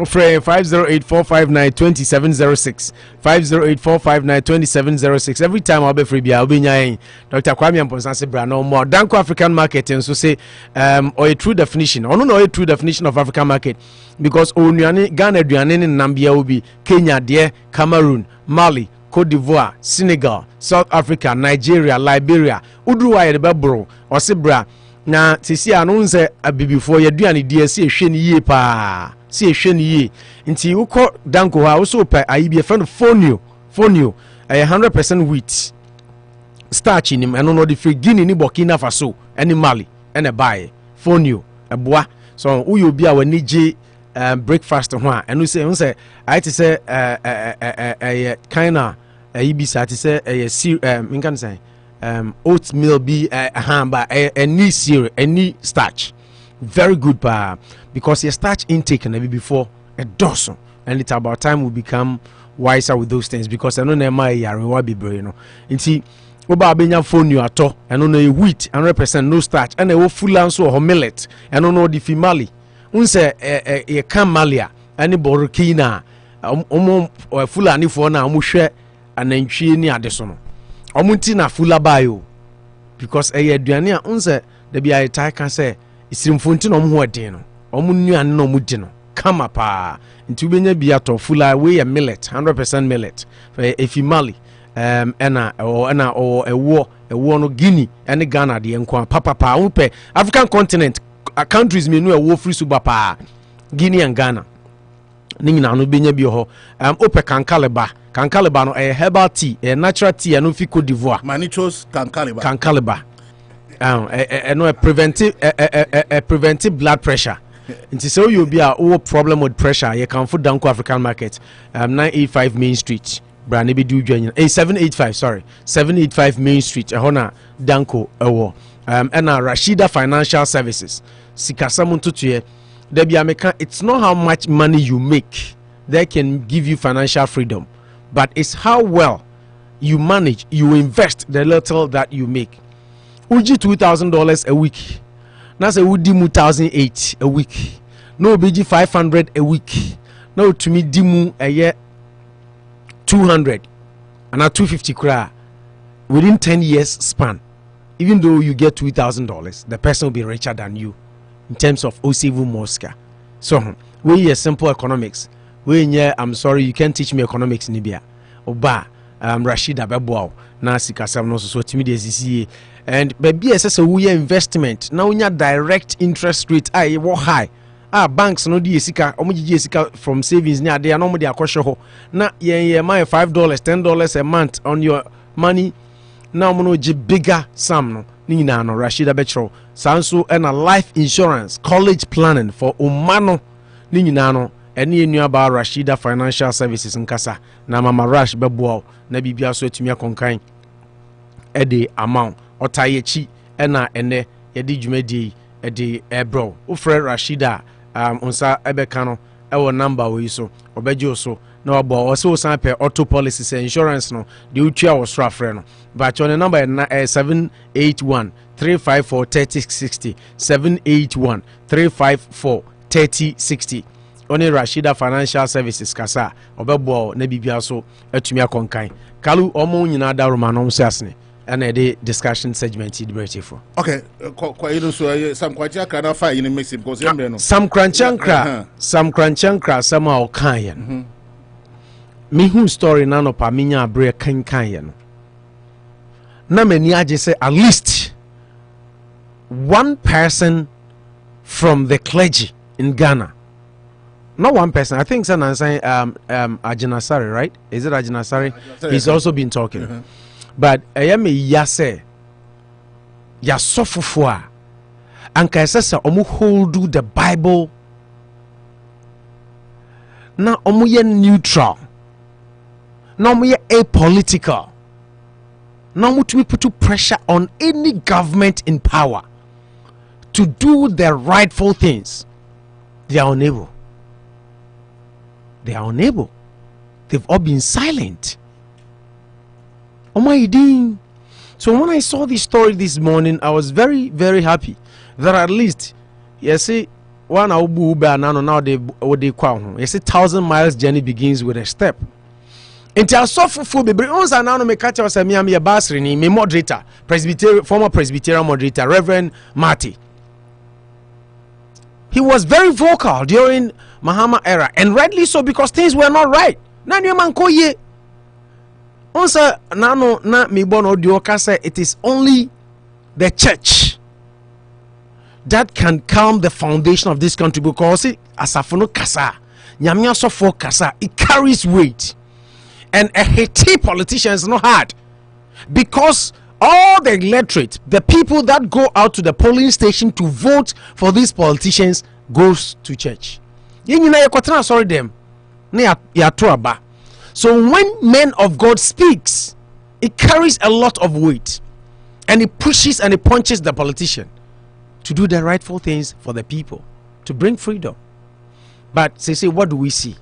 Frame 508-459-2706 508-459-2706. Every time I'll be free, I'll be nying. Dr. Kwame Amponsa say bra no more. Danko African market and so say or a true definition. Or no a true definition of African market because Onyane Ghana aduane ne Nambia will be Kenya, there, Cameroon, Mali, Cote d'Ivoire, Senegal, South Africa, Nigeria, Liberia. Udruwa ye be bro or say bra na sisi anunse abibifo ye aduane die se ehwe ni yie pa. See a shiny ye into you call Danko also pay I be a friend of fonio 100% wheat starch in him and no the free guinea ni Burkina Faso any Mali and a buy fonio a bois so who you be our niji breakfast and we say I to say a kinda a ibisa to say a can say oatmeal be a hamber any cereal any starch. Very good because your starch intake and maybe before a dozen and it's about time we become wiser with those things because I know my yare be brain and see oba benya phone you at all and on a wheat 100% no starch and a full answer or millet and on the female unse a camalia any borkina or full ani for na mushwe and then she ni adesono omuntina full bio because a duania unse the be I can say isimfonti no ho eden no omunnuane no mudi kama pa nti ubenya bia to fula we millet 100% millet efimali ena ewo no Guinea ene Ghana de enko papa unpe African continent countries menu ewo free suba pa Guinea and Ghana ningina no benya bi ho ope kankaleba no herbal tea natural tea no fi Cote d'Ivoire Manichos kankaleba a preventive blood pressure. And so you'll be a problem with pressure. You can put Danko African Market, 985 Main Street, Branibi do join 785 Main Street, Hona Danko Ewo, and Rashida Financial Services. Sikasamuntuye, Debiameka. It's not how much money you make that can give you financial freedom, but it's how well you manage, you invest the little that you make. Uji $2,000 a week. Now say Udi mu 1,008 a week. No BG 500 a week. No to me dimu a year 200 and now 250 kra within 10 years span. Even though you get $2,000, the person will be richer than you in terms of Osivu Mosca. So we hear simple economics. We hear I'm sorry you can't teach me economics Nibia. Oba Rashida Bebo na sikasam no so timi de sisi and baby SS we investment now we direct interest rate I wo high banks no di esika omo gigi esika from savings ni ade na omo de akɔhwe ho na yen my $5 $10 a month on your money na omo no gi bigger sum no ni nyina no Rashida Betro sanso and a life insurance college planning for umano ni nyina no ene enu aba Rashida Financial Services nkasa na mama Rash beboa na bibia so atumi akonkan e de amount otayechi ena ene yedi dwumadi e de ebro ufre Rashida unsa ebeka no ewo number we so obeje so na obo o se osan pe auto policies insurance no de utua wo so afre no but your number is 781 354 3060 781 354 3060 Oni Rashida Financial Services kasa obebo na bibia so atumi akonkan kalu omo nyina da roma no so asne and a discussion segment for. Okay, some quite a fire in Mexico because some cranchankra, some are kayan. Me who story nano paminya break kayan. Na many say at least one person from the clergy in Ghana. Not one person, I think I'm saying Ajinasari, right? Is it Ajinasari? He's also been talking. But I am a yase yasofufua and kaisasa omu hold the Bible na omu ye neutral na omu ye apolitical na omu to put pressure on any government in power to do the rightful things. They are unable. They've all been silent. So when I saw this story this morning, I was very, very happy that at least, you see, one now they 1,000 miles journey begins with a step. Until I saw for the Browns and now me catch us me Basri, me moderator, former Presbyterian moderator, Reverend Marty. He was very vocal during Mahama era, and rightly so because things were not right. Also, nano na mi bono dioka say it is only the church that can calm the foundation of this country because asafono kasa nyamia sofo kasa it carries weight and a Haiti politicians is not hard because all the electorate, the people that go out to the polling station to vote for these politicians goes to church. Sorry them. So when men of God speaks, it carries a lot of weight and it pushes and it punches the politician to do the rightful things for the people, to bring freedom. But they say, what do we see?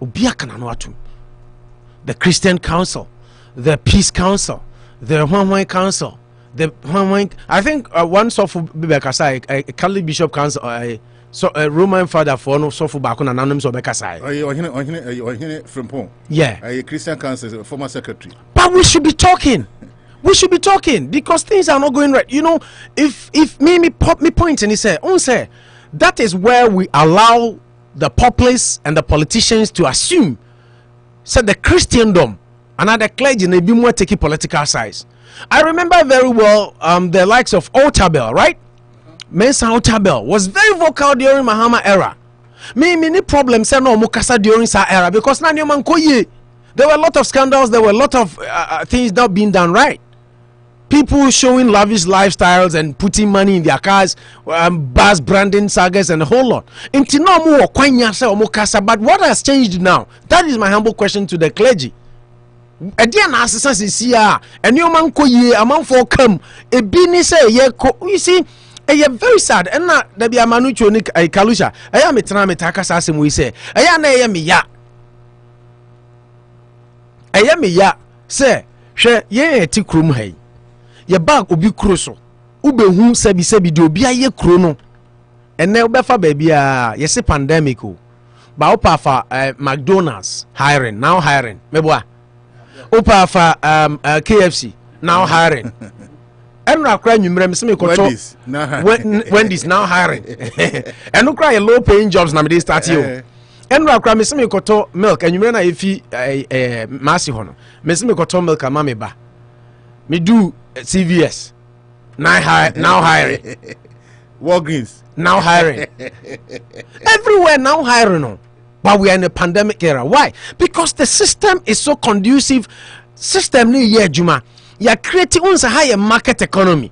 The Christian Council, the Peace Council, the Huanhuan Council, the Huanhuan, I think one Sofu Bibekasai, a Catholic Bishop Council, so a Roman father for no Sofu Bakun anonymous or Bekasai. From Pong. Yeah. A Christian Council, former secretary. But we should be talking. We should be talking because things are not going right. You know, if me pop me point and he said, that is where we allow the populace and the politicians to assume said the Christendom and other clergy may be more taking political sides. I remember very well the likes of Otabel, right? Mensa Otabel was very vocal during Mahama era. Many problems said no mukasa during sa era because there were a lot of scandals, there were a lot of things not being done right. People showing lavish lifestyles and putting money in their cars, bus branding sagas and a whole lot. But what has changed now? That is my humble question to the clergy. A dear narcissist is here, and your man ko ye among for come a bini say ye ko you see a very sad and not there be a manucho nick a kalusha. I am a tranamitakas we say I am ya say share ye tikrum hey. Ye bag obi kruso ube hu sebi de obi aye kro no ene obefa baby ye se pandemic o ba opa fa McDonald's hiring now hiring meboa opa fa KFC now hiring enra kra nwumre me se me koto Wendy's now hiring eno kra ye low paying jobs na me dey start here enra kra me se me koto milk nwumre na efi masi ho no me se me koto milk ama me ba me do CVS now hiring Walgreens now hiring. Everywhere now hiring. But we are in a pandemic era. Why? Because the system is so conducive. System ni ye juma. You create a higher market economy.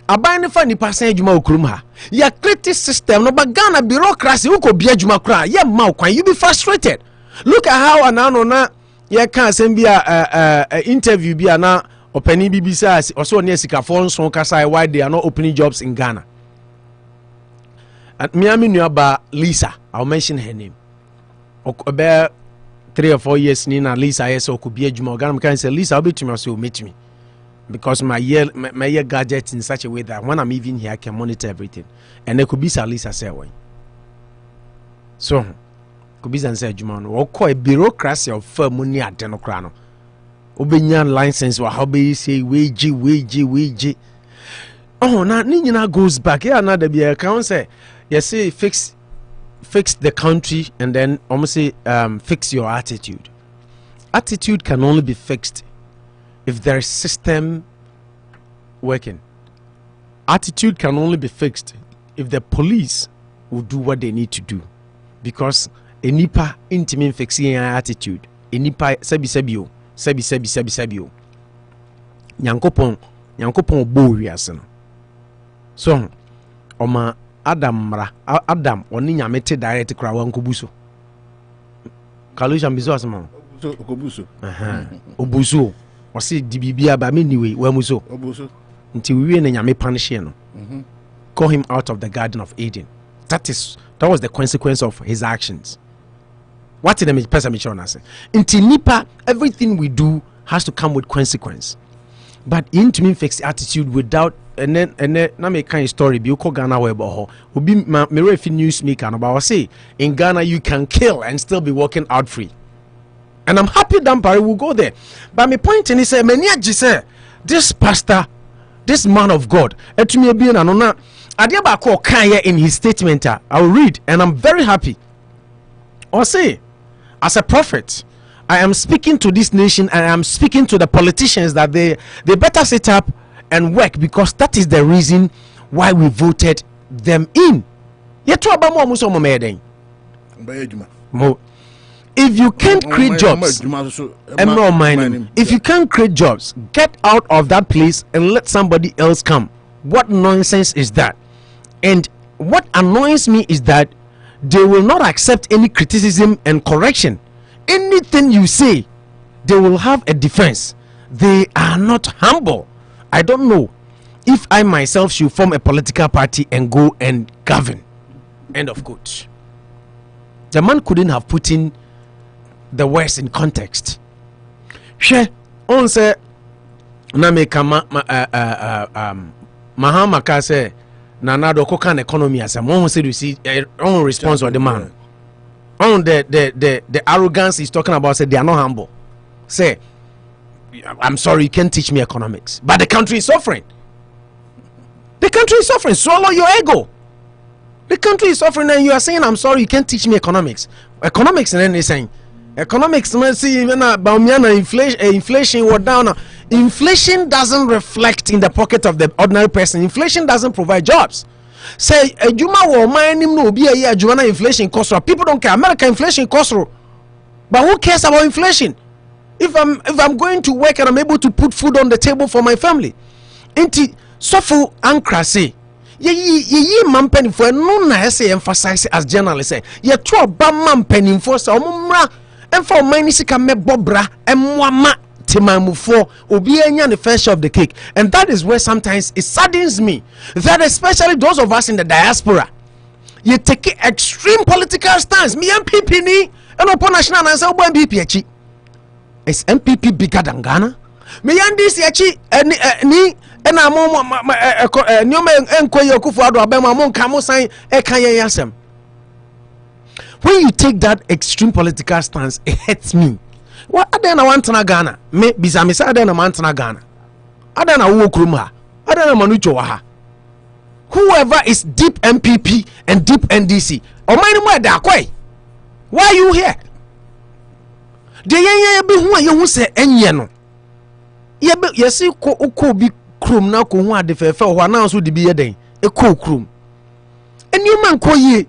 Abani fa ni pasen juma okurum ha. You create system no bagana bureaucracy uko biya juma kra. Ye ma kwan you be frustrated. Look at how anano na ye kan sem bia interview bia na openi BBC also near sikafon so kasa why they are not opening jobs in Ghana. And Miami Nuaba Lisa, I'll mention her name. About 3 or 4 years Nina Lisa yes or could be a Juma Ghana can say Lisa I'll be to me so meet me. Because my year gadget in such a way that when I'm even here I can monitor everything. And there could be some Lisa say way. So could be say Juma or call a bureaucracy of firm money at Denocrano. Obinyan license or how be say wage. Oh now Nina goes back. Yeah, another be a count say yes say fix the country and then almost say fix your attitude. Attitude can only be fixed if there is system working. Attitude can only be fixed if the police will do what they need to do. Because enipa intimate fixing attitude. Enipa sebi Nyankopon bo wiase no. So oma Adam oni nyamete direct kra wan kobuso. Kalusha mbizo asema. Obuso. Obuso. Wasi dibibia ba meniwe wa muso. Obuso. Nti wiwe na nyame punish no. Call him out of the Garden of Eden. That was the consequence of his actions. What did the person say? Nti nipa everything we do has to come with consequence. But into me fix attitude without and then na me kind story bi uko Ghana we bo obi me refi news maker no ba say in Ghana you can kill and still be walking out free. And I'm happy Dampare will go there. But my point in is say many say this pastor, this man of God, etumi bi na no na ade ba ko kan here in his statement I will read and I'm very happy. Or say as a prophet I am speaking to this nation and I am speaking to the politicians that they better sit up and work because that is the reason why we voted them in. If you can't create jobs, if you can't create jobs, get out of that place and let somebody else come. What nonsense is that? And what annoys me is that they will not accept any criticism and correction. Anything you say, they will have a defense. They are not humble. I don't know if I myself should form a political party and go and govern. End of quote. The man couldn't have put in the words in context. She on say na me kama Mahama ka say na na do kokan economy as a one say you see on response of the man. On the arrogance he's talking about, say they are not humble. Say, I'm sorry, you can't teach me economics. But the country is suffering. The country is suffering. Swallow your ego. The country is suffering and you are saying, I'm sorry, you can't teach me economics. Economics, and then they're saying, economics, see, Bawumia, inflation were down. Inflation doesn't reflect in the pocket of the ordinary person. Inflation doesn't provide jobs. Say Ejuma will mind him no be a year Ejura inflation cost. People don't care. America inflation cost. But who cares about inflation? If I'm going to work and I'm able to put food on the table for my family. Inti sofu ankra say ye man penny for no na say emphasize as journalists say ye to ba man penny for so omra and for many sika me bobra emwama timamufo obi enya the first share of the cake. And that is where sometimes it saddens me that especially those of us in the diaspora you take extreme political stance. Me MPP ni Anopa national and say MPP achi is MPP bigger than Ghana. Me this achi ni ena mo nyoma enkoye Akufo-Addo abema mo nka mo san ekanye yasem. When you take that extreme political stance, it hurts me. What adena wantana Ghana? Me bizami say adena wantana Ghana. Adena wo krum ha. Adena manucho wa ha. Whoever is deep MPP and deep NDC, omani mo da kwai. Why are you here? De yen be hu ye hu se enye no. Ye be yesi ko bi krum na ko hu ade fefe ho na so de bi ye den. E ko krum. And you man koye.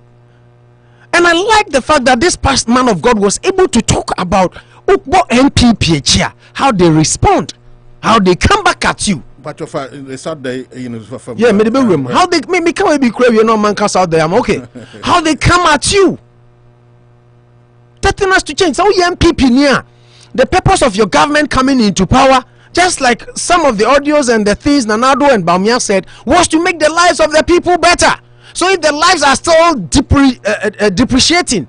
And I like the fact that this past man of God was able to talk about MPP, how they respond, how they come back at you. But they start the yeah, how they me come be crave you know man cast out there. I'm okay. How they come at you. That thing has to change. So MPP near the purpose of your government coming into power, just like some of the audios and the things Nanado and Bawumia said, was to make the lives of the people better. So if the lives are still depreciating,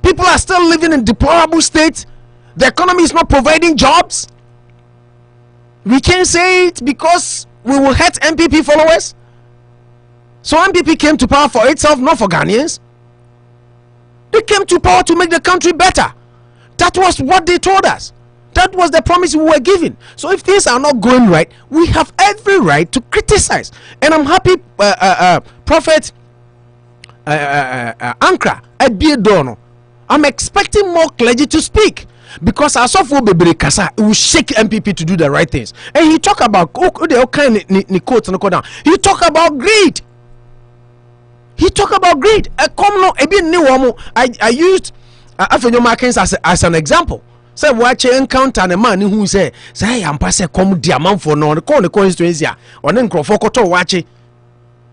people are still living in deplorable state, the economy is not providing jobs, we can't say it because we will hurt MPP followers. So MPP came to power for itself, not for Ghanaians. They came to power to make the country better. That was what they told us. That was the promise we were given. So if things are not going right, we have every right to criticize. And I'm happy Prophet Ankra Ebiedono, I'm expecting more clergy to speak, because as of Bebere Kasa, it will shake MPP to do the right things. And he talk about he talk about greed. He talk about greed. I used Afenyo as an example. Say watch encounter a man who say I'm passe come diamond for no the constituency or then Crofoko watch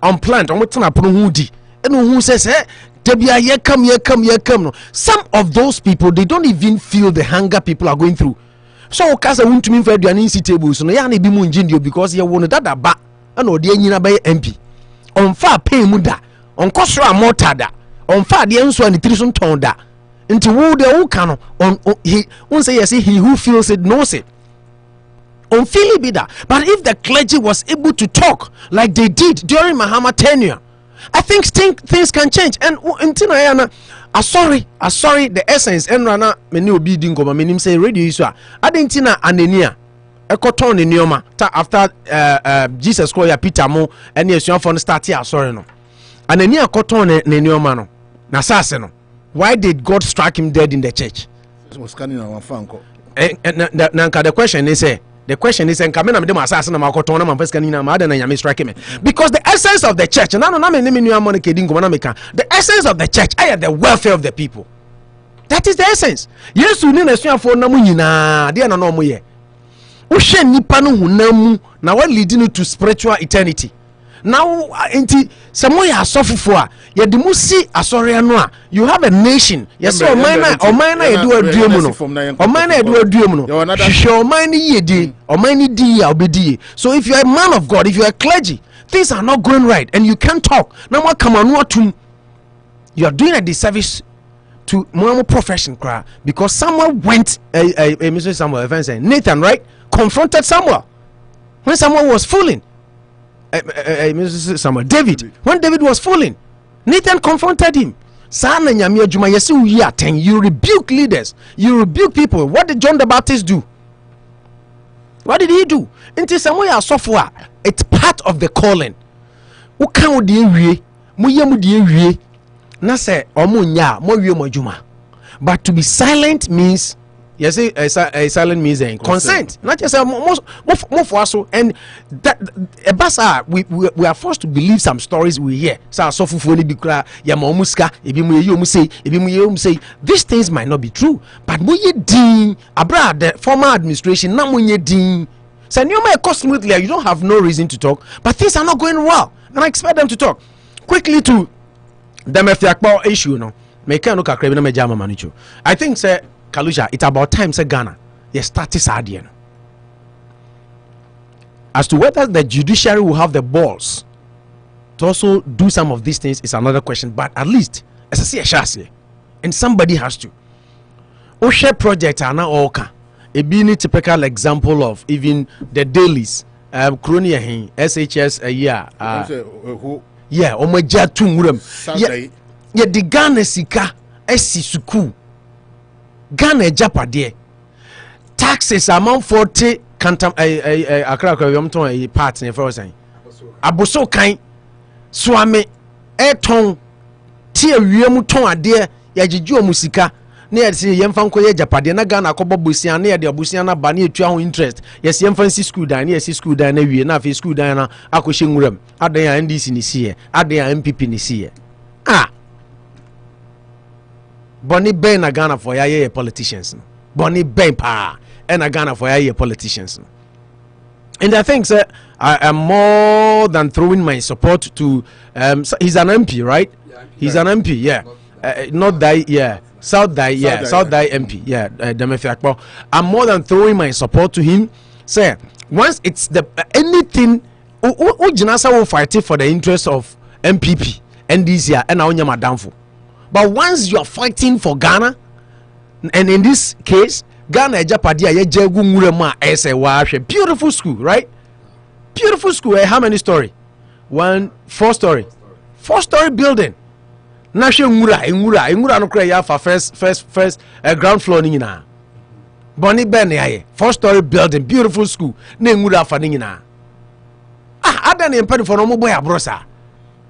on plant on what hudi and who says come. Some of those people, they don't even feel the hunger people are going through. So Kasa won't mean for the table so no yani be munjindio because you want that ba and or the MP on far pay muda on kosra mortada on far the answer and the trison tonda. Into who the who can on he won't say yes, he who feels it knows it. On Philly be that. But if the clergy was able to talk like they did during Mahama tenure, I think things can change. And sorry the essence and rana many obi dingo ma menim say radio isu a adentina anenia ekoton ne nioma ta after Jesus call ya Peter mo and esuan for start here sorry no anenia ekoton ne nioma no na sase no. Why did God strike him dead in the church? The question is because the essence of the church, the essence of the church is the welfare of the people. That is the essence. Yes, we need a for Namunina, dear no more. Ushen Nipanu Hunamu, now what leading to spiritual eternity. Now, Samoya suffer for ye the musi asoriano. You have a nation. Yes, or minor do a duomono. Or minor do a duomono. Show mine ye or mine d obedi. So if you are a man of God, if you are a clergy, things are not going right and you can't talk. Now what come on what to you are doing a disservice to more profession cry because someone went Mr. Samuel Nathan, right? Confronted Samuel when someone was fooling. David, when David was fooling, Nathan confronted him. You rebuke leaders, you rebuke people. What did John the Baptist do? What did he do? It's part of the calling. But to be silent means yes, a silent means consent. Not just most and that we are forced to believe some stories we hear. These things might not be true, but the former administration you don't have no reason to talk, but things are not going well, and I expect them to talk quickly to the issue. No, I think say Kalusha, it's about time say Ghana you start this idea. As to whether the judiciary will have the balls to also do some of these things is another question, but at least as I see a chassis and somebody has to Oshe project are now all a being typical example of even the dailies Kronia SHS a year yeah omaja tumuram yeah the Ghana sika esi suku Ghana japade taxes amount 40 kantam akra yomton part ne for saying aboso kan swame eton tie wiem ton ade ya gigi omusika near see Yemfanko Japadiana Gana Kobo Busia near the Busiana Bani to interest. Yes, Yemfancy school down, yes, school down, we enough school down, Akushing room, at the NDC in this year, at the MPP in this year. Bonnie Ben a Ghana for ya politicians. Bonnie Ben pa and a Ghana for ya politicians. And I think, sir, I am more than throwing my support to. So he's an MP, right? Yeah, he's an MP, yeah. Not Dayi, yeah. South Dayi, South Dayi MP, yeah. Demefiakpo. I'm more than throwing my support to him, sir. Once it's the anything, Jinasa will fight it for the interest of MPP and this year, and now you're downfall. But once you are fighting for Ghana, and in this case, Ghana Japadia Yejegu Murema Esewa, beautiful school, right? Beautiful school. How many story? 4-story. 4-story building. Nashe Ngura no kra ya for first ground floor ni na. Boni ben ya 4-story building, beautiful school. Na Ngura fa ni na. Adan empedi for no mo boy abrosa.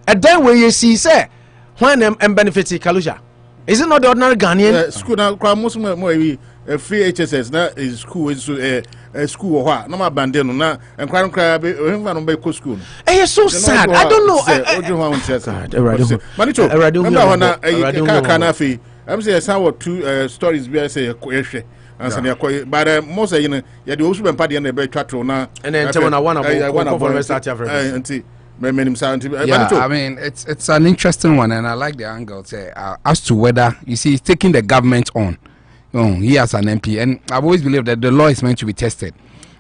And then when you see say when benefit Kalusha. Is it not the ordinary Ghanaian? School now, most free HSS na is school is school or no abandon na and crime be school. So sad. I don't know. Manito, I'm saying some 2 stories we say but most you know ya the Owusu Bempah and the chatro na and then one of South Africa. Yeah, I mean it's an interesting one, and I like the angle as to whether you see he's taking the government on. He as an MP, and I've always believed that the law is meant to be tested.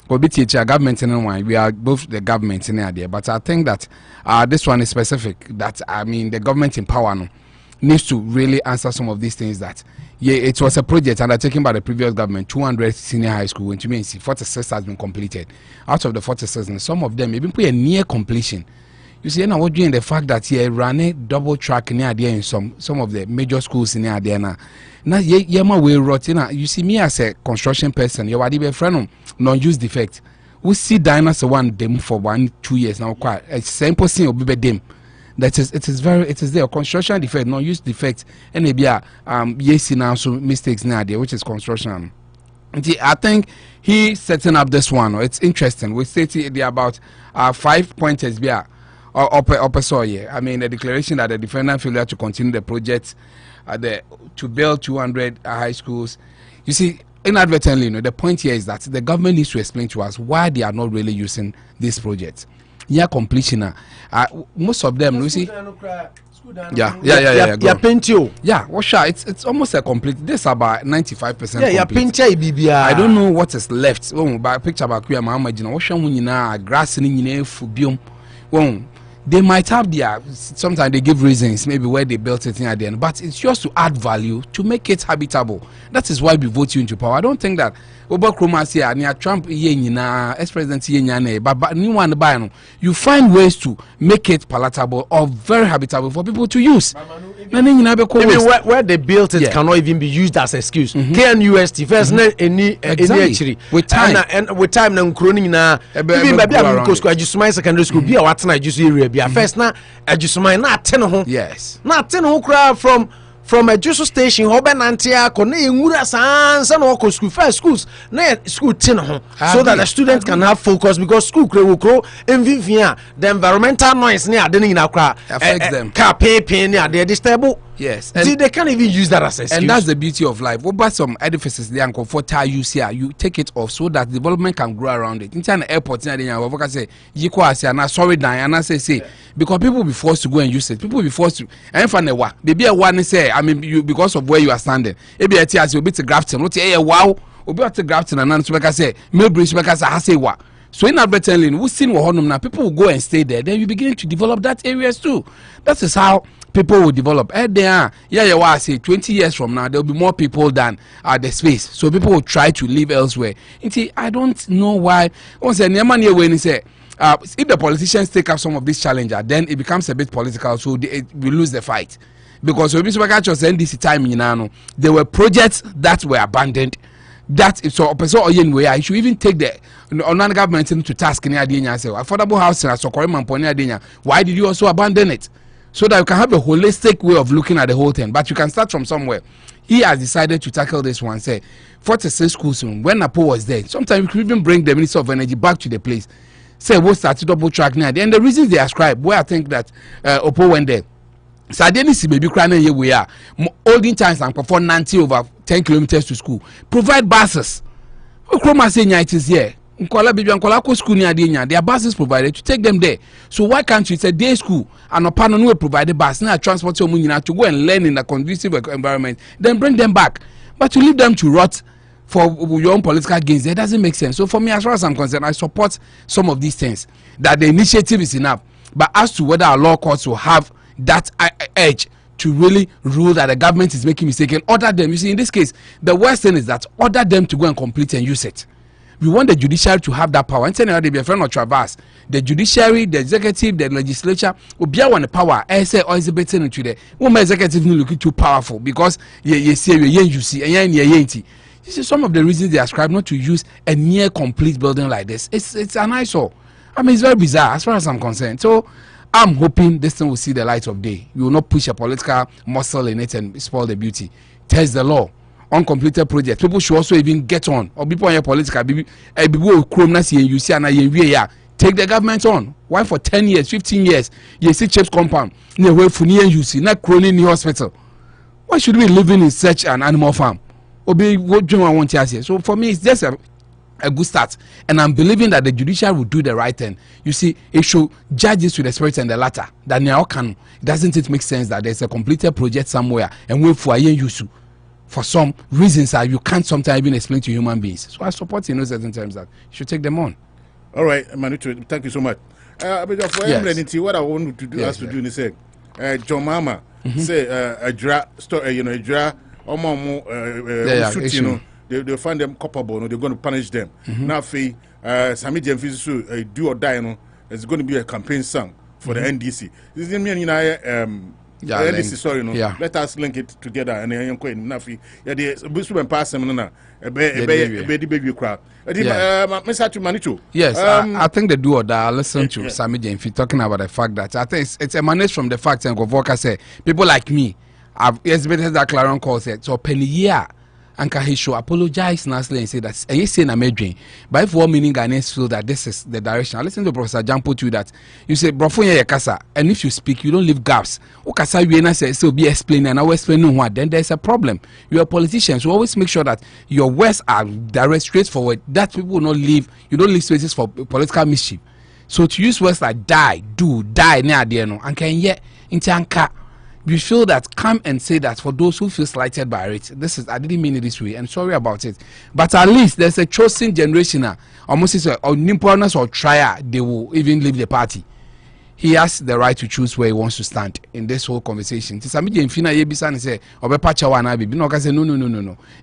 Government in one, we are both the government in there, but I think that this one is specific. That I mean, the government in power needs to really answer some of these things. That it was a project undertaken by the previous government, 200 senior high school. When you mean 46 has been completed. Out of the 46, and some of them even put a near completion. You see, and I was doing the fact that he ran a double track near there in some of the major schools in there now. Now, we wrote you see me as a construction person, you are the friend non-use defect. We see Diners one them for 1-2 years now. Quite a simple thing will be them. That is, it is there construction defect, non-use defect, and maybe yes now so mistakes now there, which is construction. I think he setting up this one. It's interesting. We say there about 5 pointers here. I mean, the declaration that the defendant failure to continue the project to build 200 high schools. You see, inadvertently, the point here is that the government needs to explain to us why they are not really using this project. Yeah, completion. Most of them, you see. Yeah. Well, sure, it's almost a complete. This about 95% complete. I don't know what is left. By picture about Mahama, grass in they might have their sometimes they give reasons maybe where they built it in at the end, but it's just to add value to make it habitable. That is why we vote you into power. I don't think that here near Trump ex-president but new one you find ways to make it palatable or very habitable for people to use. Even where they built it cannot even be used as excuse. KNUST first any with time and with time na nkroning na even baby am school Ejura secondary school be a what na Ejura area be first na Ejura na atene ho yes na atene ho kra from a Ejura station hobe nantia ko na enwura sansa na wako school first schools na school tin ho so that the students can have focus because school will grow envivia the environmental noise near ade na kra affects them car pepe near they disturb. Yes, see, they can't even use that as an excuse. And that's the beauty of life. What about some edifices they are comfortable use here? You take it off so that development can grow around it. In China airport, I say, sorry, Diana say, because people will be forced to go and use it. People will be forced to. And for the maybe a one say, I mean, you because of where you are standing. Maybe a tears you'll be to Grafton. Not a wow, or be to Grafton and answer like I say, Millbridge because I say what. So inadvertently, we seen what now. People will go and stay there. Then you begin to develop that areas too. That is how people will develop. I say 20 years from now there will be more people than the space. So people will try to live elsewhere. I don't know why. If the politicians take up some of this challenge, then it becomes a bit political. So we lose the fight because when we NDC time, there were projects that were abandoned. That is so I should even take the non-government to task in affordable housing. Why did you also abandon it? So that you can have a holistic way of looking at the whole thing, but you can start from somewhere. he has decided to tackle this one. Say 46 schools when Napo was there. Sometimes we could even bring the Minister of Energy back to the place. Say we'll start to double track now. And the reasons they ascribe, where I think that Opo went there. So I didn't see baby crying here we are. Olden times and perform 90 over 10 kilometers to school. Provide buses. Okroma say it is here. Nkola baby nkola ko school near there. There are buses provided to take them there. So why can't you say day school and Anopa no will provide the bus now transport to to go and learn in a conducive environment, then bring them back. But to leave them to rot for your own political gains, that doesn't make sense. So for me, as far as I'm concerned, I support some of these things. That the initiative is enough. But as to whether our law courts will have that edge to really rule that the government is making mistake and order them. You see, in this case, the worst thing is that order them to go and complete and use it. We want the judiciary to have that power. And say they be a friend of Traverse. The judiciary, the executive, the legislature will be one the power. I say or is it better into the woman executive looking too powerful because you see you see and you this is some of the reasons they ascribe not to use a near complete building like this. It's an eyesore. I mean, it's very bizarre as far as I'm concerned. So I'm hoping this thing will see the light of day. You will not push a political muscle in it and spoil the beauty. Test the law. Uncompleted projects. People should also even get on. Or people on your political people you see and take the government on. Why for 10 years, 15 years, you see Chips compound, you see not crony in the hospital. Why should we live in such an animal farm? Or be what do I want to say? So for me, it's just a good start, and I'm believing that the judiciary will do the right thing. You see, it should judge this to the spirit and the latter. That now can doesn't it make sense that there's a completed project somewhere and we for use for some reasons that you can't sometimes even explain to human beings. So I support in those certain terms that you should take them on. All right, Manucho, thank you so much. For what I want to do is say, John Mahama say Ejura story, Ejura They find them culpable, they're going to punish them. Now, Sammy Gyamfi do or die, it's going to be a campaign song for the NDC. This is NDC, sorry, let us link it together and then Nafi. Yeah, the Owusu Bempah seminar, a baby crowd. Yes, I think the do or die. Listen to Sammy Gyamfi talking about the fact that I think it's emanates from the fact and Govoka say people like me have exhibited that Claron call said so penny year. And he should apologize nicely and say that and he's saying I'm dream. But if one meaning Ghanaians feel that this is the direction, I listen to Professor Gyamfi to that. You say, Brofonya Yakasa, and if you speak, you don't leave gaps. Okasa Yena says so be explaining and I will explain what, then there's a problem. You're a politician, so always make sure that your words are direct, straightforward, that people will not leave, you don't leave spaces for political mischief. So to use words like die, do, die, near the end, and can yet into anchor. We feel that come and say that for those who feel slighted by it, this is I didn't mean it this way and sorry about it. But at least there's a chosen generation almost is or nimporness or trier, they will even leave the party. He has the right to choose where he wants to stand in this whole conversation. No.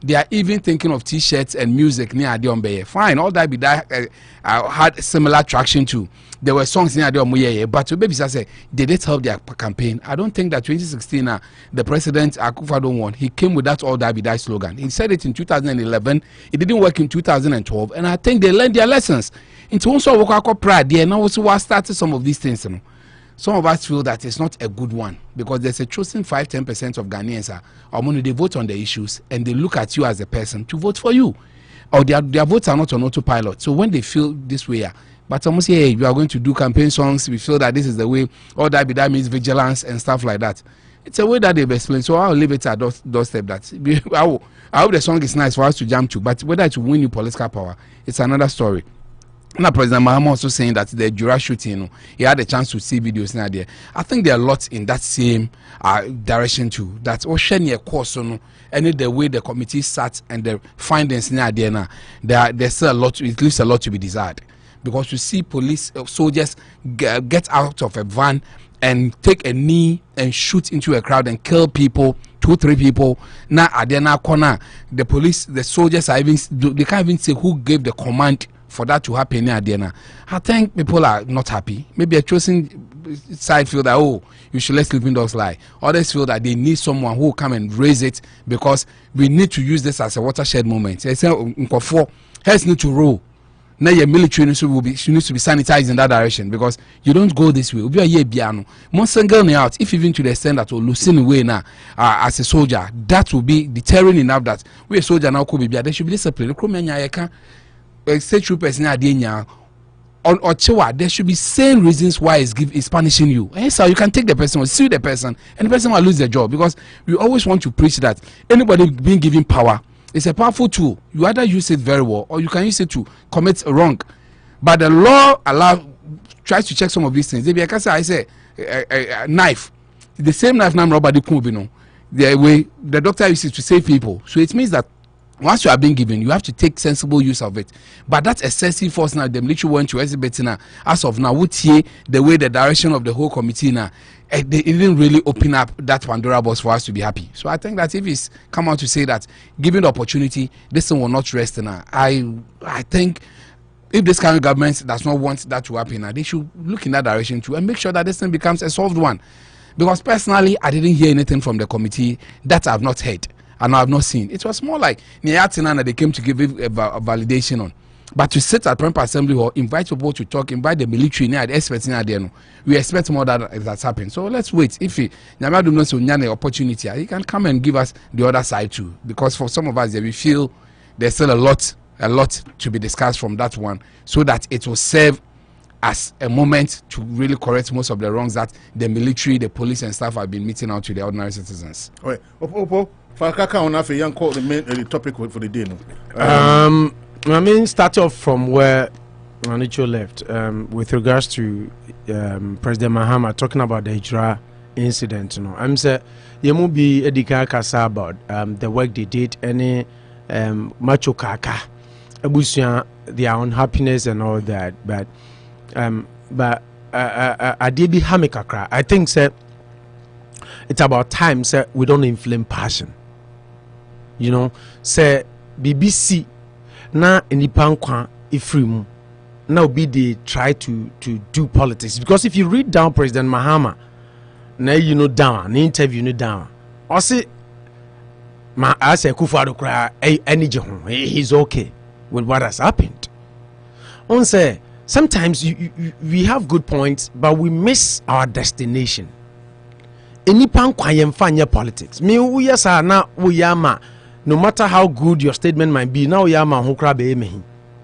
They are even thinking of t-shirts and music near Adionbeye. Fine, all that be that had similar traction too. There were songs near Adionbeye, but baby say did it help their campaign? I don't think that 2016 the president Akufo-Addo won. He came with that all that be that slogan. He said it in 2011. It didn't work in 2012, and I think they learned their lessons. Into also work pride there now also started some of these things. Some of us feel that it's not a good one because there's a chosen 5-10% of Ghanaians they vote on the issues and they look at you as a person to vote for you, or their votes are not on autopilot. So when they feel this way, but almost say, hey, you are going to do campaign songs, we feel that this is the way, or that means vigilance and stuff like that. It's a way that they've explained. So I'll leave it at doorstep that I hope the song is nice for us to jam to, but whether it will win you political power, it's another story. Now, President Mahama also saying that the Ejura shooting, he had a chance to see videos now there. I think there are lots in that same direction too. That Oceania course, and the way the committee sat and the findings now there now, there's still a lot. It leaves a lot to be desired, because you see police soldiers get out of a van and take a knee and shoot into a crowd and kill people, 2-3 people. Now at the corner, the police, the soldiers are even they can't even say who gave the command for that to happen near Adena. I think people are not happy. Maybe a chosen side feel that, oh, you should let sleeping dogs lie. Others feel that they need someone who will come and raise it because we need to use this as a watershed moment. They say, heads need to roll. now your military needs to be sanitized in that direction, because you don't go this way. We are here piano. Most single out, if even to the extent that will losing away now as a soldier, that will be deterring enough that we a soldier now could be there should be discipline. State troopers now on Ochewa, there should be same reasons why it's punishing you. And so you can take the person or sue the person, and the person will lose their job, because we always want to preach that anybody being given power, it's a powerful tool. You either use it very well or you can use it to commit a wrong. But the law tries to check some of these things. If I say a knife, the same knife now nobody could be no. The way the doctor uses it to save people. So it means that once you are being given, you have to take sensible use of it. But that excessive force now, the military went to exhibit now. As of now, the way the direction of the whole committee now, it didn't really open up that Pandora box for us to be happy. So I think that if it's come out to say that, given the opportunity, this thing will not rest now. I think if this kind of government does not want that to happen now, they should look in that direction too and make sure that this thing becomes a solved one. Because personally, I didn't hear anything from the committee that I've not heard and I've not seen. It was more like Niyatina they came to give it a validation on. But to sit at Prempa Assembly Hall, invite people to talk, invite the military, the experts in there, we expect more that's happened. So let's wait. If Nyamadu knows an opportunity, he can come and give us the other side too. Because for some of us, we feel there's still a lot to be discussed from that one, so that it will serve as a moment to really correct most of the wrongs that the military, the police and staff have been meting out to the ordinary citizens. Right. Opo, Fakaka on a young call the topic for the day. I mean, start off from where Manicho left with regards to President Mahama talking about the Ejura incident. I'm saying you must be Edika Kasa about the work they did, any macho kaka, their unhappiness and all that. But I did be hamikakra. I think sir, it's about time sir we don't inflame passion. You know, say BBC na enipankwa ifrimu now be they try to do politics, because if you read down President Mahama na down the interview down or say I say Akufo-Addo cry he's okay with what has happened. On say sometimes we have good points but we miss our destination. Enipankwa yemfanya politics me uyasa na uyama. No matter how good your statement might be, now you are my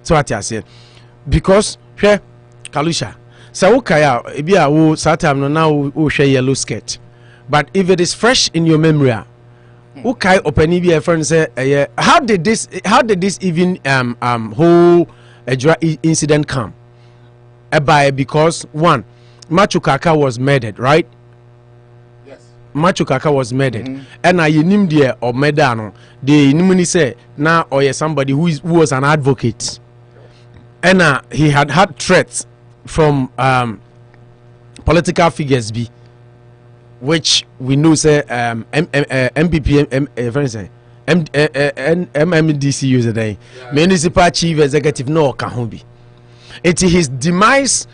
so what I said, because here Kalusha so okay ebi satam now share yellow skirt, but if it is fresh in your memory, okay open a friend say how did this even whole Ejura incident come about? Because one, Machukaka was murdered, right? Machukaka was murdered, and I named there or Medano. The nimuni say now or somebody who was an advocate, and he had threats from political figures, which we know say MPP MMDC user day municipal chief executive no Kahubi. It's his demise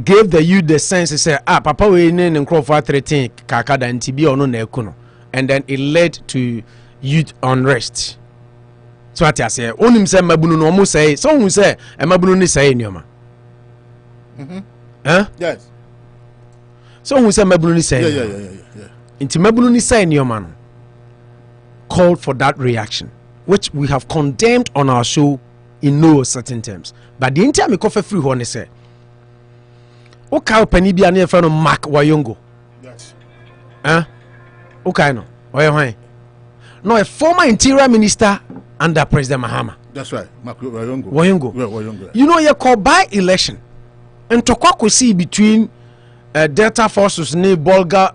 gave the youth the sense to say papa we in Crawford 13 kakada and TB or no nekuno, and then it led to youth unrest. So what I say on him say mabunu no mo say so who say mabunu ni say nyoma yes, so who say mabunu ni say yeah into mabunu ni say nyoma called for that reaction, which we have condemned on our show in no certain terms. But the entire me coffee free one say okay, penny be a friend of Mark Wayongo. Yes. Okay, no. Why? No, a former interior minister under President Mahama. That's right. Mark Wayongo. Wayongo. You know, you call by election. And to what we see between Delta Forces and Bolga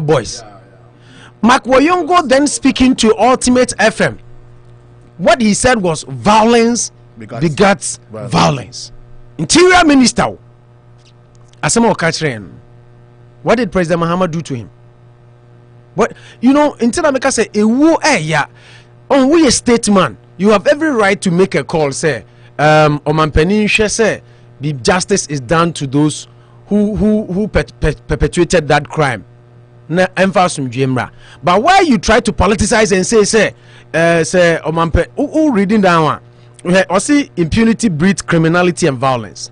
boys. Yeah. Mark Wayongo then speaking to Ultimate FM. What he said was violence begets violence. Interior Minister. What did President Mahama do to him? What until America say on we a statesman, you have every right to make a call. Say, say, the justice is done to those who perpetuated that crime. But why you try to politicize and say who reading that one? I see impunity breeds criminality and violence.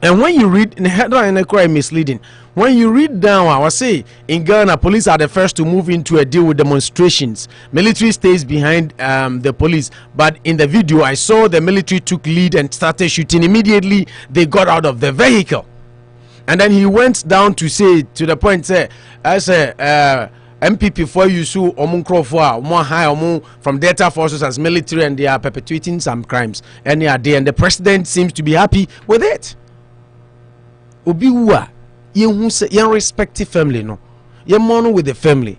And when you read in the headline, it's quite misleading. When you read down, I say in Ghana, police are the first to move into a deal with demonstrations. Military stays behind the police. But in the video, I saw the military took lead and started shooting. Immediately, they got out of the vehicle. And then he went down to say, to the point, say, as a MPP for you, so more high from Delta forces as military, and they are perpetuating some crimes. And they are there, and the president seems to be happy with it. Obiwa, you respective family, no, you mourn with the family.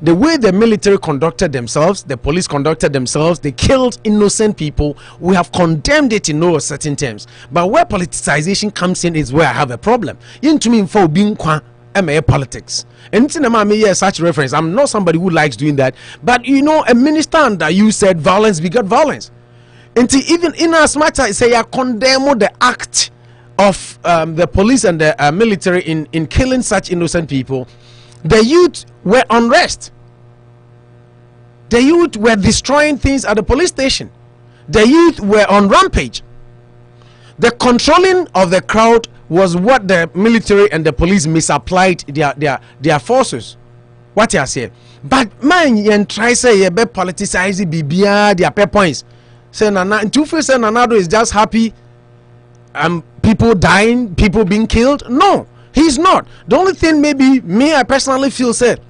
The way the military conducted themselves, the police conducted themselves, they killed innocent people. We have condemned it in no certain terms. But where politicization comes in is where I have a problem. Into me for being politics. And in such reference, I'm not somebody who likes doing that. But you know, a minister under you said violence begat violence. And even in as much as I say I condemn the act of the police and the military in killing such innocent people, the youth were unrest. The youth were destroying things at the police station. The youth were on rampage. The controlling of the crowd was what the military and the police misapplied their forces. What you say? But man, you try say you be politicize bibia their pay points. Say Nana, two-face say Nanado is just happy. People dying, people being killed. No, he's not. The only thing maybe me I personally feel said,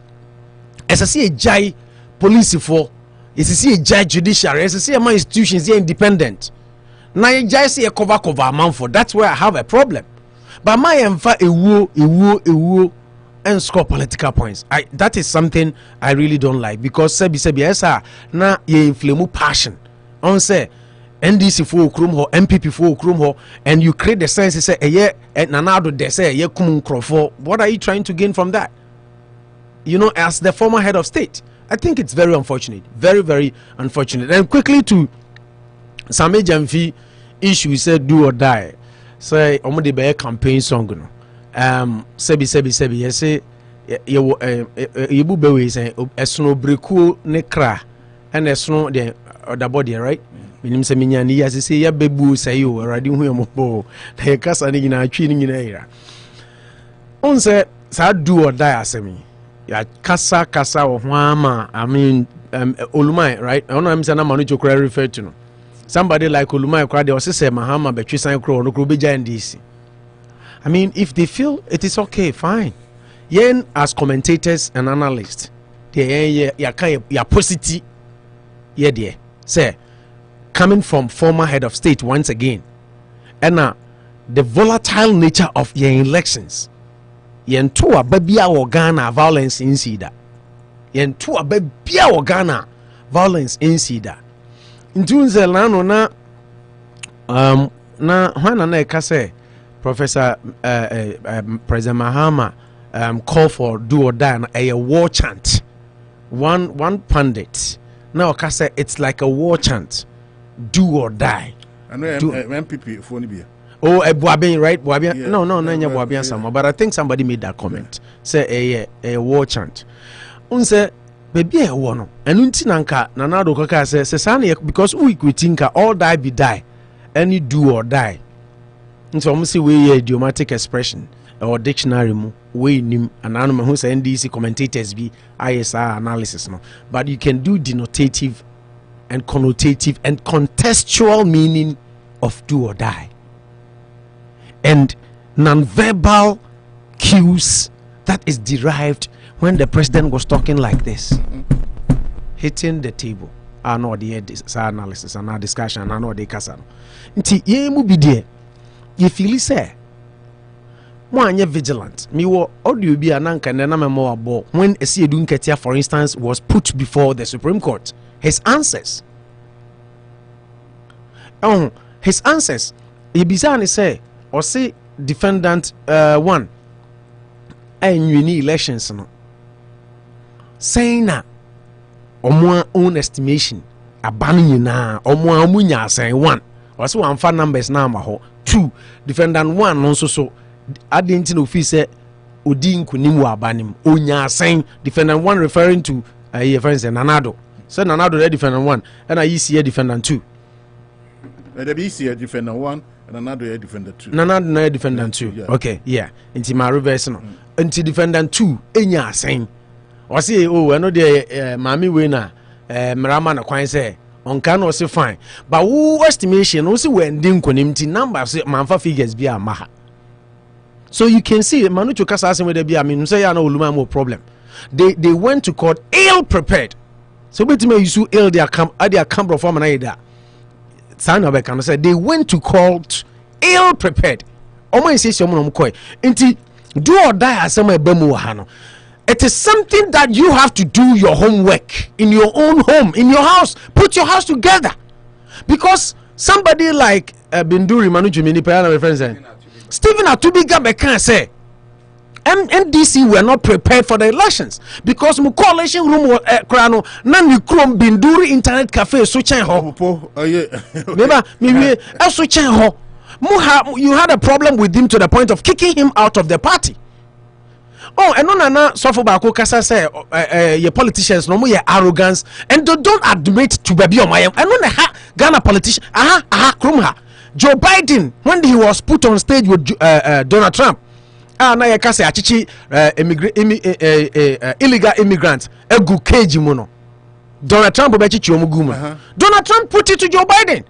as I see a jai police for, as I see a jai judiciary, as I see my institutions here independent. Now I just see a cover amount for. That's where I have a problem. But my emfa ewo and score political points. That is something I really don't like, because sebi esa na ye inflame passion. On say NDC for okrum ho, MPP for okrum ho, and you create the sense say nanado de say ye kum krofo. What are you trying to gain from that? You know, as the former head of state, I think it's very unfortunate, very, very unfortunate. And quickly to Sammy Gyamfi issue, said do or die. Say omode be campaign song no. Sebi ye say ye bu be we say esono breku ne kra and esono the other body, right? Minim se minya ni yase se ya bebu say o awrade hu emobo na ye kasa ni nyina atwi ni nyina ira on se sa do or die asemi ya kasa o ho ama. I mean Olumai, right? I don't know am say na manu chokra refer to no. Somebody like Olumai crowd they also say Mahama betwi san kro no kro beja NDC. I mean, if they feel it is okay, fine. Yen as commentators and analysts, they ya positive there. Say coming from former head of state once again, and the volatile nature of your elections. Yen toa babia Ghana violence in Sida. Yen toa babia Ghana violence in Sida. Intunze lano na hwana na ekase Professor President Mahama call for do or die a war chant. One pundit now kase it's like a war chant. Do or die. I know MPP for Nibia. Oh, Buabian, right? Buabian? Yeah, no, Buabian somewhere. But I think somebody made that comment. Say a war chant. Unse baby a war no. And untinanka nanado kaka say sani because we tinka all die be die. Any do or die. And so almost we idiomatic expression or dictionary mu we nim and animal who say NDC commentators be ISR analysis no. But you can do denotative and connotative and contextual meaning of do or die, and non-verbal cues that is derived when the president was talking like this, hitting the table. I know the analysis and our discussion. I know the kasano. Nti ye mu bi de ye feel say mo anye vigilant. Me wo audio bi ananka na memo abo when Esiedu Nketia, for instance, was put before the Supreme Court. His answers. His answers. Ibizani say or say defendant one. And you need elections no. Saying that omo own estimation abanu nyina omo amunya say one. Or so one fan numbers na ma ho. Two defendant one no so adentin office odi nkunim wa abanim onya asen defendant one referring to friends Nanado. So Nanado the defendant one and I see defendant two. The BC defender 1 and another defender 2. Another defendant 2. Yeah. Okay, yeah. Into my reverse no. Into defendant 2 enya same. Was say oh I know the mami winner Mrama na kwan say on can also fine. But who estimation also when dim konimti numbers manfa figures be amaha. So you can see Manucho Kasa with the I mean say ya no uluma more problem. They went to court ill prepared. So bet me you so ill their camp from an ida. Sign of can say they went to court ill prepared. Omo say someone mkoy. Inti do or die as some bemu hano. It is something that you have to do your homework in your own home, in your house. Put your house together. Because somebody like Binduri Manu Jumini Payana, my friends, Stephen Atubiga can say NDC were not prepared for the elections because my coalition room was krano nan we krom Binduri internet cafe so chen ho. Remember me so chen ho. You had a problem with him to the point of kicking him out of the party. Oh, and no, so for Bako Kasa say, your politicians no more arrogance and don't admit to baby on my and no Ghana politician. Krumha. Joe Biden, when he was put on stage with Donald Trump, na ya kase achichi illegal immigrants, egu keji mono. Donald Trump obechichi omuguma. Donald Trump put it to Joe Biden.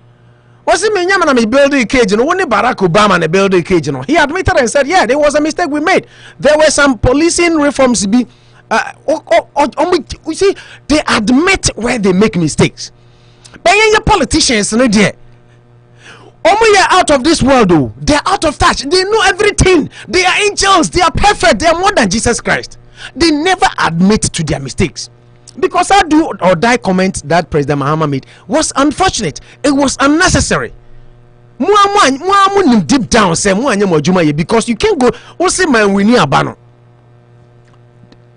Was it me na me building cage no only Barack Obama na building cage no he admitted and said yeah there was a mistake we made. There were some policing reforms be you see they admit where they make mistakes. But your politicians no there are out of this world though. They are out of touch. They know everything. They are angels. They are perfect. They are more than Jesus Christ. They never admit to their mistakes. Because I do or die comment that President Mahama made was unfortunate. It was unnecessary. Deep down say because you can't go also man winning abano.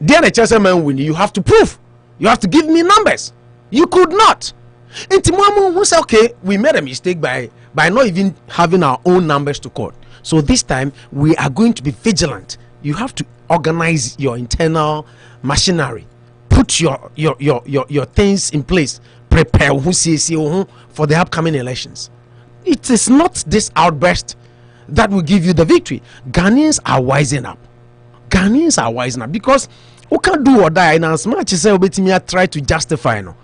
Then a man winning, you have to prove. You have to give me numbers. You could not. Intimamu who say okay, we made a mistake by not even having our own numbers to court. So this time we are going to be vigilant. You have to organize your internal machinery. Put your things in place. Prepare for the upcoming elections. It is not this outburst that will give you the victory. Ghanaians are wising up. Ghanaians are wising up because who can do or die. And as much as I try to justify no.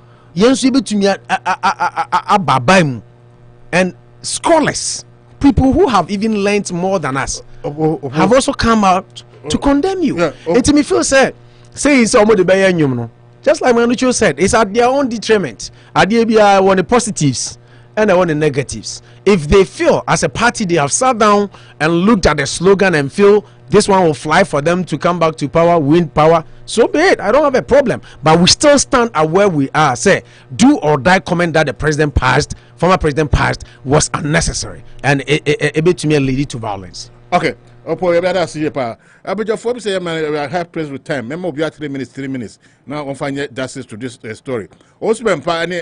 And scholars, people who have even learned more than us, have also come out to condemn you. It me feel sad. Say it's almost the just like Manucho said, it's at their own detriment. At the one the positives and the one the negatives. If they feel as a party they have sat down and looked at the slogan and feel this one will fly for them to come back to power, win power, so be it. I don't have a problem. But we still stand at where we are. Say, do or die comment that the president passed, former president passed, was unnecessary and a bit to me lead to violence. Okay. Opo yabada see pa abejo for say man we have press with time memo be 3 minutes now on find justice to this story Owusu Bempah any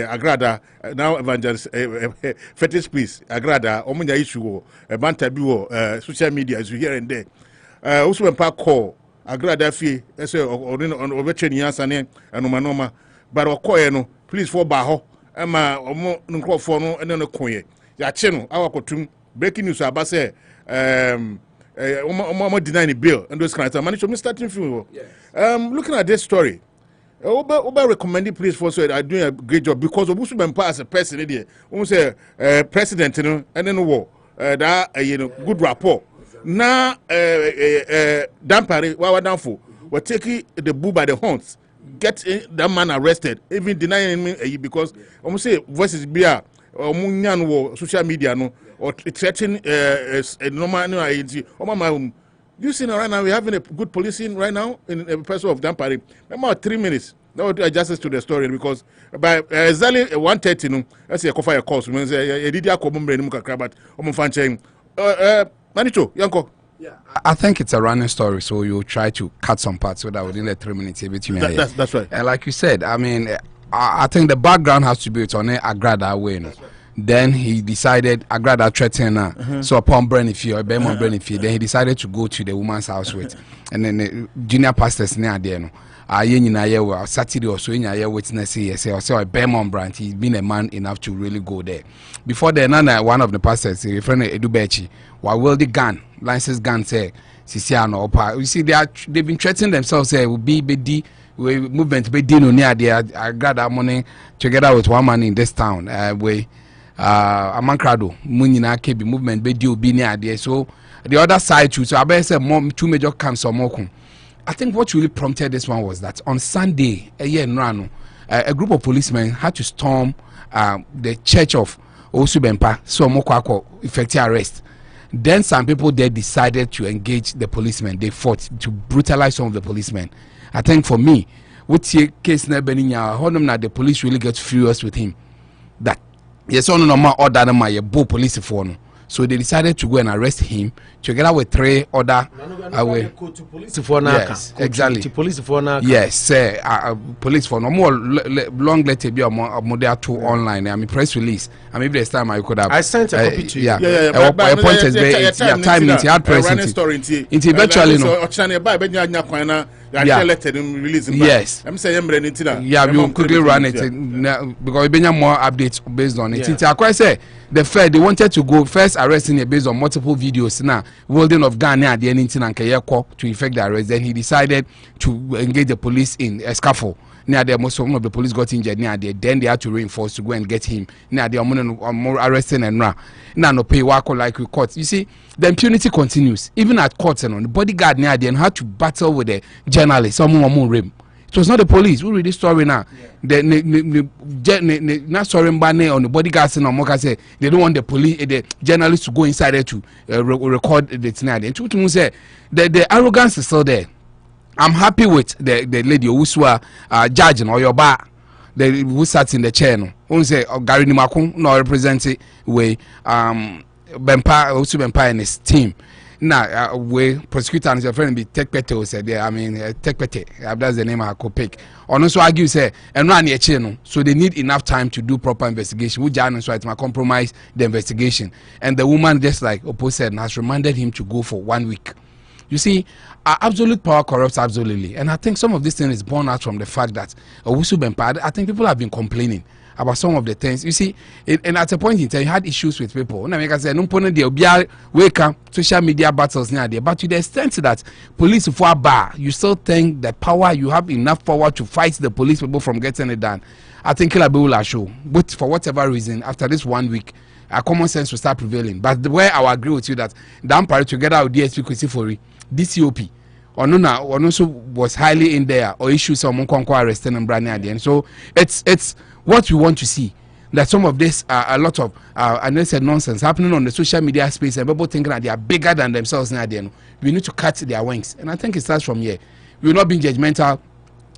agrada now evangelist fetish peace agrada omunya issue banta bi wo social media as you hear and there Owusu Bempah call agrada fi say obetweni ansane anoma but okoye no please for ba ho ma omo nkrofo no ene no koye ya che no awakotum breaking news aba say denying the bill and those kinds of money. So me starting from looking at this story. Oba recommending police force are doing a great job because Owusu Bempah as a person there. Almost say president, you know, and then war that you know good rapport. Now Dampare what down for? We're taking the bull by the horns. Get that man arrested, even denying him because almost say voices be social media no or threatening normal you see right now we're having a good policing right now in the person of Dampare. Remember 3 minutes now do justice to the story because by exactly 1:30 no that's a cover course means did but Manicho Yanko. Yeah, I think it's a running story, so you try to cut some parts so that within the 3 minutes that's right. Like you said, I mean I think the background has to be it's on Agrada way. No? Then he decided Agrada threatened so upon burning fear or burning fear. Then he decided to go to the woman's house with, and then the junior pastors near there. No? Saturday or so in witness yes or Belmont branch. He's been a man enough to really go there. Before then, one of the pastors, a friend Edubechi, while welding gun, license gun say Sisiano Opa. You see, they've been threatening themselves. Say will be BD movement be dino near there. I got that money together with one man in this town. Amankrado, Munina KB movement be deal be near there. So the other side too. So I better say more 2 major camps or more. I think what really prompted this one was that on Sunday, a group of policemen had to storm the church of Owusu Bempah, so Mokwako effective arrest. Then some people there decided to engage the policemen. They fought to brutalize some of the policemen. I think for me, what's your case now, Beninya, the police really get furious with him. That yes, on no more order than my police for no. So they decided to go and arrest him together with 3 other yes, exactly. Police for yes, police for no more long letter be a model 2 online. I mean press release. I mean there's time I could have. I sent a copy to you. Yeah. Point is time it had present. Eventually no. Yes. I'm saying you quickly run it because we have more updates based on it. I quite say the Fed they wanted to go first arresting it based on multiple videos now wielding of gun at the ending and to effect the arrest. Then he decided to engage the police in a scuffle. Near there, most of the police got injured near there. Then they had to reinforce to go and get him. Near there, more arresting and now no pay wako like we court. You see, the impunity continues even at courts and on the bodyguard near there and had to battle with the journalists. Someone rim. It was not the police. We read this story now. The not story on the bodyguards and Moka say they don't want the police, the journalists to go inside there to record the tonight. And to say the arrogance is still there. I'm happy with the lady Owusu judge or your bar, who sat in the chair. No, who say Gary Nimakun no representing way Bempah Owusu Bempah and his team. Now, we prosecutor and your friend be Tekpete said, I mean, Tekpete, that's the name I could pick. And also argue, say, and run your channel. So they need enough time to do proper investigation. Which Jan so it might compromise the investigation. And the woman, just like Oppo said, has remanded him to go for 1 week. You see, absolute power corrupts absolutely. And I think some of this thing is born out from the fact that Owusu Bempah, I think people have been complaining about some of the things. You see, and at a point in time, you had issues with people. And I said, no point there be wake up social media battles near there. But to the extent that police for a bar, you still think the power, you have enough power to fight the police people from getting it done. I think Kilabe will show. But for whatever reason, after this 1 week, our common sense will start prevailing. But the way I will agree with you that the Empire together with DSP Kwesi DCOP, or also was highly in there, or issues someone arresting and branding at the end. So it's what we want to see, that some of this a lot of unnecessary nonsense happening on the social media space and people thinking that they are bigger than themselves now. Then we need to cut their wings, and I think it starts from here. We will not be judgmental.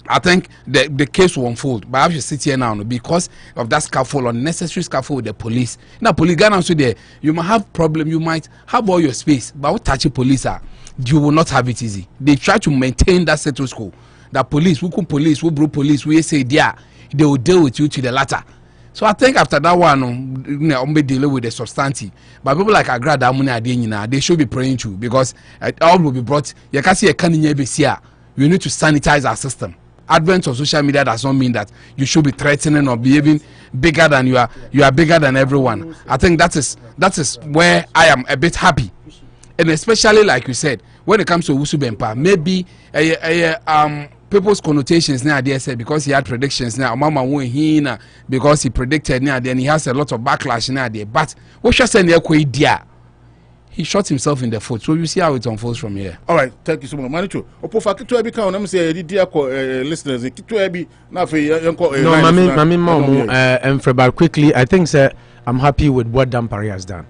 I think the case will unfold, but I have to sit here now because of that scaffold, unnecessary scaffold with the police. Now, police Ghana also there, you might have problem, you might have all your space, but what touchy police are, you will not have it easy. They try to maintain that status quo. That police, who bro police, we say they will deal with you to the latter. So I think after that one, be dealing with the substantive. But people like Agrada Amuni, they should be praying to, because all will be brought. You can see a canning we need to sanitize our system. Advent of social media does not mean that you should be threatening or behaving bigger than you are bigger than everyone. I think that is where I am a bit happy. And especially like you said, when it comes to Owusu Bempah, maybe people's connotations now there said because he had predictions now, Mama because he predicted now, then he has a lot of backlash now there. But what should say he shot himself in the foot. So you see how it unfolds from here. All right, thank you so much. Manicho, Opofa kitu ebi ka onam say dear listeners, kitu ebi na fe yanko. No, mami mamu Frebal quickly. I think sir, I'm happy with what Dampari has done.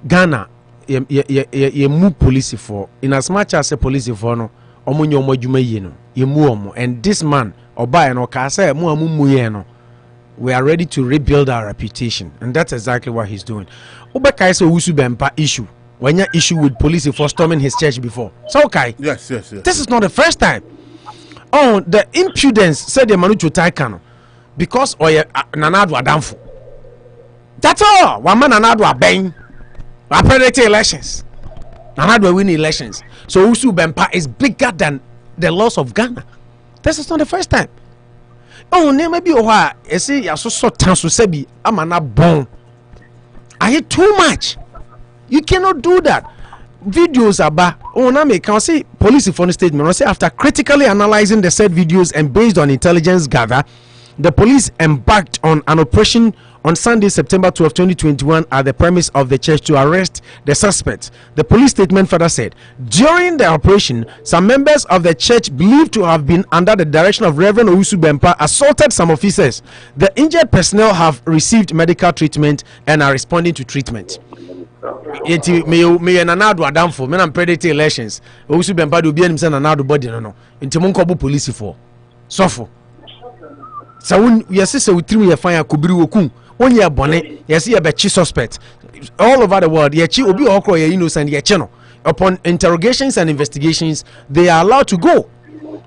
Ghana, ye move police for in as much as a police for no, omo nyomo adwuma yie no, ye move omo, and this man oba no ka say mo amu ye no. We are ready to rebuild our reputation, and that's exactly what he's doing. Obeka is a Owusu Bempah issue. When you issue with police for storming his church before, so okay. Yes. This is not the first time. Oh, the impudence said the Manucho Taikano because Nanadu Adamfo. That's all. One man Nanadu Abeng. I predict elections. Nanadu win elections. So Owusu Bempah is bigger than the laws of Ghana. This is not the first time. Oh, maybe I see I so tanso sebi amana bon. I hate too much. You cannot do that. Videos about can see police phone statement. Say after critically analyzing the said videos and based on intelligence gather, the police embarked on an operation on Sunday, September 12, 2021 at the premise of the church to arrest the suspects. The police statement further said, during the operation, some members of the church believed to have been under the direction of Rev Owusu Bempah assaulted some officers. The injured personnel have received medical treatment and are responding to treatment. Me nanado adamfo me na predict elections Owusu Bempah do bia nim se nanado body no nti mo nkobo police for sofo sa won yesi se wutrim ye fan akobiri wokun onye bone yesi ye be chi suspect all over the world ye chi obi okro ye innocent ye chi no upon interrogations and investigations they are allowed to go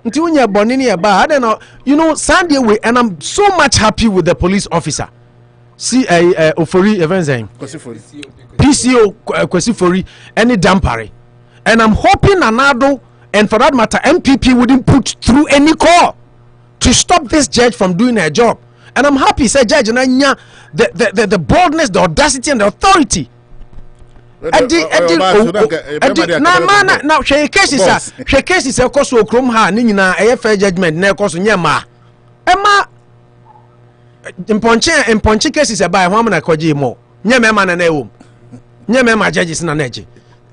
nti onye bone ne ye ba I don't know, you know, Sunday way, and I'm so much happy with the police officer. See Ofori events PCO Kwesifori any dampare, and I'm hoping Anado and for that matter MPP wouldn't put through any call to stop this judge from doing her job. And I'm happy say judge the boldness, the audacity and the authority. Now she cases a course of chrome ha nina a fair judgment na course nyama Emma imponchi cases about woman akoji more nyama na na nyama judges na neji.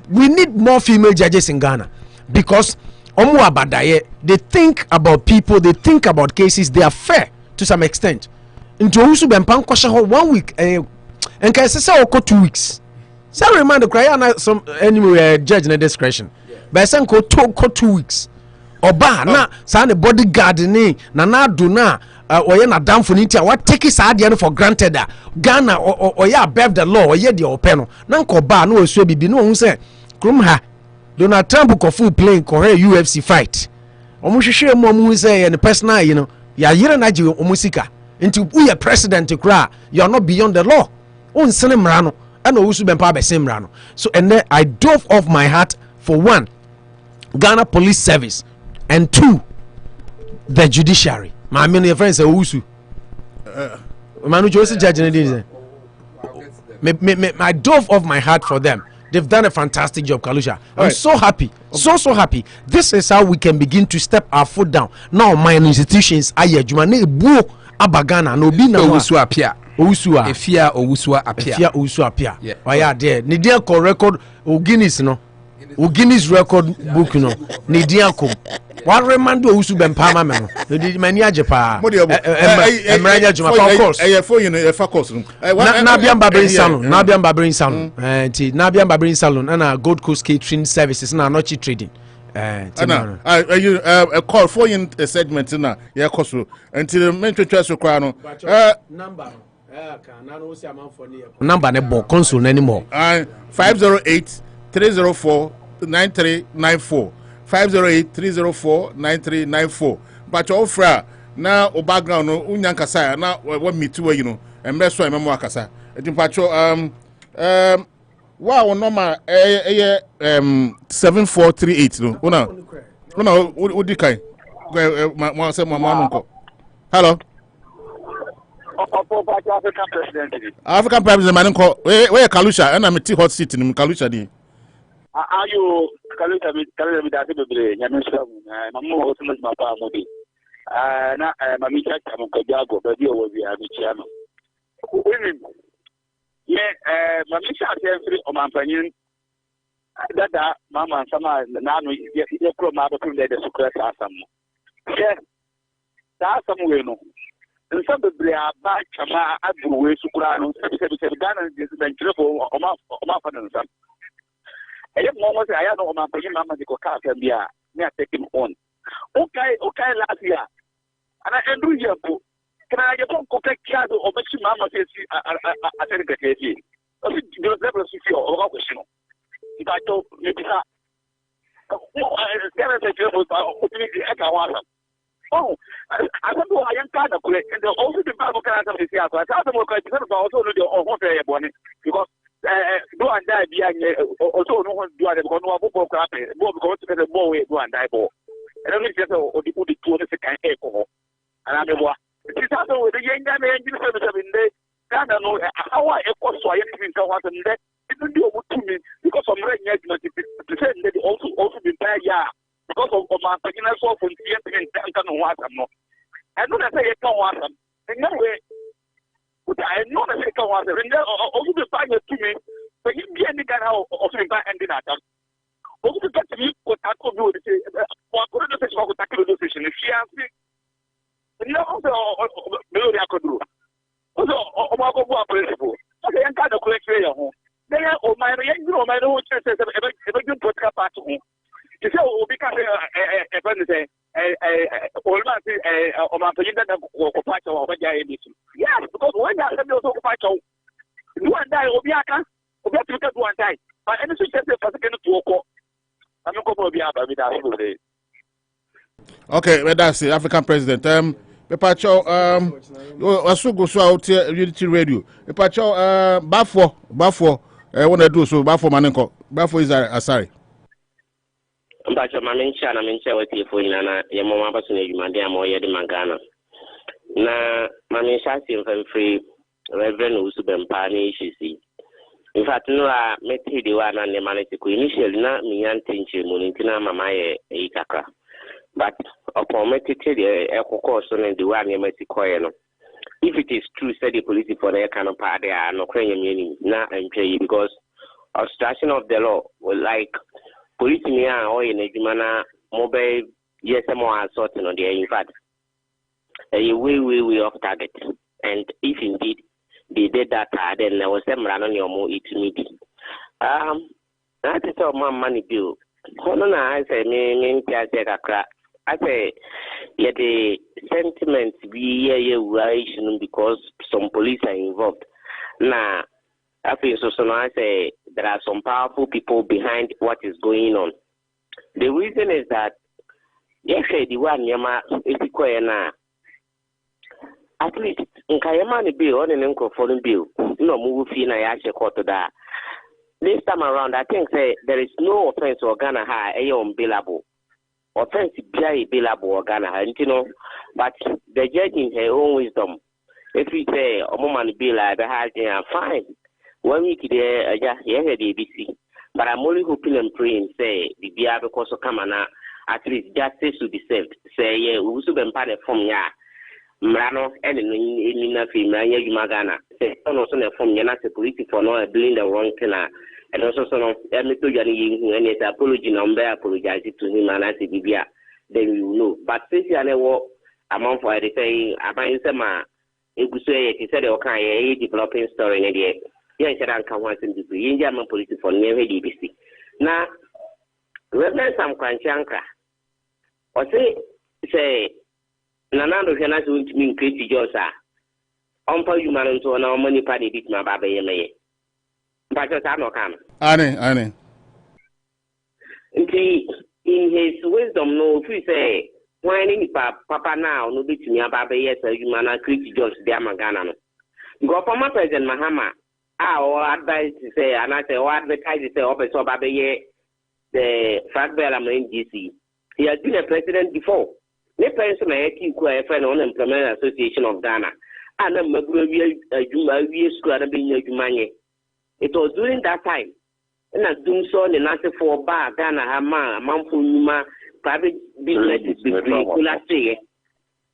We need more female judges in Ghana because omu abadaye they think about people, they think about cases, they are fair to some extent. Into Owusu Bempah nkosha 1 week and can say 2 weeks. Some remind the cry and some anyway judge in discretion. But some go 2 weeks. Oba na sa the bodyguard ni na do na oye na down for ntia what take is hard for granted Ghana or ya above the law or ye the open na nko ba na osuo bibi no hu say krum ha Donald Trump ko full playing Korea UFC fight. Omo hwehwe mo mu say the personal you know ya yire na je omusika nti who your president kra you are not beyond the law. Unsene mra no and Owusu Bempah be semra no. So and then I dove off my heart for 1 Ghana Police Service and 2 the judiciary. My many friends say Owusu Manu Joseph judge I dove off my heart for them. They've done a fantastic job, Kalusha. I'm so happy, so happy. This is how we can begin to step our foot down. Now my institutions are Jumane Bu Abagana no be na Owusu apia. Owusu Efia Owusu apia. Efia Owusu apia. Why there? Nidia ko record o Guinness no. O Guinness record book no. Nidia ko. One remanded Owusu Bempah ma no. Di mani ajepa. Emranya Juma of course. For you know focus. Nabian Barbering Salon, Nabian Barbering Salon. Nabian Barbering Salon and Gold Coast Catering Services na Nochi Trading. You a call for you a segment na ya koso until the mental trust kwa no number ne bo console anymore 508 304 9394 508 304 9394 but ofra na o background no unyanka sa na what me to you know and best so memo akasa etimpacho wow normal 7438 no una odi kai ma say mama nko hello African president man nko we Kalusha na me tea hot seat ni Kalusha di ayo Kalusha mi da se bebre nya me so mamu o so ma pa mo di na mami chacha mo ko jago be di o wi abi chia no ye mami chacha free o mampanyin dada mama sama na no ye kro ma do kun de secret asam ye da asam we no nsa bebre aba chama aduru we sukura no se Ghana de bentrefo o ma fa nsa eye mo mo se aya no o mampanyin mama di ko ka fa bia me a take him on okay last year ana endu yepo kana ye ko ka kiado o bechi mama se si atene gete o si de level si fi o ko sino itato me bisa o kana se je o ni e ka wala oh I don't know I am kind of correct and also the Bible can have this year so I thought more correct also no the on fair bonnet because do and die be also no one do because no one go crap because the boy do and die bo and only just or the put the 2 second echo. And I'm the it is also with the young guy and service in there. Can't know how I echo so I think was in there. It will do to me because I'm ready to say that also been there, yeah, because of my beginner's work from the and can't know what I'm not. I know that I can't want them. In no way, but I know that I can't want them. And also the time to me, but you get any kind of ending at them. Also, to get to me, what I could do, what could I say about tackle the decision? If she has me, no, I could do. Also, about principle. Okay, I'm kind of correct here. They are all my own churches ever good to cut part to home. You say, oh, because a friend say, all my that occupy over the yes, because when I have also occupy you and I, Obiaka, Obiaka, one time. But any success for second to walk. I'm not going to be able to be. Okay, well, that's the African president. Pepacho, Wasu go so out Unity Radio. Pepacho, Bafo, when I do so, Bafo Manenko, Bafo is sorry. Bacho Mamencha, and Mencha with you for Yana, Yamama Basun, you Mandia Moya de Mangana. Na Mamencha, free Rev Owusu Bempah, HC. In fact, no, I met the one and the Manetico initially, not me and Tinchi, Munitina, Mamae, Itaka. But upon meeting the echo course on the one you met if it is true, say the police for their kind of party are no crane meaning now and pay because obstruction of the law will like police me or in a manner mobile yes more assaulting on the in fact a way off target. And if indeed they did that, then there was some run on your more it meeting. That is all my money bill. I say, me, I say, yeah, the sentiments be here because some police are involved. Now, I feel so I say there are some powerful people behind what is going on. The reason is that yes, the one Yama is now. At least in Kayamani bill on an unconforming bill, no move in a yash court to that. This time around, I think say there is no offense or Ghana high unbillable. Offense be billable or Ghana high, you know. But the judge in her own wisdom, if we say a woman bill I have fine. 1 week there, yeah, the ABC. But I'm only hoping and praying, say the BR because of Kamana, at least justice will be served. Say, yeah, Owusu Bempah from ya. Mrano, and in nothing, Magana. Say, also from Yana security for not doing the wrong thing. And also, some of and his apology number apologize to him and I say, then you know. But since you are among for the saying, about Sama, it could say, he said, okay, a developing story in the yes, I can't want to be in German politics for never DBC. Now, remember some Kwanchanka or say, Nanando can not mean Christy Josa. Umpa you man to an money party beat my baby. But I don't come. Annie. In his wisdom, no, if we say, why any papa now, no bit me about yes, you man, Christy Jones, dear Magana. Go for my president Mahama. Or advice to say, and I say, or advertise to say, open so baby, the fact that I'm in DC. He has been a president before. The person I keep quiet for Unemployment Association of Ghana. And I'm a Juma squad being your money. It was during that time. And as doing so, the Nazi for Bar, Ghana, Hama, Mamfu Numa, private businesses between Kula Say.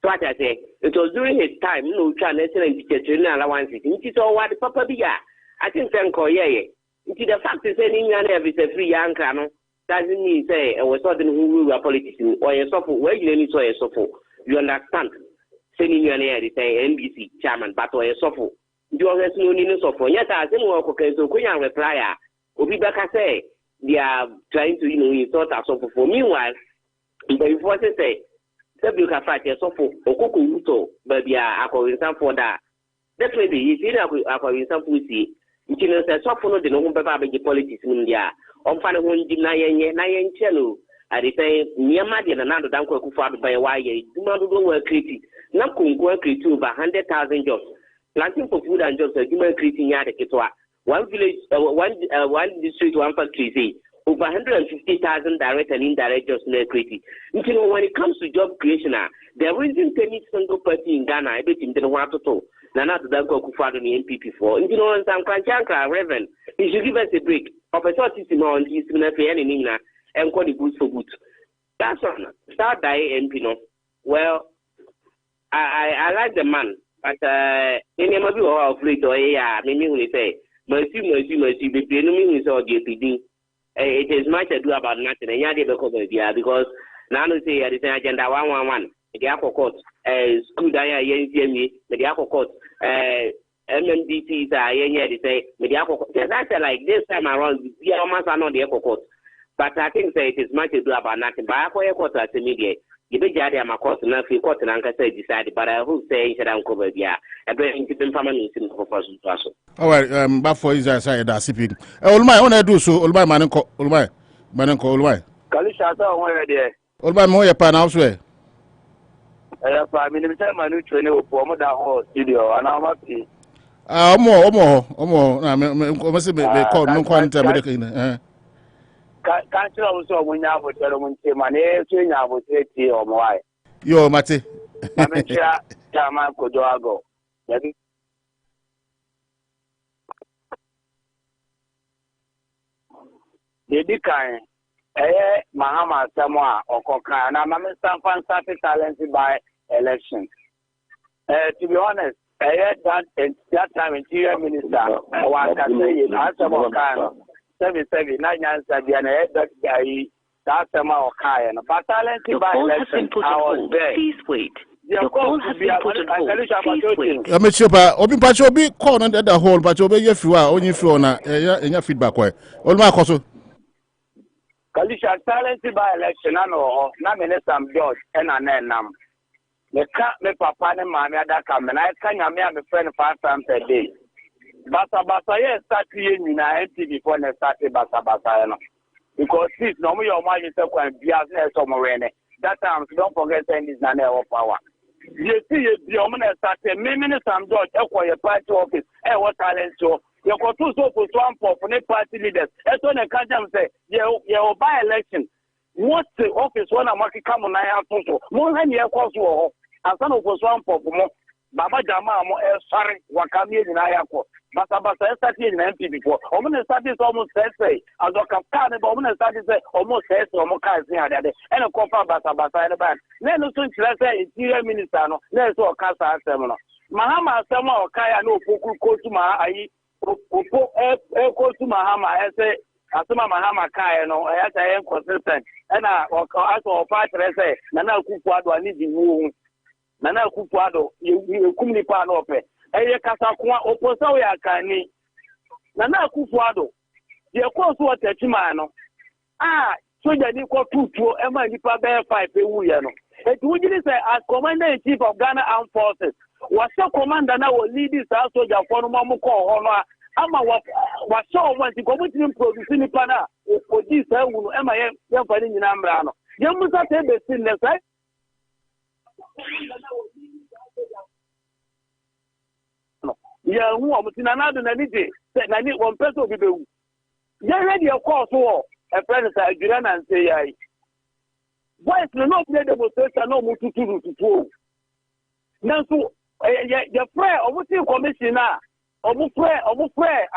So what I say, it was during his time, no transition and teaching allowances. It is all what the Papa be. I think thank you. The fact is that England is a free young canoe. Doesn't mean say I was certain who were politicians or a suffer where you need to a suffer. You understand? Sending you an air say NBC chairman, but or a suffer. You always no need to suffer. Yet I think okay, so Queen reply. Obibaka say they are trying to insult us suffer for. Meanwhile, before they say you can fight a suffer or Kukuto, but they are according for that. Definitely, you see that according to pussy. You know, suffer the no baby politics in India. On Fanny Nine channel, I say, Niamadi and another Danko Akufo-Addo by why you do not go work creative. Not work creative over 100,000 jobs. Planting for food and jobs, human creating yard. One village, one district, one factory, say, over 150,000 direct and indirect jobs in the creative. When it comes to job creation, there isn't any single person in Ghana able to want to talk. Nana to that Akufo-Addo the MPP for. And some Kranchankra, Reverend, you should give us a break. Opportunity on this and call the goods for good. That's one. Start Dayi MP, no. Well, I like the man, but any of you are afraid to maybe we say, mercy, be enemy is all JPD. It is much ado about nothing, and yet because now they say it is an agenda 111. The Apple Court, school Daya Yen, the Apple Court, MMDCs are they say, the Apple Court. That's like this time around, the almost are not the Apple Court. But I think it is much ado about nothing. But I call your court as a media. You be jadi am court na fi court na nka say decide, but I hope say you don't cover dia. I bring to them permanent in for person to us. All right, but for is side that CP. Olmai on do so Olmai manenko Olmai. Kalisha ta won there. Olmai mo ye pa na so e. Pa mi ni tell manu training opo mo da ho studio ana ma pi. Omo na me say be call no kwanta me de Council also when you have a ceremony, Mane, you have a city or why. Yo, Mate. I'm sure Tama could go. The decline, Mahama, Samoa, or Koka, and I'm a Sanfan started talented by election. To be honest, that time Interior Minister, was saying, answer more kind. 7 9 years that guy that's about Kaya. But talented by election, I was there. Please wait. Your call has been put on hold. Please wait. I'm sure, but Obi Pacho be called under the whole, but obey if you are only if you are in your feedback way. All my coso. Kalisha talented by election, I know, not Minister George, and I know. The cat, my papa and mammy, that come, and I can have a friend 5 times a day. Basa yes, start in NT before they started Basa. Because this normally your mind is a business somewhere. That time, don't forget saying this none of power. You see, the woman started, Minister George, acquire party office, and what talent show. You got two so for one for party leaders. That's when I can't say, you by election. What's the office when I'm working come on? I have to more than your course war. And some of us one for more. Baba Jama, sorry, Wakami in Ayako. Basa started in MP before. Woman started almost say, as a captain, but woman started almost says, almost and a cover Basa in the back. Then also, let's say, Interior Minister, let's all Casa Seminar. Mahama, Sama, Kaya, no Puku, Kosuma, to Mahama, I say, Asuma Mahama Kaya, no, as I am consistent. And I also fight, I say, Nana Akufo-Addo, I need the room. Nana Akufo-Addo, you come to Panope. Eye Kasakwa, Oposa, we are Kani. Nana Akufo-Addo, the course was a Chimano. So you need to Emma Nipa Bear 5 Pewuyano. It would say, as Commander in Chief of Ghana Armed Forces, was so commander now will lead this house soldier for Mamuko Honor. Ama was so when the committee producing Pana for this, Emma, you're fighting in Ambrano. You must have seen the side. Yeah, who am in another Nanity, said I need one person to do. You're ready, of course, war. A friend is Ejura and say, why is not play the demonstration no more to now, so your prayer, or what's your commissioner? Omu prayer,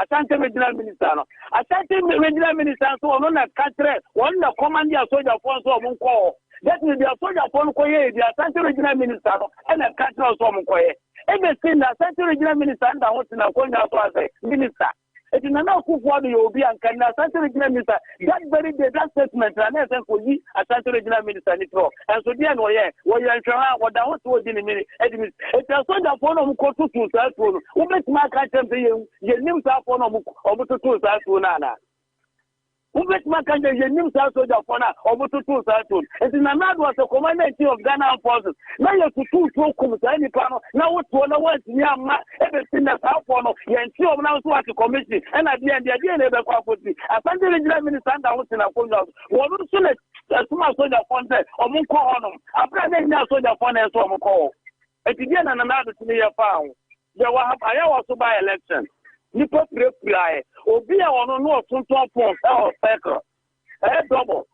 Asante Regional Minister. Asante Regional Minister, so on a country, one the commander soldier for some call. That will be a soldier for Koye, the Asante Regional Minister, and a country of some Koye. Everything that Asante Regional Minister and I want to know as a minister. It is not Akufo-Addo you will be and can Asante Regional Minister. That very day, that statement, and I think for you, Asante Regional Minister, and so then, where you are trying, what I want to do in a minute, it's a soldier for them who go to self phone. Who makes my country you name self phone or to self phone. Who makes my country you name self soldier for now or to self phone. It is another was a commander in chief of Ghana Armed Forces. Now you have to come to any panel. Now what to know everything that's out for now. You ensure now to the commission and at the end, the idea never quite I find the Regional Minister that was in a phone house. What would you let a small soldier phone say or Munko on them? After then, now soldier phone and so call. It began another to me a pound. There were I also by election. Nipo pray or be a one no to top or circle. double.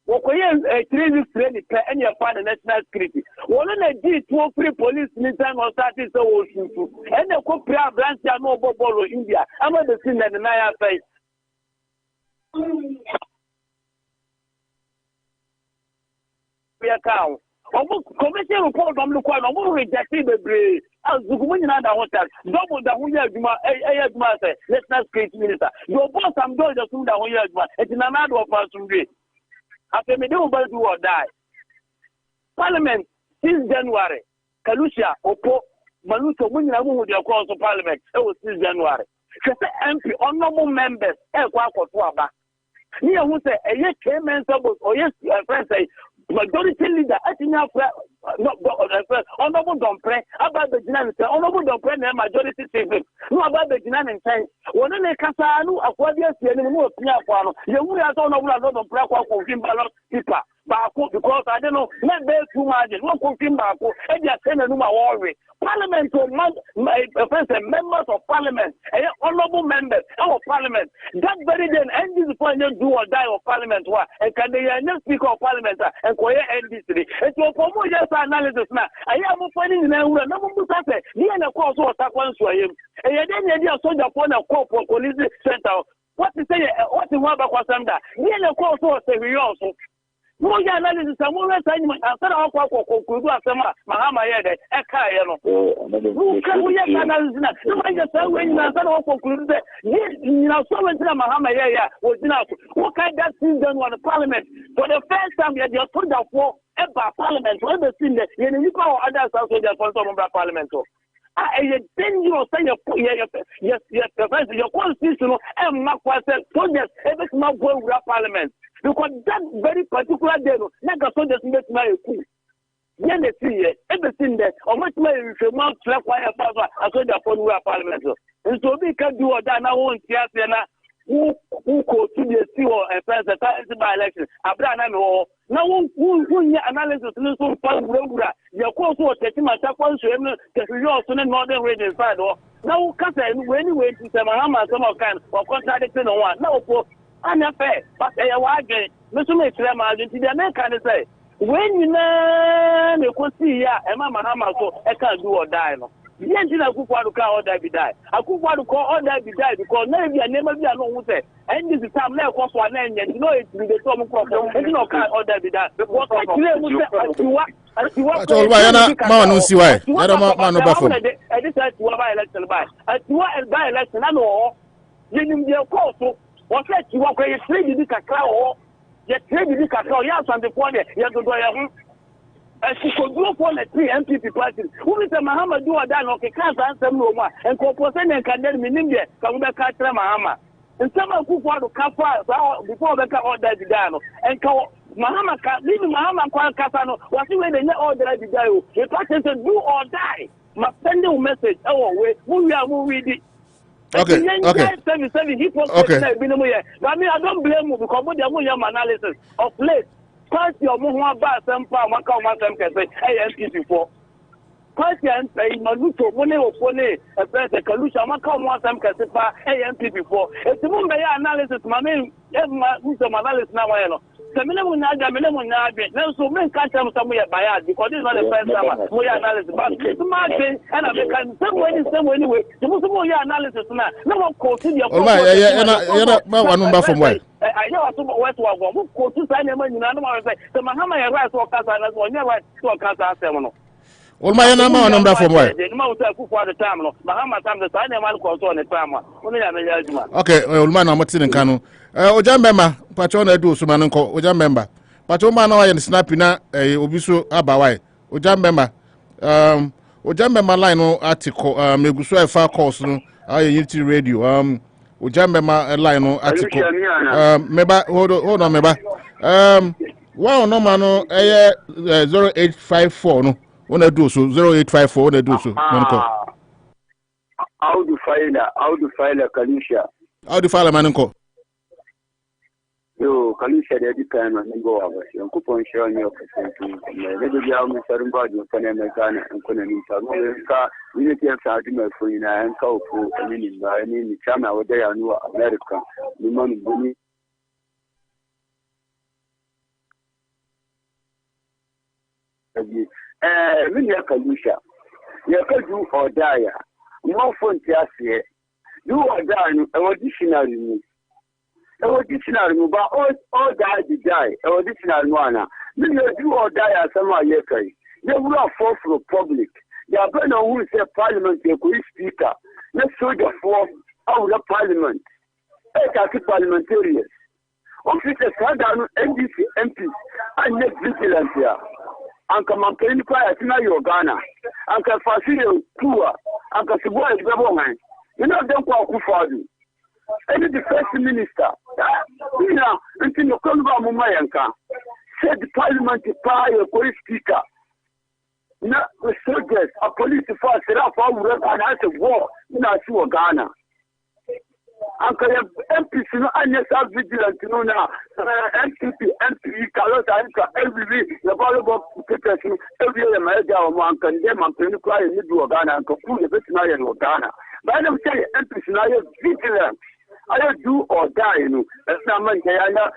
Wokoye 3 weeks training and your father national security. One on a D2 free police militant or starting so and the Kopia branch no Bobolo India. I'm at the scene that the Naya face. Commission report from the corner, I'm rejecting the brave. As the woman in other hotel, double the Huyajma, national security minister. Your boss, I'm going to assume that Huyajma, it's in another person. After me, do or die. Parliament since January. Kalusha, Opo, Maluto, when you have with your calls of Parliament, it was since January. MP, honorable members, Kwaba. Here who say, a yes, chairman, or yes, friends say, majority leader, I think honorable don't pray about the Jinan, honorable don't pray, majority civil. No about the Jinan and say, one in a Casano, Aquadius, the enemy of Piafano, you will have don't pray for him, people. Because I don't know, not very too much, no cooking back, and just send a number worry. Parliament to members of Parliament, honorable members of Parliament. That very day, and this point, do or die of Parliament, and can they not speak of Parliament and quiet NDC? It's for more just analysis now. I am finding in a number of people, the end of course, what happens to him. And then the idea of soldier upon a corporate police center. What to say, what the one about Wasanda? The end of course, was a also. No, yeah, analysis. I'm always saying, after our Mahama, who can we have analysis? No, I just say when you answer our conclusion, you know, so much Mahama was enough. What kind that thing done on the Parliament? For the first time, you just put that for ever Parliament. When the thing that you call others also just for some of the Parliament. Then you say yes, your constitution and not quite so just every small boy with Parliament. Because that very particular day, like a soldier makes my coup. Then they see everything there, or much more if you mount slap wire father, a soldier for the Parliament. And so we can do that now on Tiana, who go to the sea or a first by election. Abraham or now who analysis in so far, your course was taking my tap on you also northern region side or now when you wait to say Mahama some of kind or contradicting on one. Now for unfair, but a wide game. Mr. Mitchell, the American say, when you know, you could see, and Mahama, so I can't do or die. The engine of Akufo-Addo call all that be died. Akufo-Addo call all that be died because maybe I never be alone with it. And this is time now, cost 1 and you know it's the some problem. And you know, can't all that be died. What I clear with what I don't see why. I don't want no buffer. I decided to buy election by. I buy election, I know. You need your call. What's that you walk away, 3 weeks a crowd, yet 3 weeks a crowd, yes, and the point, you have to go as she could go for the 3 MPP parties. Who is the Mahama do a dan, okay, can't answer no more, and Corporation and Canada Minindia, Kamaka Mahama. And some of who want to come before the car order the Dano, and Mahama, leaving Mahama Casano, was the way they net order the Dio. The party said, do or die. Must send you a message, oh, wait, who we are moving. Okay. But I don't blame you because we have analysis of late. Pass your Mahama Bass and say, hey, MP4. Pass and say, Maluto, Mone or Pone, a person, Kalusha, Macau, some Casipa, hey, MP4. It's the Mumbai analysis, my name, Mr. Manalis now. Seminum Naga, so men can't tell somewhere by us because this is not the first time we analysis. But it's margin and I can some way anyway. The Muslim analysis now. No one quotes your from where. I know what to go. Who quotes to sign a man, you know, say the Mahama rights or Casa as well, never to a Casa 7. All my number from where? The most for the time, Mahama time the sign a man calls on the time. Okay, well, man, I'm not in Kano. Ojambemba patron do sumanko ojambemba patron ma na wa snap na obiso abawai ojambemba ojambemba line no article meguso efa course no Unity radio ojambemba line no article meba hold on meba wow no man no 0854 no one do so 0854 one do so how do file a Kalisha how do file a manko yo Kalisha the time and go over you coupon share your percent maybe you have Mr. Mbadi for the American and Konamita Unity of argument for you and call for any China or they are New America the money Minya Kalusha. You can do or die. More fun to say. Do or die, a dictionary. A dictionary, but all die, a dictionary one. Minya do or die as some of your case. They will not fall for the public. They are going to say parliament, they could speaker. Let's show the form of the parliament. Parliamentarians. Officers had done NDC MPs and net vigilance here. And come on, can you cry at Ghana? And can facilitate poor and can support the government. You know, don't call Akufo-Addo. And the first minister, you know, until you come back, Mumayanka, said the parliament to buy a police speaker. Not the soldiers, a police force, and has a war in our Ghana. Uncle MPs, no unnecessary vigilant, no now. MPP, Carlos, every the valuable protection, every America, one condemn and can cry in the Ghana and conclude the veterinary in Ghana. But I don't say MPs, now you're vigilant. I don't do or die, you know. That's not my Diana.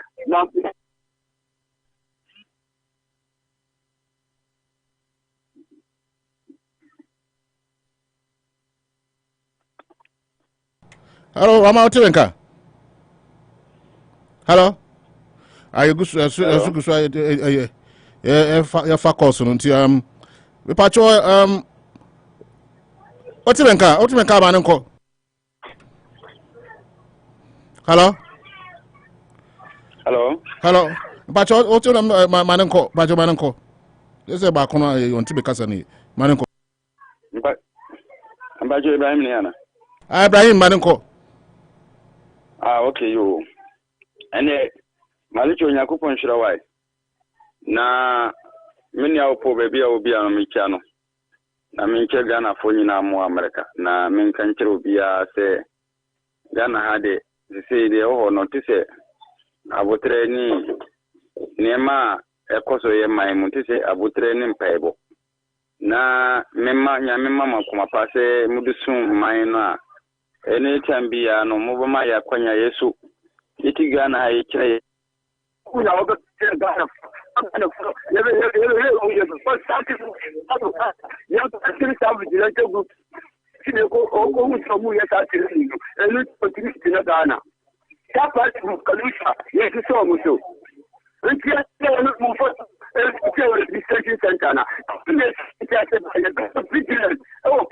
Hello, I'm out to Hello. Are you good? Yeah, fuck us on we patch what's the car? What's the car, man? Hello. Hello. Patch what's your man? Patch your man. Let's say back on you want to be Cassani. Man. But I'm Bajo Ibrahim. Ibrahim Manenko. Okay, you. And Malicho Yakupon Shirawai. Na many of poor baby will be on my channel. Na min Ghana for you now more America. Na min country will be say Ghana had it. They say they all not to say. I would train Nema a coso my Montese, I would train in payable. Na mema nyamema kuma pase mudusun maina anytime be no move my akwanya yesu iti Ghana ha yekire kuna oga Ghana Research center now.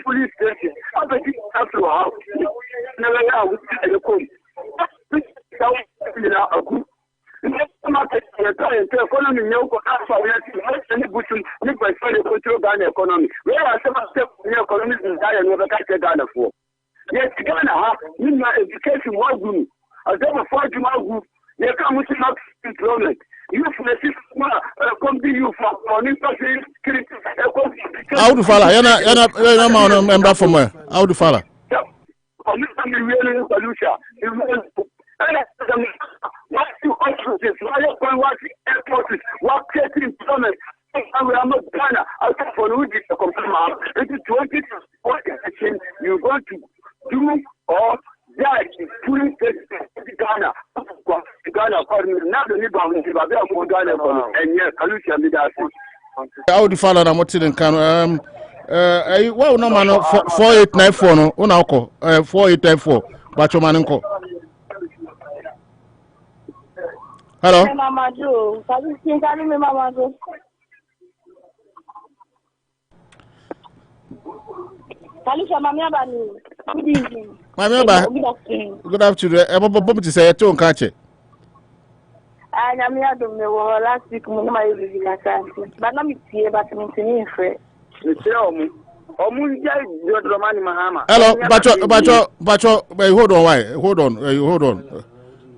Police station. I bet you have to house. Never know the code. Economy no economy. Where are some steps in economy desire never catch Ghana for? Yes, Ghana, education was good. I never fought you my group. They come with enough employment. You come to you for security. How do follow? You're member from where? How do follow? What you officers, what airports, what catering employment. We are not Ghana. I for the confirm. It is 20 what action you're going to do or that is putting Ghana. Ghana according to now the new Ghana and yes, Kalusha Midasi. How do follow them? What's in can well no man 4894 no unako 4894 but your man ko. Hello. Mama Jo, Mama Jo. Kalisha Mama Bani. Good evening. Mama Ba. Good afternoon. Ebo to say to nkache. I am here to me last week mo na you be kasa. But na me tie but me tin frɛ. Me tie omu. Omu jai Jodromani Mahama. Hello, Bacho, hold on, why? Hold on.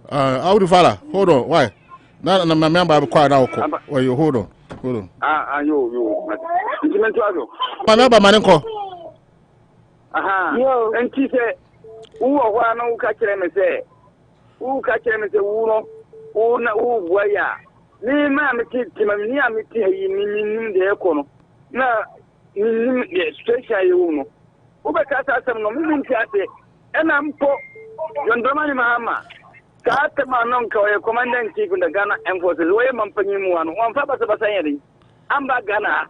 How do follow? Hold on, why? No, my member be quiet now. Why you hold on? You. My member Manenko. Aha. Yo. And she said, "Who are no catch them say? Who catch them say? Who no? Who na who boya? Ni ma me ti ma ni a me ti yi ni de ekono. Na ni special you no. Who be ka sa no me ti ate. E na mpo Jodromani Mahama. Kata manon kawai commandant chief in the Ghana enforces way mampanyi muano. One faba yeri. Amba Ghana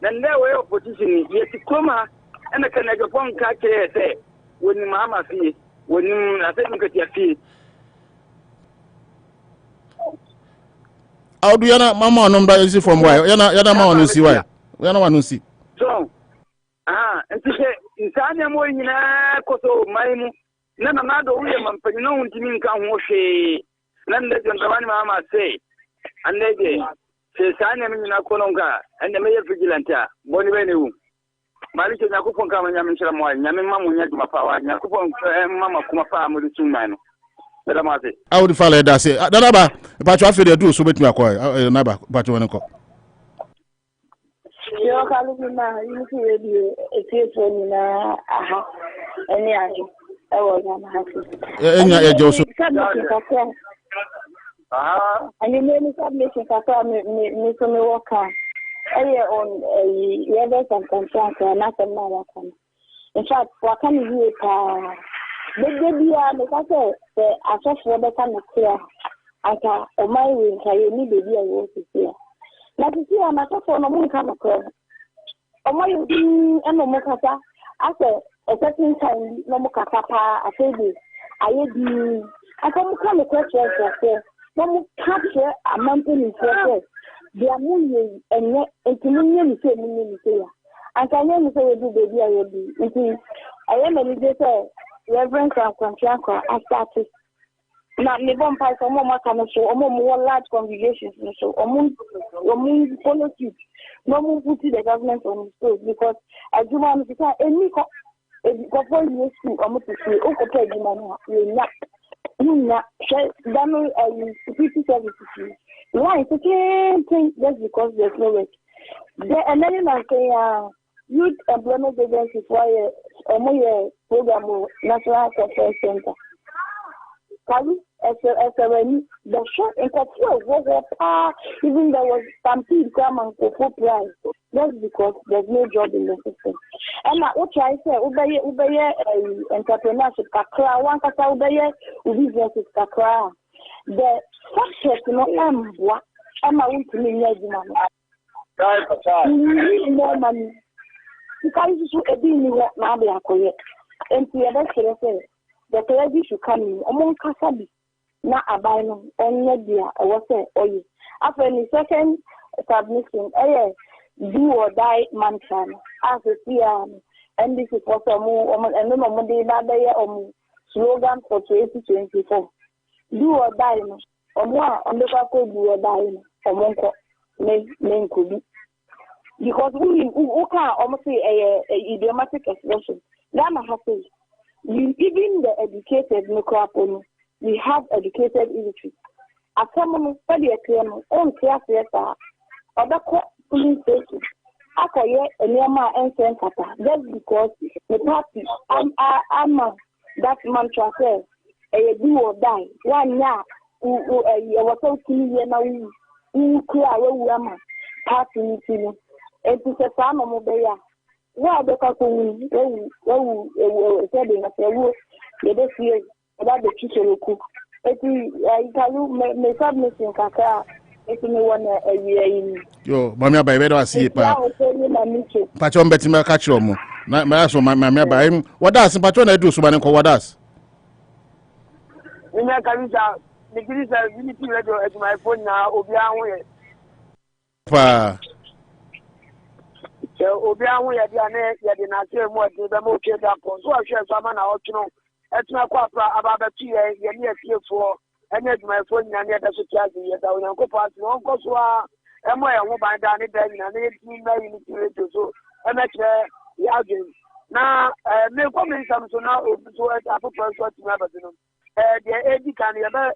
Then there were opposition, yet Kuma, and I can have a phone catch say, when Mahama fee, when I think get your fee. How do you know Mama number is from why? You're not man who see why. You're not one who see. So, and to say, in Tanya Moina, Koto, Maimu, none another woman, but you know, Timin can wash a land that Mama say, and they say, Tanya Mina Kolonga, and the mayor vigilante, Bonivenu. Malice Yakupon Kaman Yamin Yamin Yama Power, Yakupon Mama Kumapa with the 2 men. I would follow that. Say, Danaba, but you have to do so with me. Naba, but you want to call. You're calling me now. You see, it's here for me now. Any I was unhappy. Any Joseph. And you made me submission for me to work on. On levels and contracts and nothing more. In fact, what can you do? The because I just want to come here. I can, my way, I need baby I want to see. Now to see, I'm not for no more come across. Oh, my, and no more kata. After a certain time, no more kata. I say this. I come across yourself. No more capture a mountain in yourself. They are moving and communion is saying, and can you say, baby, I will be. I am a leader. Reverend Franco, I started. Now, Nibon Pai, some more so more large congregations, so politics, no more putting the government on the stage because as you want to say, any before you see, almost to see, okay, you not, security services. Why? It's the thing just because there's no work. And then I say, Youth Employment Agency for a program National Affairs Center. The short and even there was stampede come and for price. That's because there's no job in the system. And what I say, Ubaya entrepreneurship, Kakra, one Kaka Ubaya, business is Kakra. The success, what am I want to mean? You need more money. Because you should be in what now they are correct. And the other say, the clergy should come in among Kasabi, not a bino, only dear, or what say, or you. After the second submission, do or die mansion, as a PM, and this is for some more, and no more day, not day, or slogan for 2024. Do or die, or more, on the back do or die, or monko, name could be. Because we can almost say a idiomatic expression. Lama has said, even the educated no we have educated illiteracy. As someone study a claim on class letter, other police station, after a Nema and Senkata, just because the party that mantra says, a do or die, 1 year, was so clear now, who clear away party meeting. It is a farm of Mobile. Why the couple said in a few years about the kitchen cook. It is I tell you, may submission Kaka. It's me 1 year in. Yo, Mamma, by where I see it. Patron Betty catch your mo. My mamma by him. What does Patron I do so many what does? In that case, the Unity radio at my phone now, Obiang. Obiang, you did not say more to the motor. So I share some out, you know. It's not quite about the tea, you near for, and yet my phone, and yet the security, yet I will go past no Cosua, and where I won't buy down it, and 18 million to so, and that's the argument. Now, no comments, so now, so I put first to remember, you know. The AD can ever,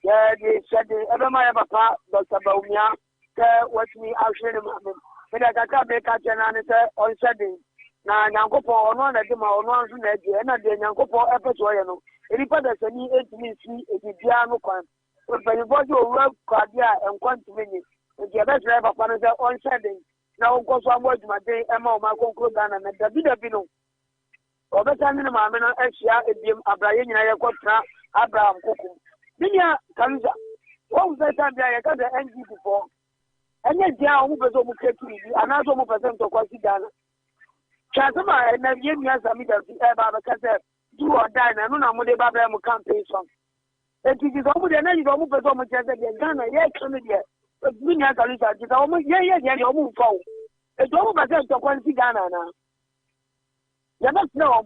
they said, ever my papa, Dr. Bawumia, watch me out here. When I got make a channel on Saturday. Now, Yanko for one of them are one and then Yanko for Episoyano. Any other any 8 minutes, a piano can. But you go to work, Cardia, and 1 minute. And the best driver on Saturday. Now, go somewhere to my day, Emma, my conclude, and the Bidabino. Over time in my man, Asia, Abraham, and I got Abraham Cook. Dinia Kanza. What was that time I got the NG before? Any day, I move as a muketi, and as a percent of Quasigana. Chasama, and then yes, I mean, do or die, and no more about them campaign song. It is almost an end of almost as much as Ghana, yes, but we have a little, it's almost, yeah, move forward. It's almost percent of Quasigana now. You must know,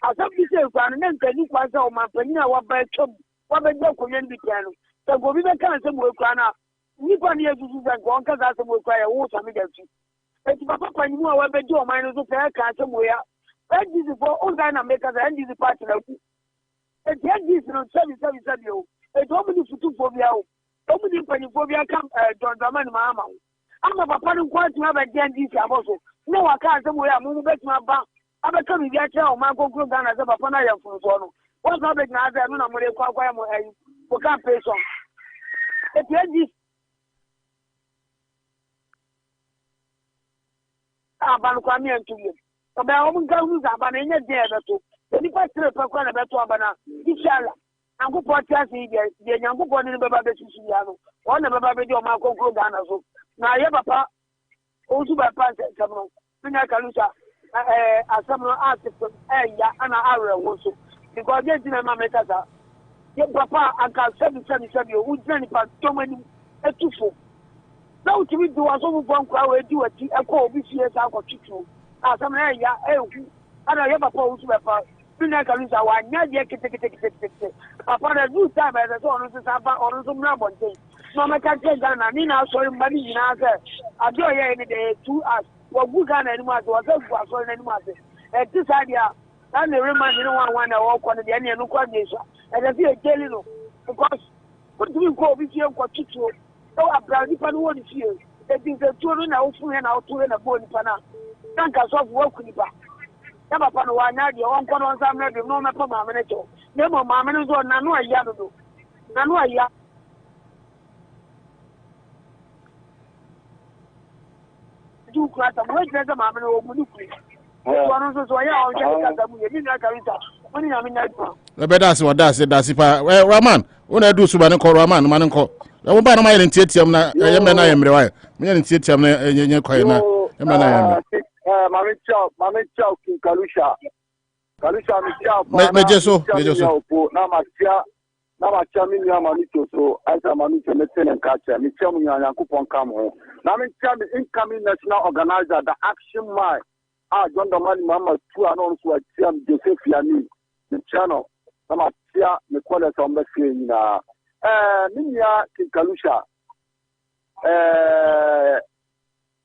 as of this year, and then can you pass out my penny, what by Chum, what by your community piano. So go with the cancer will cry out. Nippon here to do that, one because I will cry a water medici. It's Papa, you know, what they do, mine is a fair cancer where. That is for all kind of makers and this partner. It's this on 777. It's only for 2 for you. Only Paniphobia come, John Daman Mahama. I'm a papa who wants to have a dandy also. No, I can't somewhere move back to my back. I'm a coming here, Marco Grogan as a Papanaya for Sono. What's not like now? I don't know what they call for can't pay some. It's this. Abankwami and to you. But I won't go with Abanina there. The departure of Pakana Beto Abana, Ishala, and go podcast the young one in the Baba Siciliano, one of the Baba Marco Grogana. Now, I have a pa, also by Pansa, Pina Calusa, as some artist, and Ara also, because they didn't make us. Your papa, and can 777, who's running for so many, a 2 4. Now, to me, do us over one crowd, do a call BCS out of Chichu. As I'm here, and I have a post to a part. Pina Calusa, why not yet take it. Upon a good time, as I saw on some number thing. Mamma can't take down, I mean, I'll show him money in answer. I do any day 2 hours. What good gun animals was a animals. At this idea, and the remanded one I walk on the end of coordination. And I feel a jelly because what do you call this year for Chichu? So a brownie pan what is here. It is a children out to a body pana. Thank us of work with you. Never upon one night, your own corner on some radio, no matter my minute. Never my minute or Nano Yado. Nano Ya. Do class of work as a mamma or Munuki. That's what that's it. That's if Raman, when I do Suban call Raman, Manco. I will buy my intention. I am right. Me and Tiam and your coin. Mamma Chow, Kalusha. Kalusha, Mejeso, Nama Chamin Yamanito, so as a Manito and Catcher, Michamin and Coupon come home. Namin Cham is incoming national organizer, the Action Mine. John the Money Mama, 2 announced what Tiam Joseph Yami, the channel. Nama Tia, the quality of the screen. Minya Kalusha.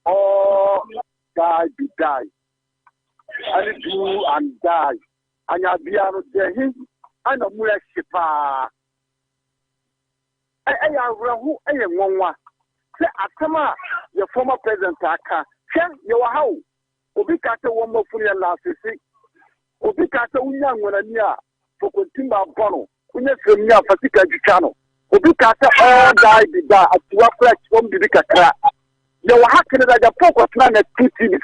Oh, die, be die. And do and die. And Yabiano, the I know more shipa. I who I am one. Say, Atama, your former president, Aka. Say, you are how? Obikata one more fully and last week. Obikata Uyan when a near for Timba Bono. When you from near Fatika Channel. Obikata all die be there at 2 o'clock from the Bikaka. You are hacking it at a focus man at 2 TV.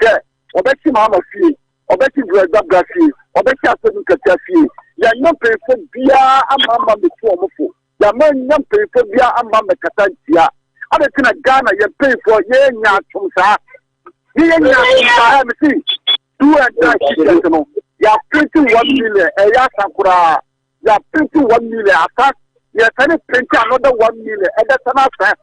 Obeki Mahama fee. Obeki Greg fee. Obeki Asen fee. Ya no pay for bia amama before mofo ya man no pay for bia amama katantia ade tina Ghana ya pay for ye nya tumsa ye nya tumsa me see do and that no ya 21 million ya sakura ya 21 million attack ya tani print another 1 million e da sana fa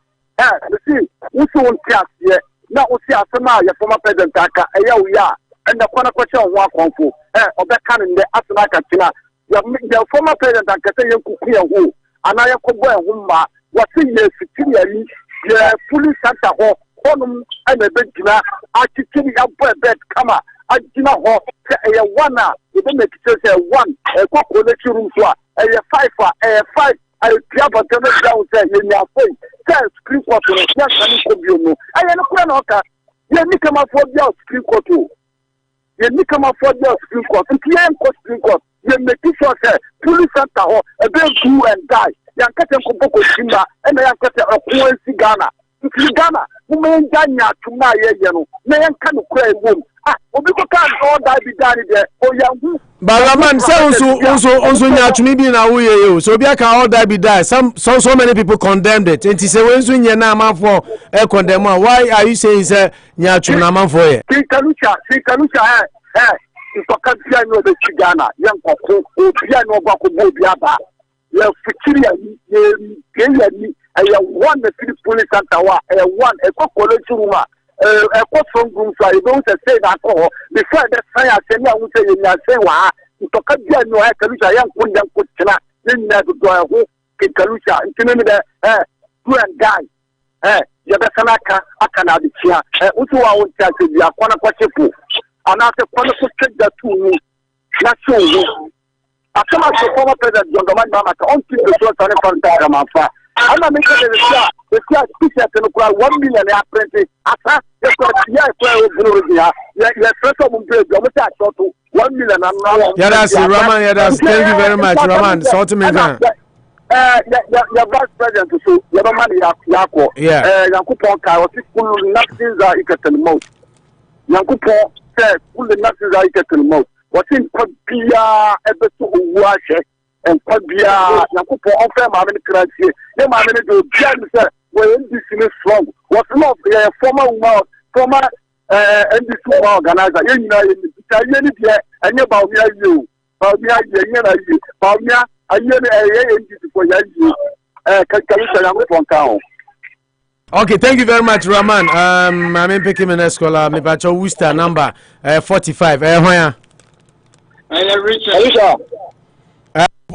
me see usu won tias ye na usi asema ya former president aka e ya uya and the kwana kwacha ho akonfo obeka ne asena katina the former president and Katayan Kukia who and I could wear Humma was 3 years securely, fully Santa Hall, Honum and a bed dinner, Architecture up a bed, Kama, at dinner hall, a 1, you don't make it a 1, a cock room, a 5, a 5, a Piaba down there in your face, tell screen quarter, yes, I am a Quanoka, you come up for your screen quarter. You come up for your screen court, and PM screen court. You make sure that police center or a bill do and die. You catch a Kuboko Simba and I catch a Quincy Ghana. Ghana, women Ganya to my yano, man can cry womb. Obi ko kan all that be done there. Oh yeah. Baraman say also nya to me be na wo ye so obi aka all that be die. So many people condemned it. And say when so nya na man for condemn. Why are you saying say nya to na man for ye? Kalucha Ipakabia no be Ghana, young Koko, Obia no Bako Bobiaba. You Fikiria, you one the city police center, one a college room, a courtroom room, so I don't say that all. Before the fire, I would say, you say, Ipakabia no Kalucha, young Kundan Kuchina, then never go a whole Kalucha, intimidate, two and die. Yabasanaka, Akana, the chair, Utu, I would tell you, Akwana Kwachipu. And after political check that to not so I come out to former president John Dominic on the short and from Tagamafa. I'm not making the speaker to 1 million apprentice. After the first of them, 1 million. Raman, thank you very much, Raman. Sort me down. Your vice president to show your money, Yako. Yeah, Yankupon Kai, nothing that you can most. Yankupon. All the nurses are getting most. What's in Pabia, ever to wash and Pabia, Yakupo, offer my crazy. Then my manager, Jan, when this is strong. What's not a former NDC organizer, you know, and your Bawumia, you, Bawumia, I hear a for you, Yankupon. Okay, thank you very much, Raman. I'm in Peking Scholar, me bacho Worcester number 45. Richard.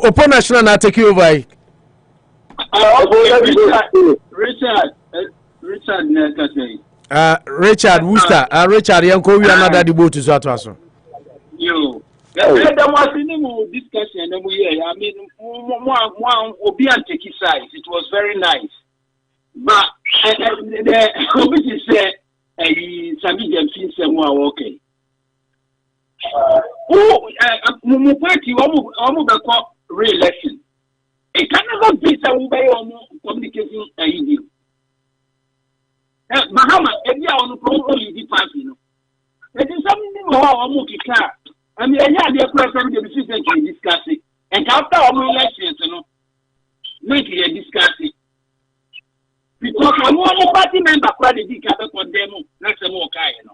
Open National na take you over. Richard Worcester. Richard yanko we another the boat to so aso. Yo. There was no discussion I mean, obi and take size. It was very nice. But which is Sammy Gyamfi somewhere okay. Oh, party almost re-election. It can never be some way on communicating ID. Mahama, every hour on the party. It is something more almost clear. I mean, I had the president of the system to discuss it. And after our elections, make it discuss it. Because I'm one party member for the big condemn, not some more kind.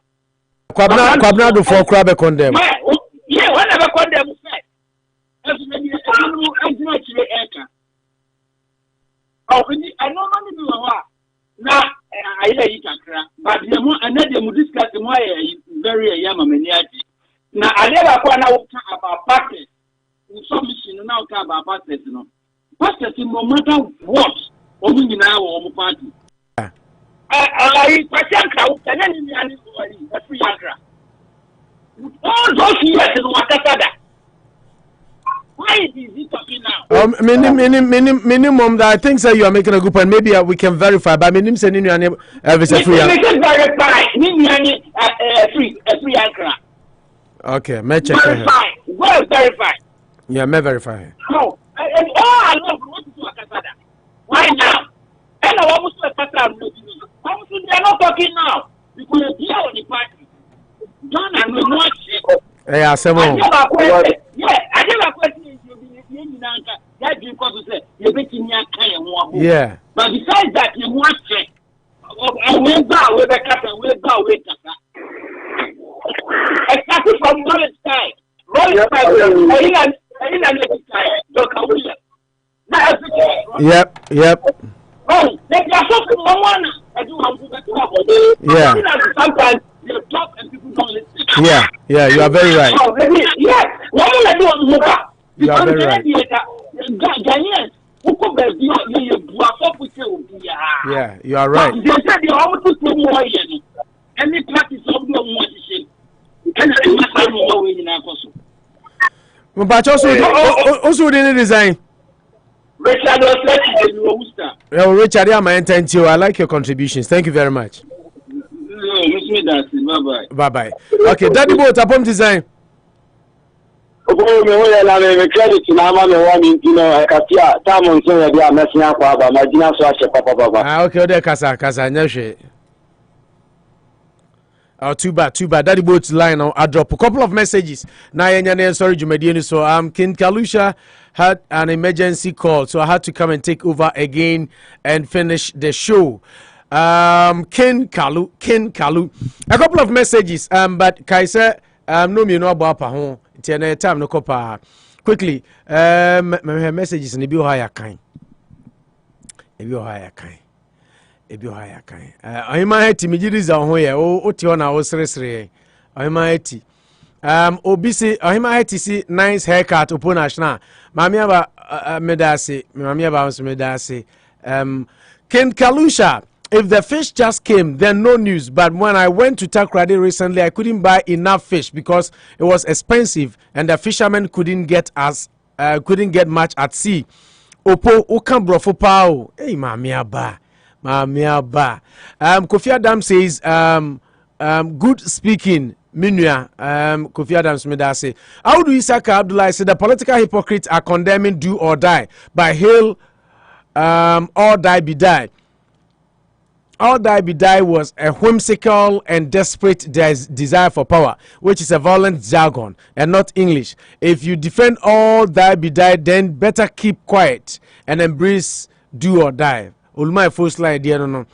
Kwabna do for crab condemn. Yeah, whatever condemn said. As many as not oh, I don't know now. I let you but the more another will discuss the more very young maniaci. Now I never talk about pastors. Some mission now talk about pastors, you know. Pastors, no matter what. Omu nyina wo omu party Pashanka utanani yani free Agra all those years in Wakasada. Why is he talking now? Minimum that I think so you are making a good point. Maybe we can verify but minimum say nini yani free free Agra. Okay, me check verify. Yeah, me verify. No. I love what to Wakasada. Why now? And I almost they are not talking now because they are on the party. John and we watch it. Yeah, Sammy. I never question yeah. But besides that, you watch it. I went down with the cat and went down with the I started from Rolling Sky. Yep. Oh, they are talking one. Yeah. Sometimes they talk and people don't listen. Yeah, you are very right. Oh, yes. What will I do on the you are very right. Yeah, you are right. They said they are to do more. Any practice of the one to say. But also didn't resign. Richard was letting Worcester. Well, Richard, I'm intent you. I like your contributions. Thank you very much. No, bye bye. Bye bye. Okay, Daddy Boat upon design. Obo me wo ya na me credit na ama me one akatia tamon so ya dia mesia kwa aba magina so ahye papa. Ah okay, ode kasa nyahwe. Oh, too bad. Daddy boat's line. I drop a couple of messages. Now, sorry, Jumediani. So, King Kalusha had an emergency call, so I had to come and take over again and finish the show. Ken Kalu. A couple of messages. But Kaiser, no me no about home. It's time no copa. Quickly, messages in the bio higher kind. Ebi haya kan ahima hati mijiriza ho ye o ti ona wo sresre ahima hati obi si ahima hati si nice haircut opo national mami aba medase Ken Kalusha, if the fish just came then no news, but when I went to Takrady recently I couldn't buy enough fish because it was expensive and the fishermen couldn't get much at sea. Opo ukan brofo pao hey mami aba Kofi-Addo says good speaking Minua Kofi-Addo Smedase. How do Isaka Abdullah say the political hypocrites are condemning do or die by hail or die be die. All Die Be Die was a whimsical and desperate desire for power, which is a violent jargon and not English. If you defend All Die Be Die, then better keep quiet and embrace Do or Die. Ulma first line, no.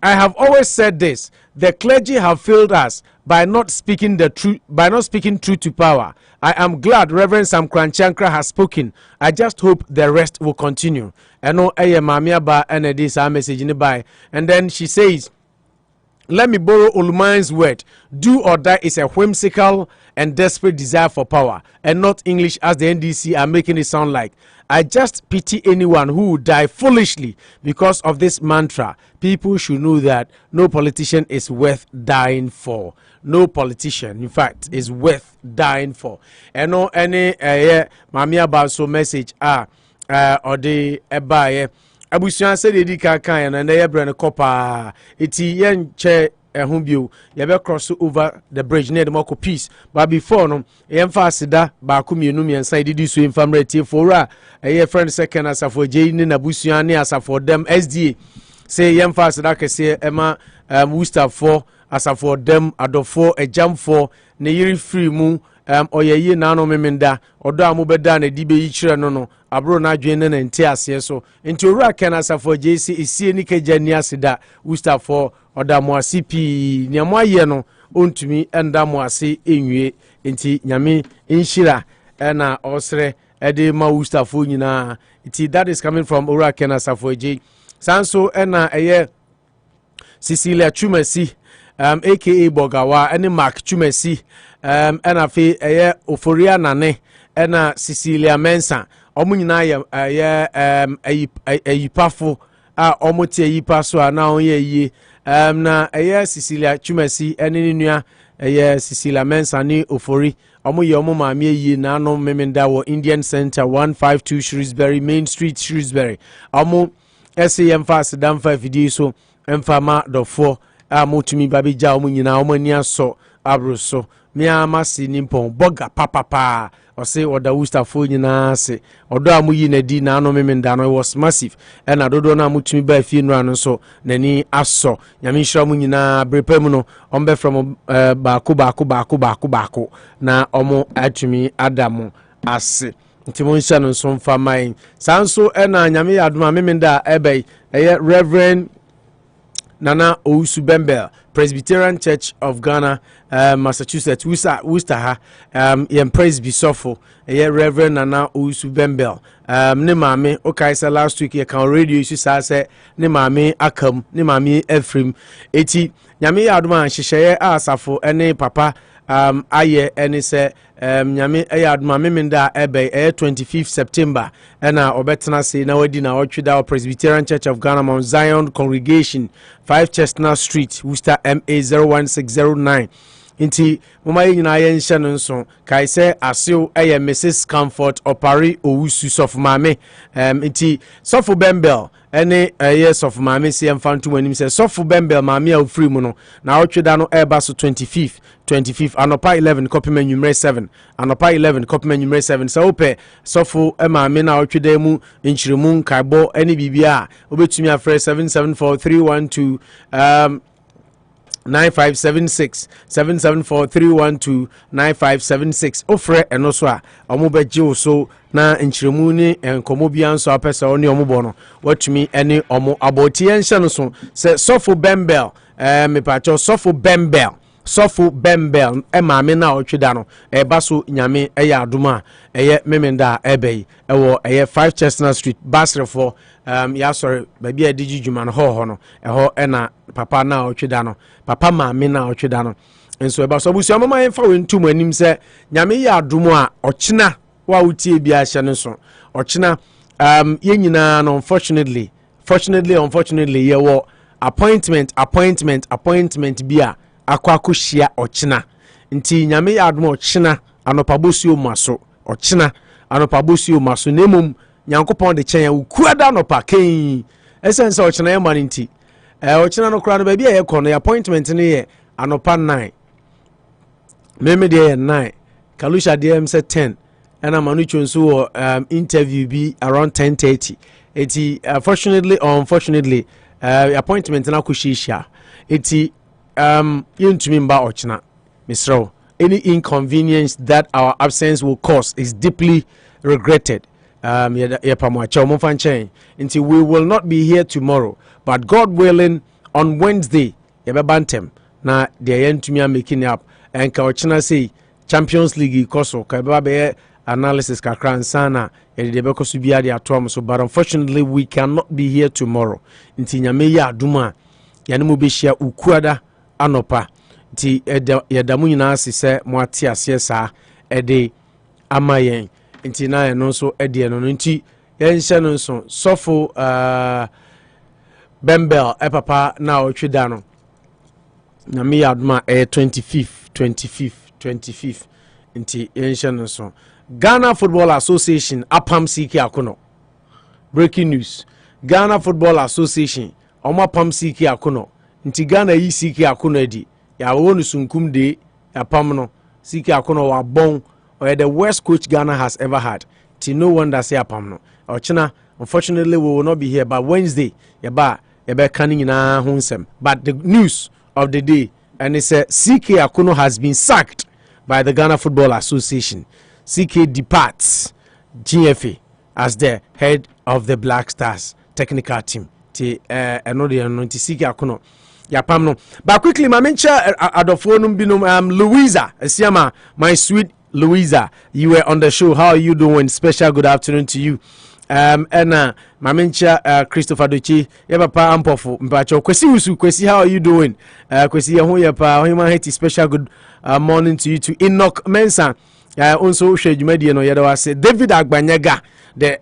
I have always said this: the clergy have failed us by not speaking truth to power. I am glad Reverend Sam Kranchankra has spoken. I just hope the rest will continue. I know Mamia ba and this message in the by. And then she says, let me borrow Oluman's word. Do or die is a whimsical and desperate desire for power, and not English as the NDC are making it sound like. I just pity anyone who would die foolishly because of this mantra. People should know that no politician is worth dying for. No politician, in fact, is worth dying for. And no any Mamia Baso message or the ebaye. Abusuan said the kan and they brand copper. Iti yen che ehubio you cross over the bridge near the Moko Peace. But before no emphasida ba kumienu mi inside did so infamrate for a friend second as for Jane na Abusuan as for them SDA. Say emphasida ke say Emma Worcester for as for them adofo a jump for ne yiri free mu oyeye na no memenda odo amobeda na dibe yichire no abro na adwene na nti ase so nti owura ken asafo JC esie ni kejani asida Worcester for oda mo ase pi ne mo aye no ontumi enda mo ase enwie nti nyame inshira na osre ede ma Worcester for nyina nti that is coming from owura ken asafo J sanso na eye Cecilia Chumesi aka Bogawa any Mark Chumesi and afi Oforia Nane and Cecilia Mensa omunyina ye ayipafo omote ayipa so na onye na Cecilia Chumesi ene nua Cecilia Mensa ni Ofori omoye omomame yi na no memenda wo Indian Center 152 Shrewsbury Main Street Shrewsbury omo SAM fast dan 5 video so emfama dofo motumi babija omunyina omania so abroso miama si nimpon boga papa or say or the Worcester for nyina se odo amuyi na di na no memenda no was massive and adodo na mutumi ba funeral no so nani aso nyame hira mu nyina brepam no ombe from baako na omo atumi adamu ase ntimo nhyia no so mfa man sanso na nyame adoma memenda ebe Reverend Nana Owusu Bempah, Presbyterian Church of Ghana, Massachusetts, Worcester, praise be sofo, Reverend Nana Owusu Bempah. Ne mame, okay, so last week you can radio issue say ne mame akam, ne mame Ephraim, eti, nyame aduma shisheye asafo, ene papa, aye, ene se, nyame aduma memenda ebe 25th September ena obetena se na wadi na otwida Presbyterian Church of Ghana Mount Zion Congregation 5 Chestnut Street Worcester MA 01609 inti mama nyina ye nhye no nso kai se aseo Mrs Comfort Opari Owusu sof mame inti sofu Bempah any years of Mami CM to when him says Sofu Bembel Mamia free mono now Chidano Airbaso 25th Anopa 11 copyman numero 7 Anopa 11 copyman numero 7 so ope Sofu Mami now Chidemu in Chirimun Kaibo any BBA Obetumi afre 774312 9576 774 9576 ofre enoso a omobeje so na nchiremu ni enkomo bia nso apesa oni omobo no watumi ene omo aboti enhye no so se Sofu Bembel mepacho Sofu Bembel maame na otweda no baso nyame eya adoma eye memenda ebei ewo eye 5 Chestnut Street Basrefo ya sorry baby adiji djuma no ho no eho ena papa na otweda no papa maame na otweda no enso baso busu amama enfa wentum anim se nyame ya adomo a ochina wa utie bia hye no so ochina ye nyina no unfortunately ye wo appointment bia akwakohia ochina nti nyame ya adomo ochina Anopa Bosuo maso ochina Anopa Bosuo maso nemum nyankopon de chen ya ukuada Anopa ken essence ochina ye man nti ochina no kra no ba bia ye kono appointment ne ye Anopa 9 meme de ye 9 Kalusha DM say 10 and manu chonso interview be around 10:30 eti fortunately or unfortunately appointment na kushisha eti yentumi mba ochina misro any inconvenience that our absence will cause is deeply regretted until we will not be here tomorrow but God willing on Wednesday yebantem na the yentumi making up and ka ochina say Champions League koso ka be analysis kakran sana de be koso bia de atom so but unfortunately we cannot be here tomorrow until nyame ya aduma yane mo be hia ukuada Anopa ti yedamu nyina asese mo ate ase saa ede amayen nti na ye no so ede no nti yenhye no so Sofu Bembel papa na otweda no na me aduma 25th nti yenhye no so Ghana Football Association apam CK Akono breaking news Ghana Football Association omo apam CK Akono nti Ghana yi CK Akono edi ya wonu sunkum de ya pam no CK Akono wa bon or the worst coach Ghana has ever had ti no wonder say apam no ochina unfortunately we will not be here but Wednesday yeba kanning nyina ho nsem but the news of the day and it said CK Akono has been sacked by the Ghana Football Association. CK departs GFA as the head of the Black Stars technical team ti another nti CK Akono yapam no but quickly my mencha adofonum binum Louisa Esiama, my sweet Louisa, you were on the show. How are you doing? Special good afternoon to you. And my mencha Christopher Dochi yeba pa ampofu mpacho kwesi usu kwesi, how are you doing? Kwesi ya huya pa hima heti special good morning to you to Enoch Mensa. Also share Jumedi no yada say David Agbanyaga, the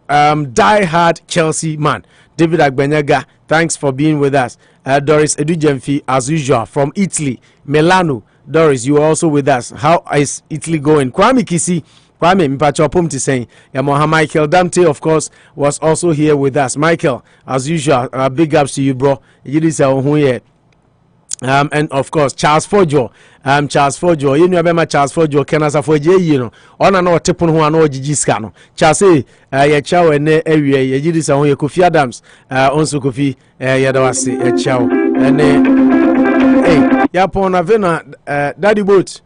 die-hard Chelsea man. David Agbanyaga, thanks for being with us. Doris Gyamfi, as usual, from Italy. Milano, Doris, you are also with us. How is Italy going? Kwame Kisi, Kwame Mpachopum to saying, Yamoha Michael Damte, of course, was also here with us. Michael, as usual, big ups to you, bro. And of course Charles Fojo, you know about Charles Fojo kenasa Foje you know on and on tipun ho ano gigi scano Charles ya chaw ene area ya gidi sa ho ya Kofi Adams onso Kofi ya da wase ya chaw ene ya pon avena daddy boat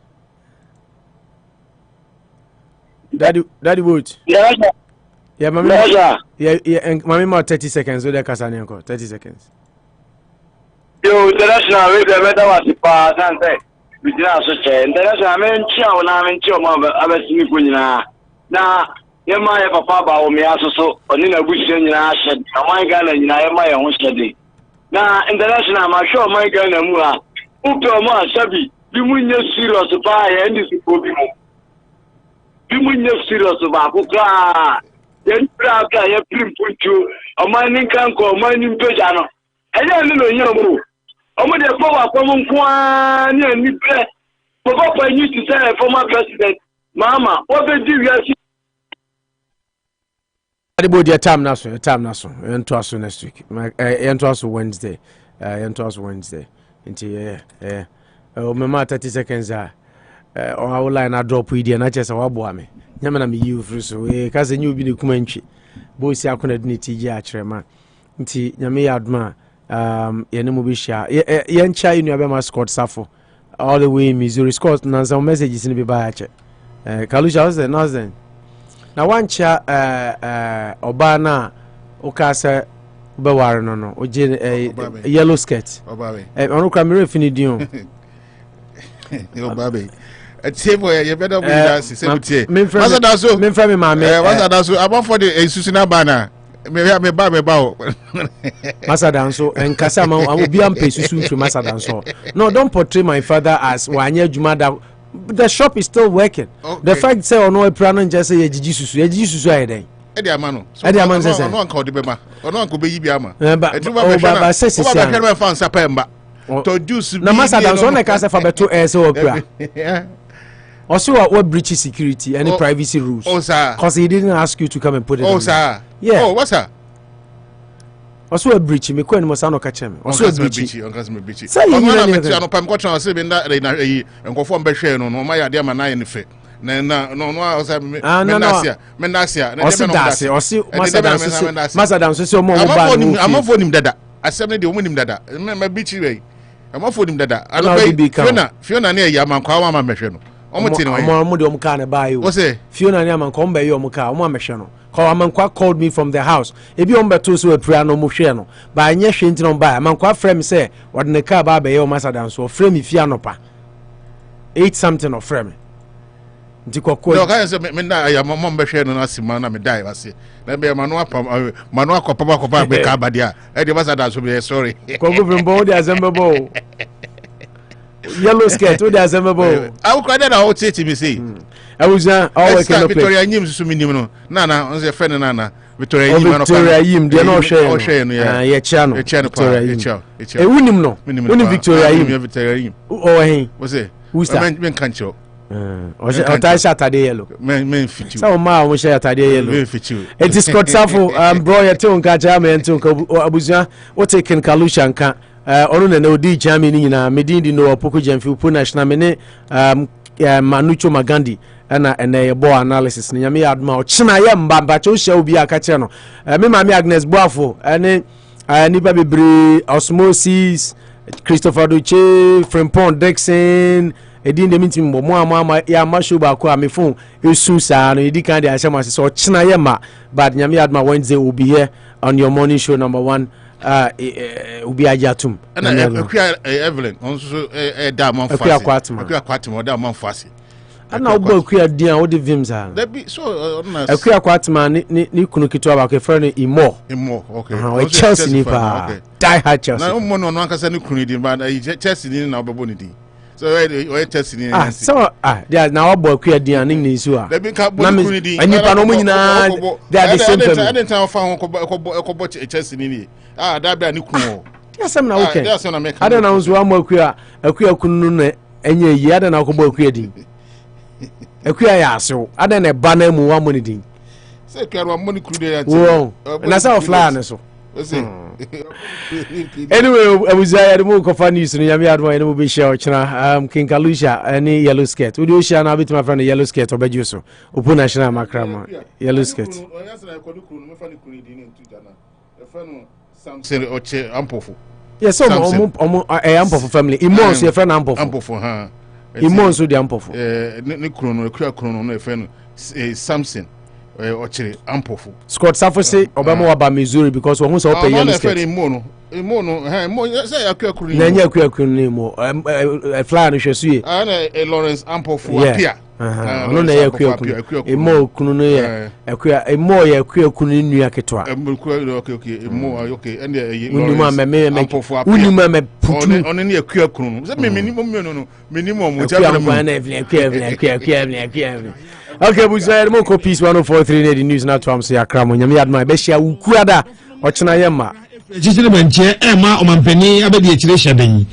yeah mami mami ma 30 seconds so there kasane enko 30 seconds. Yo, international radio better was the pass and say, we did not such a international men chow and I'm in chow of Abesimi Punina. Now, you might have a papa Bawumia so, or in a bush in your ash, and my gun and I am my own study. Now, international, I'm sure my gun and Mula, Upto Sabi, you win your serious to buy and this will be more. You win your serious about Puka. Then, after you put you, a mining can call mining Pejano. I don't know you. I'm going to follow up on one and Papa used to say former president, Mama, what did you guys Adibodi time na so ento aso next week ento aso Wednesday nti o mema 30 seconds o line na drop idea na chese wabo ame nyama na me yi ofru so ka se nyi obi ne kuma ntwi bo si akona de ne tiji a kirema nti nyame ya aduma yene mo bi sha ye ncha inu abe ma Scott Safo all the way in Missouri. Scott na some messages in be ba ache Kalusha was there nothing na wancha oba na okasa beware no oje yellow skirt obabe onu kwa mere finidion obabe table you better be that say tie masa da so me frame mama masa da so about for the esusina bana me ba o masa da so enkasa ma obi am pesusu through masa da so no don't portray my father as wanya juma da. The shop is still working. Okay. The fact say ono epra no just say yejiji susu ayeden edi amano so edi amano say ono anka odebema ono anka obeyi bi ama ba say say ba hwe fa nsa pemba to juice na masa dan so na ka say fa beto say opra also what breaches security and privacy rules because he didn't ask you to come and put it sir yeah what's that also a breach me ko enimo sano ka chem also a breach say you know me Anopa me ko tran say be na nkofo mbehwe no ma ya de ma na ye ne fe na no say menasia na de me no osi masa dan so mo ba amafo nim dada asem ne de omo nim dada ma breach we amafo nim dada Fiona ne ya mankwa wa ma mehwe no omo ti ne wa omo de omo ka na ba yo say Fiona ne mankwa mba yo omo ka omo mehwe no Amankwa called me from the house. Ebi on beto so epra no mo hwe no. Ba anye hwe nti no ba. Amankwa frame say what ne car ba be o masa dan so frame fi Anopa. 8 something of frame. Nti kokko. No ka say me na ya mo be hwe no asima na me dai wase. Na be manu akopapa be ka ba dia. E de masa dan so be sorry. Kokko brimbo de azembebo. Yellow skirt o de azembebo. I will cry that I will say to me say. Awuza always can Victoria Yim so minim no na on say friend na Victoria Yim no Victoria Yim de no hwe no ye chia no Victoria Yim e wunim no wunim Victoria Yim o hen wo say men kancho o say ota sha tade yellow men fitu so ma o sha tade yellow men fitu it is Scott Safo bro ye te onka cha me ente onka abuza o take ken Kalusha nka onu na odi jami ni nyina medin di no opoko Gyamfi upo national me ne Manucho Magandi and a boy analysis ni yami adma o china ye mbamba cho hia obi aka che no me mami Agnes Boafo ene nipa bebre Osmosis Christopher Duche Frimpon Dixon edin de mintim bo mo ama ya masho ba ko am phone esu sa no edi kan de ashama se o china ye ma but yami adma Wednesday will be here on your morning show number 1 ubi ajatum and Evelyn also da man fasi akwatum da man fasi ana obo akua dia o de vims ha that be so akua kwatuma ni kunu kitwa ba ko friend imo okay o Chelsea ni pa die hard Chelsea na mo no ankasa ni kunu din ba Chelsea ni na obebo ni din so we Chelsea ni so there na obo akua dia ni nsu a that be ka bo kunu din anipa no mo nyina they are the same family I didn't tell fa ko bo Chelsea ni that be ni kunu yasem na okay ada na nso amo akua kunu na enye yi ada na ko bo akua din akua ya aso ada na ba na mu wa mo ni din say kero mo ni kunu de ya na say fly na so anyway abuzaya de mo ko fa news no yami admo ene mo be share ochina King Kalusha any yellow skirt we do share na bit my friend yellow skirt obeju so open national makrama yellow skirt Samson oche ampofu yes so ampofu family imons your friend ampofu ha imons so the ampofu ne krono krono no friend Samson ochire ampofu Scott Safo say obama wa ba Missouri because we so pay yellow skirt imo no say akua krono na nya akua krono ni mo fly no hwesu ye Lawrence ampofu apia no na ya akua imo kunu no ye akua imo ye akua kunu nua ketwa okay imo okay and unima me unima me putu on ne akua kunu say me minimum mo ja okay buzaya mo ko peace 104.3 ne the news na to am say akra mo nyame adma be hia ukuada ochina ye ma jijire manche ma omampani abedi ekire hye ben